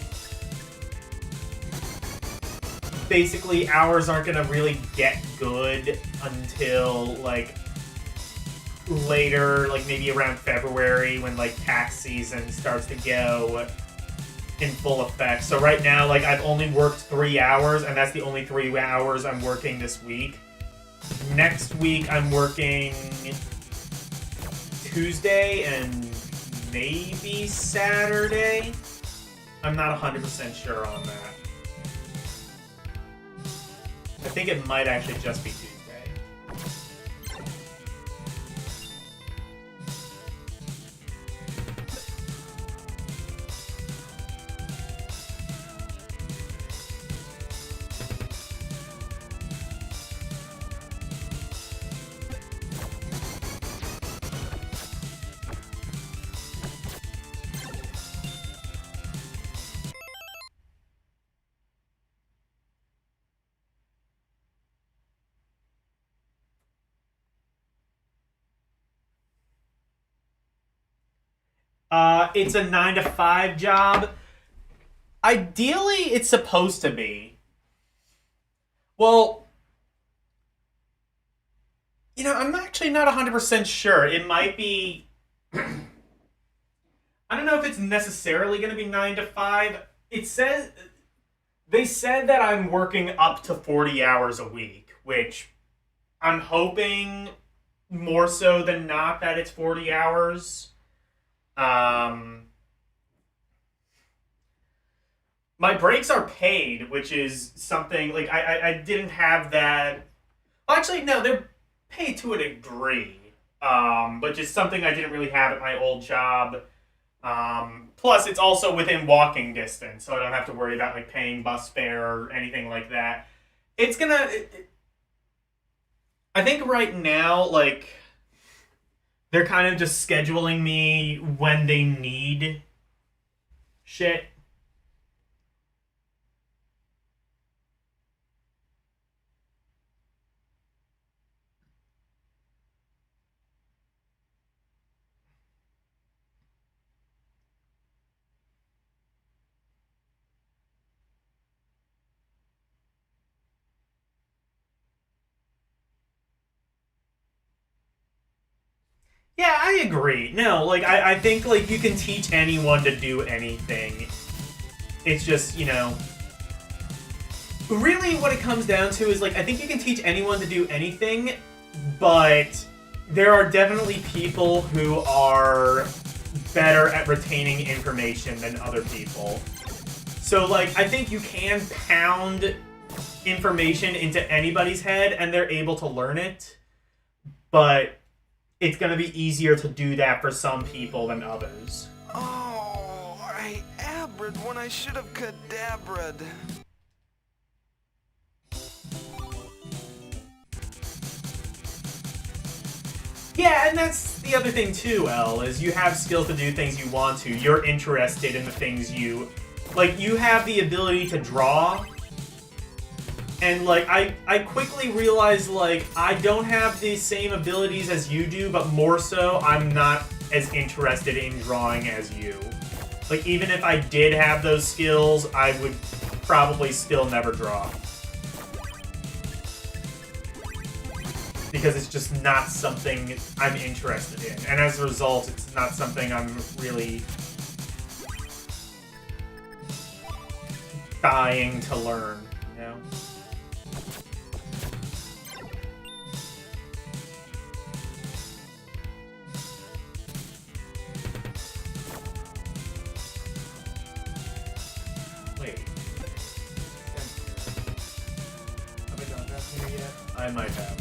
hours aren't going to really get good until like later, like maybe around February, when like tax season starts to go in full effect. So right now, like, I've only worked 3 hours, and that's the only 3 hours I'm working this week. Next week I'm working Tuesday and maybe Saturday. I'm not 100% sure on that. I think it might actually just be Tuesday. It's a 9-to-5 job. Ideally, it's supposed to be. Well, you know, I'm actually not 100% sure. It might be... I don't know if it's necessarily going to be 9 to 5. It says... They said that I'm working up to 40 hours a week, which I'm hoping more so than not that it's 40 hours. My breaks are paid, which is something, like, I didn't have that... Well, actually, no, they're paid to a degree, but just something I didn't really have at my old job. Plus, it's also within walking distance, so I don't have to worry about, like, paying bus fare or anything like that. It's gonna... I think right now, like... They're kind of just scheduling me when they need shit. Yeah, I agree. No, like, I think, like, you can teach anyone to do anything. It's just, you know... Really, what it comes down to is, like, I think you can teach anyone to do anything, but there are definitely people who are better at retaining information than other people. So, like, I think you can pound information into anybody's head, and they're able to learn it, but... It's going to be easier to do that for some people than others. Oh, I abred when I should have cadabred. Yeah, and that's the other thing too, Elle, is you have skills to do things you want to. You're interested in the things you... Like, you have the ability to draw... And, like, I quickly realized, like, I don't have the same abilities as you do, but more so, I'm not as interested in drawing as you. Like, even if I did have those skills, I would probably still never draw. Because it's just not something I'm interested in. And as a result, it's not something I'm really dying to learn, you know? I might have.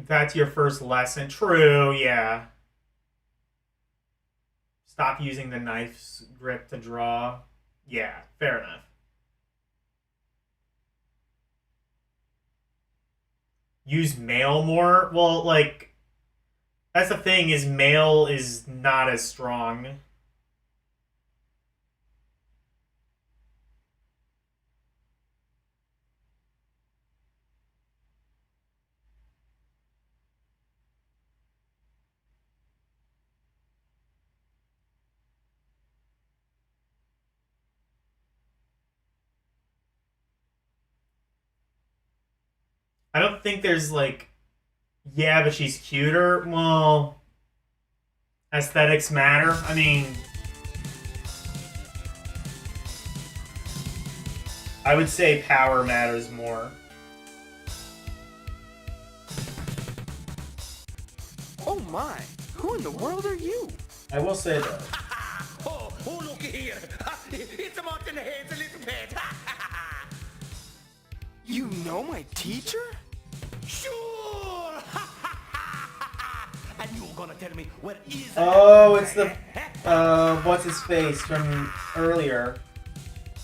That's your first lesson. True, yeah. Stop using the knife's grip to draw. Yeah, fair enough. Use mail more? Well, like, that's the thing, is mail is not as strong. I don't think there's like, yeah, but she's cuter. Well, aesthetics matter. I mean, I would say power matters more. Oh my, who in the world are you? I will say though. Oh, looky here. It's a mountain head's a little pet. You know my teacher? Sure. And you're gonna tell me where is Oh, it's the what's his face from earlier.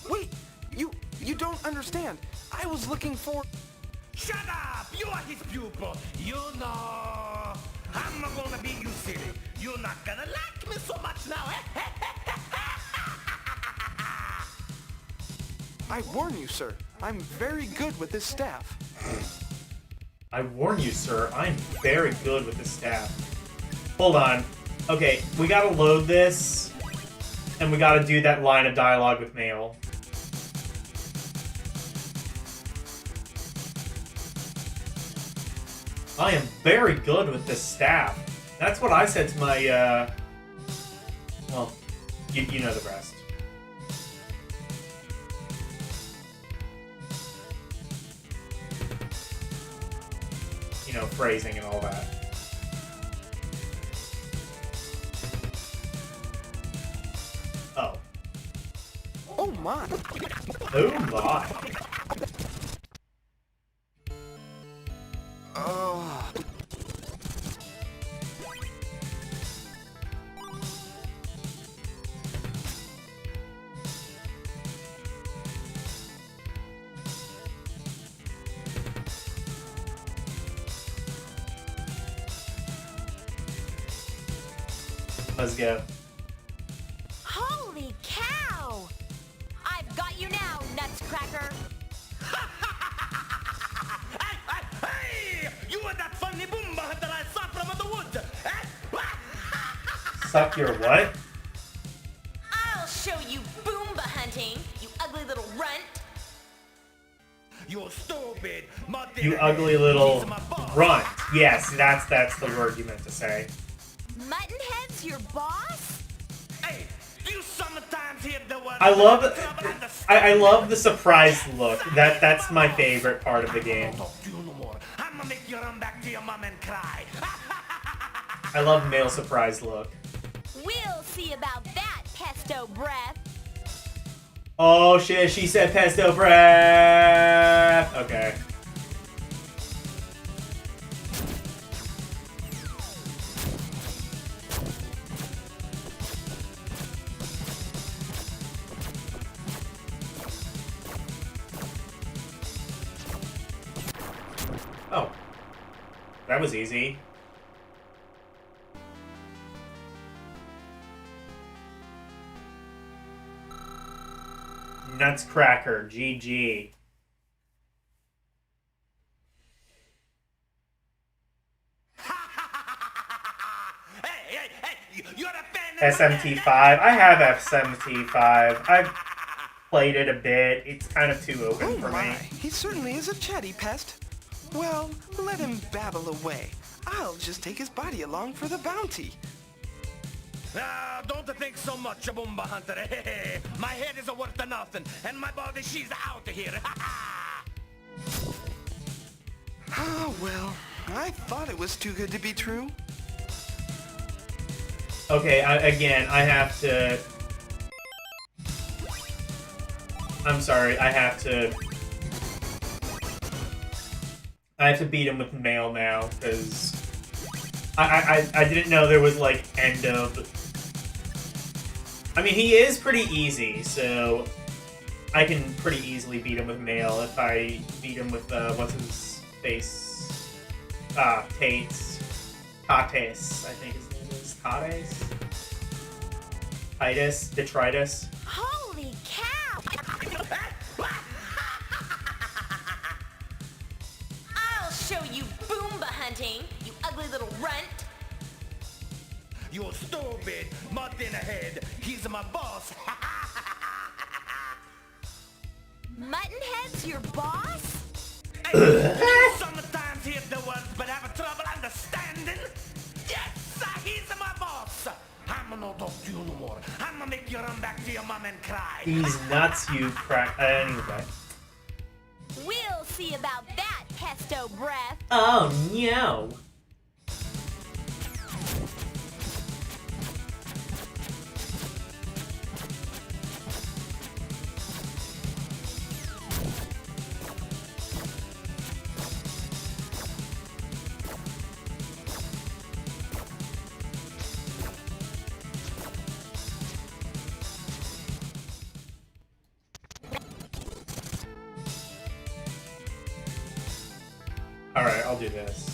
Wait, you don't understand. I was looking for... Shut up! You are his pupil. You know. I'm not gonna be you silly. You're not gonna like me so much now, eh? I warn you, sir. I'm very good with this staff. I warn you, sir, I'm very good with the staff. Hold on. Okay, we gotta load this, and we gotta do that line of dialogue with Mail. I am very good with this staff. That's what I said to my, well, you know the rest. You know, phrasing and all that. Oh. Oh my. Oh my. Oh. Let's go. Holy cow! I've got you now, Nutscracker. Hey! You are that funny boomba that I saw from the woods. Suck your what? I'll show you Boomba hunting, you ugly little runt. You stupid. You ugly little runt. Yes, that's the word you meant to say. Muttonhead's your boss? Hey, you sometimes hear the word. I love the surprised look. That's my favorite part of the game. I'm gonna make you run back to your mom and cry. I love Mail surprised look. We'll see about that, pesto breath. Oh shit, she said pesto breath. Okay. Oh. That was easy. Nutscracker, GG. SMT5. I have SMT5. I've played it a bit. It's kind of too open Oh for my, me. he certainly is a chatty pest. Well, let him babble away. I'll just take his body along for the bounty. Don't think so much, Boomba Hunter. My head is worth nothing, and my body, she's out of here. Ah, well, I thought it was too good to be true. Okay, I have to... I'm sorry, I have to I have to beat him with mail now, because I didn't know there was, like, end of... I mean, he is pretty easy, so I can pretty easily beat him with mail if I beat him with, what's his face? Tates. Tates, I think his name is. Tates? Titus? Detritus? Holy cow! I'll show you Boomba hunting, you ugly little runt. You stupid, mud in the head. He's my boss. Muttonhead's your boss? Hey, sometimes hear the words but have trouble understanding. Yes, he's my boss. I'm gonna talk to you no more. I'm gonna make you run back to your mom and cry. He's nuts, you crack. Anyway. We'll see about that, pesto breath. Oh no. Alright, I'll do this.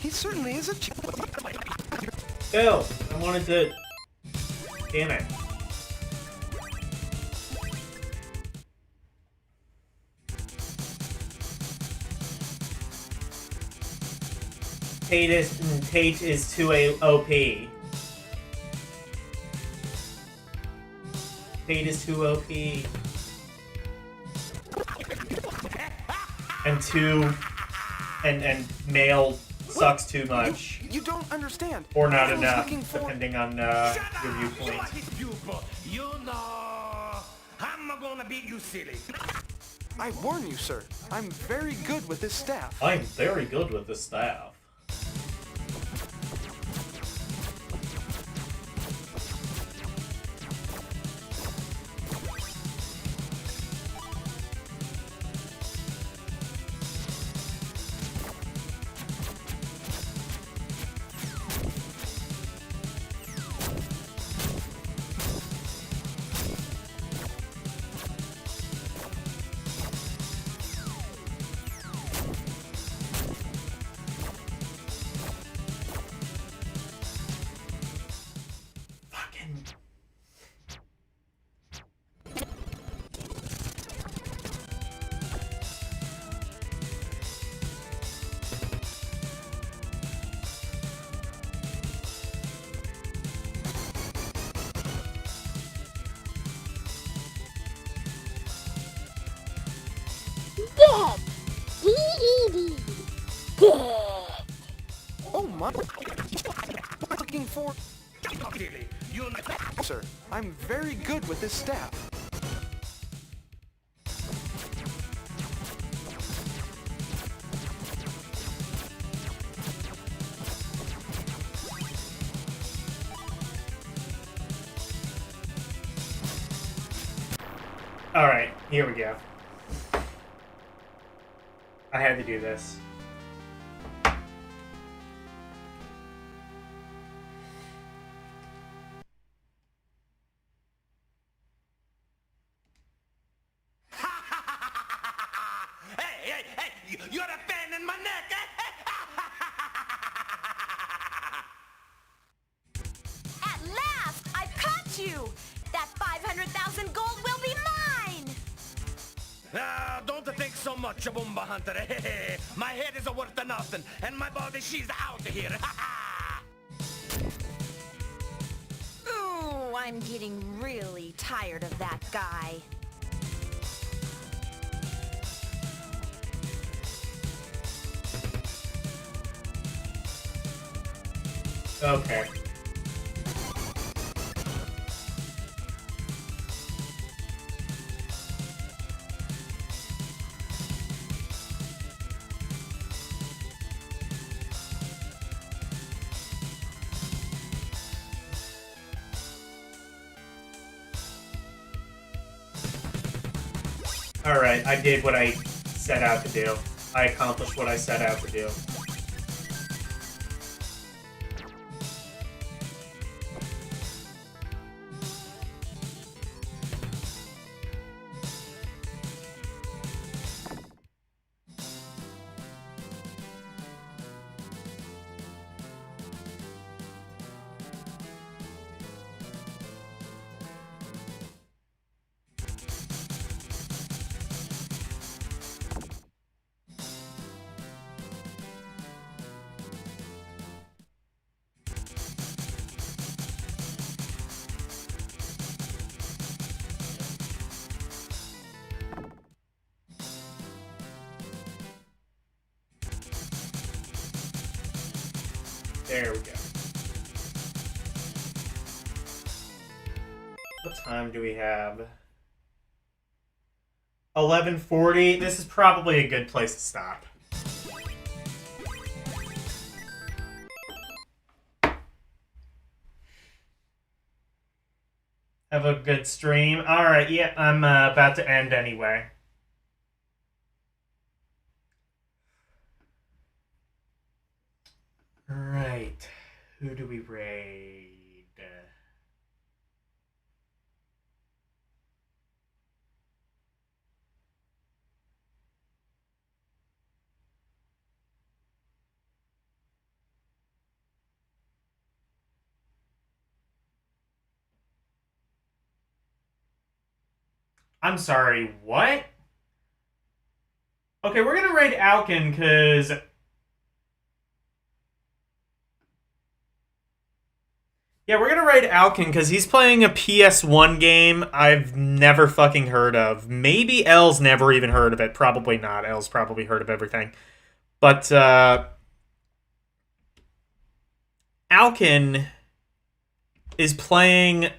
He certainly is a Phil, I wanted to... Damn it. Tate is too OP. Tate is too OP. And male sucks too much. You don't understand. Or not I was enough, looking for- depending on Shut your up! viewpoint. You are his pupil. You know, I'm gonna beat you silly. I warn you, sir. I'm very good with this staff. I'm very good with this staff. Dead. D-E-D. Dead. Oh my! Looking for, Silly. You know. sir. I'm very good with this staff. Alright, here we go. I had to do this. Hey, you're a pain in my neck, eh? At last, I've caught you! That 500,000 gold will be mine! Don't think so much, Boomba Hunter. My head is worth nothing, and my body, she's out of here. Ooh, I'm getting really tired of that guy. Okay. Alright, I did what I set out to do. I accomplished what I set out to do. There we go. What time do we have? 11:40. This is probably a good place to stop. Have a good stream. Alright, yeah, I'm about to end anyway. Right. Who do we raid? I'm sorry, what? Okay, we're gonna raid Alkin, because... Yeah, we're gonna raid Alkin, because he's playing a PS1 game I've never fucking heard of. Maybe L's never even heard of it. Probably not. L's probably heard of everything. But, Alkin is playing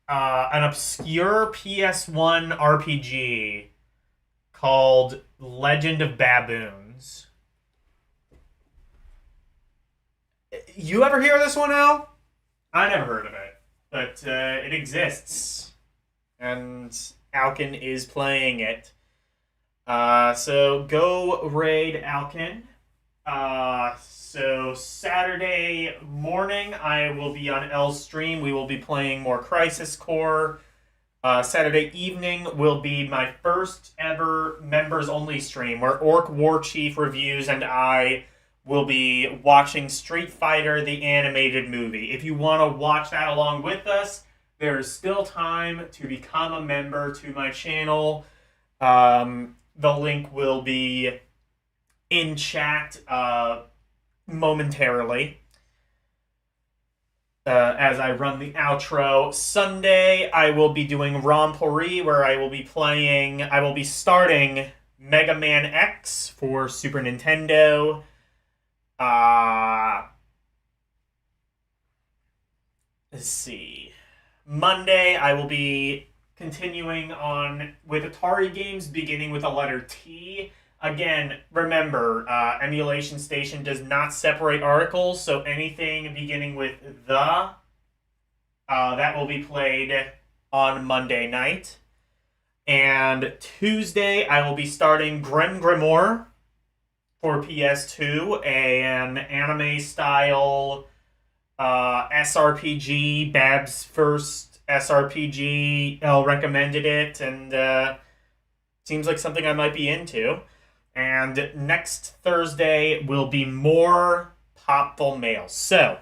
an obscure PS1 RPG called Legend of Baboons. You ever hear of this one, Al? I never heard of it, but it exists, and Alkin is playing it. So go raid Alkin. So Saturday morning, I will be on L's stream. We will be playing more Crisis Core. Saturday evening will be my first ever members-only stream, where Orc War Chief reviews and I will be watching Street Fighter, the animated movie. If you want to watch that along with us, there's still time to become a member to my channel. The link will be in chat momentarily as I run the outro. Sunday, I will be doing Rompouri, where I will be starting Mega Man X for Super Nintendo. Let's see. Monday, I will be continuing on with Atari games, beginning with the letter T. Again, remember, Emulation Station does not separate articles, so anything beginning with the, that will be played on Monday night. And Tuesday, I will be starting Grim Grimoire for PS2, an anime-style SRPG, Bab's first SRPG. Elle recommended it, and seems like something I might be into. And next Thursday will be more Popful Mail. So,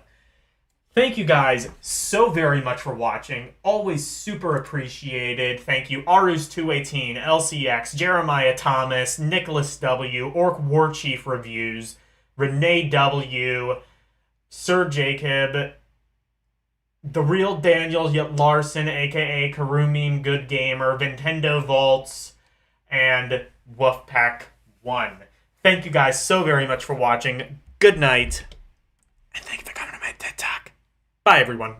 thank you guys so very much for watching. Always super appreciated. Thank you, Arus218, LCX, Jeremiah Thomas, Nicholas W, Orc War Chief Reviews, Renee W, Sir Jacob, The Real Daniel Larson, aka Karumim Good Gamer, Nintendo Vaults, and Wolfpack 1. Thank you guys so very much for watching. Good night, and thank you for coming to my TED Talk. Bye, everyone.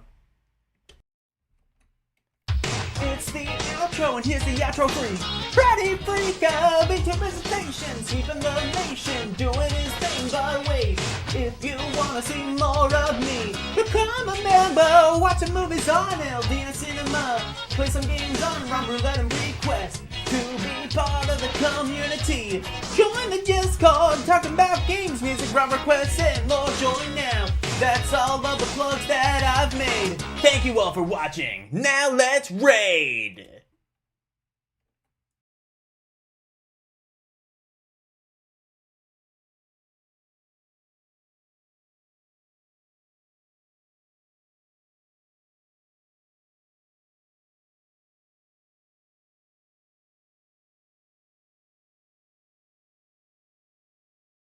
It's the outro, and here's the outro free. Freddy Freaka, big presentation, sweeping the nation, doing his thing by way. If you wanna see more of me, become a member, watching movies on LD Cinema, play some games on Rum Roulette and Request. To be part of the community, join the Discord, talking about games, music, Rum requests, and more. Join now. That's all of the plugs that I've made. Thank you all for watching. Now let's raid!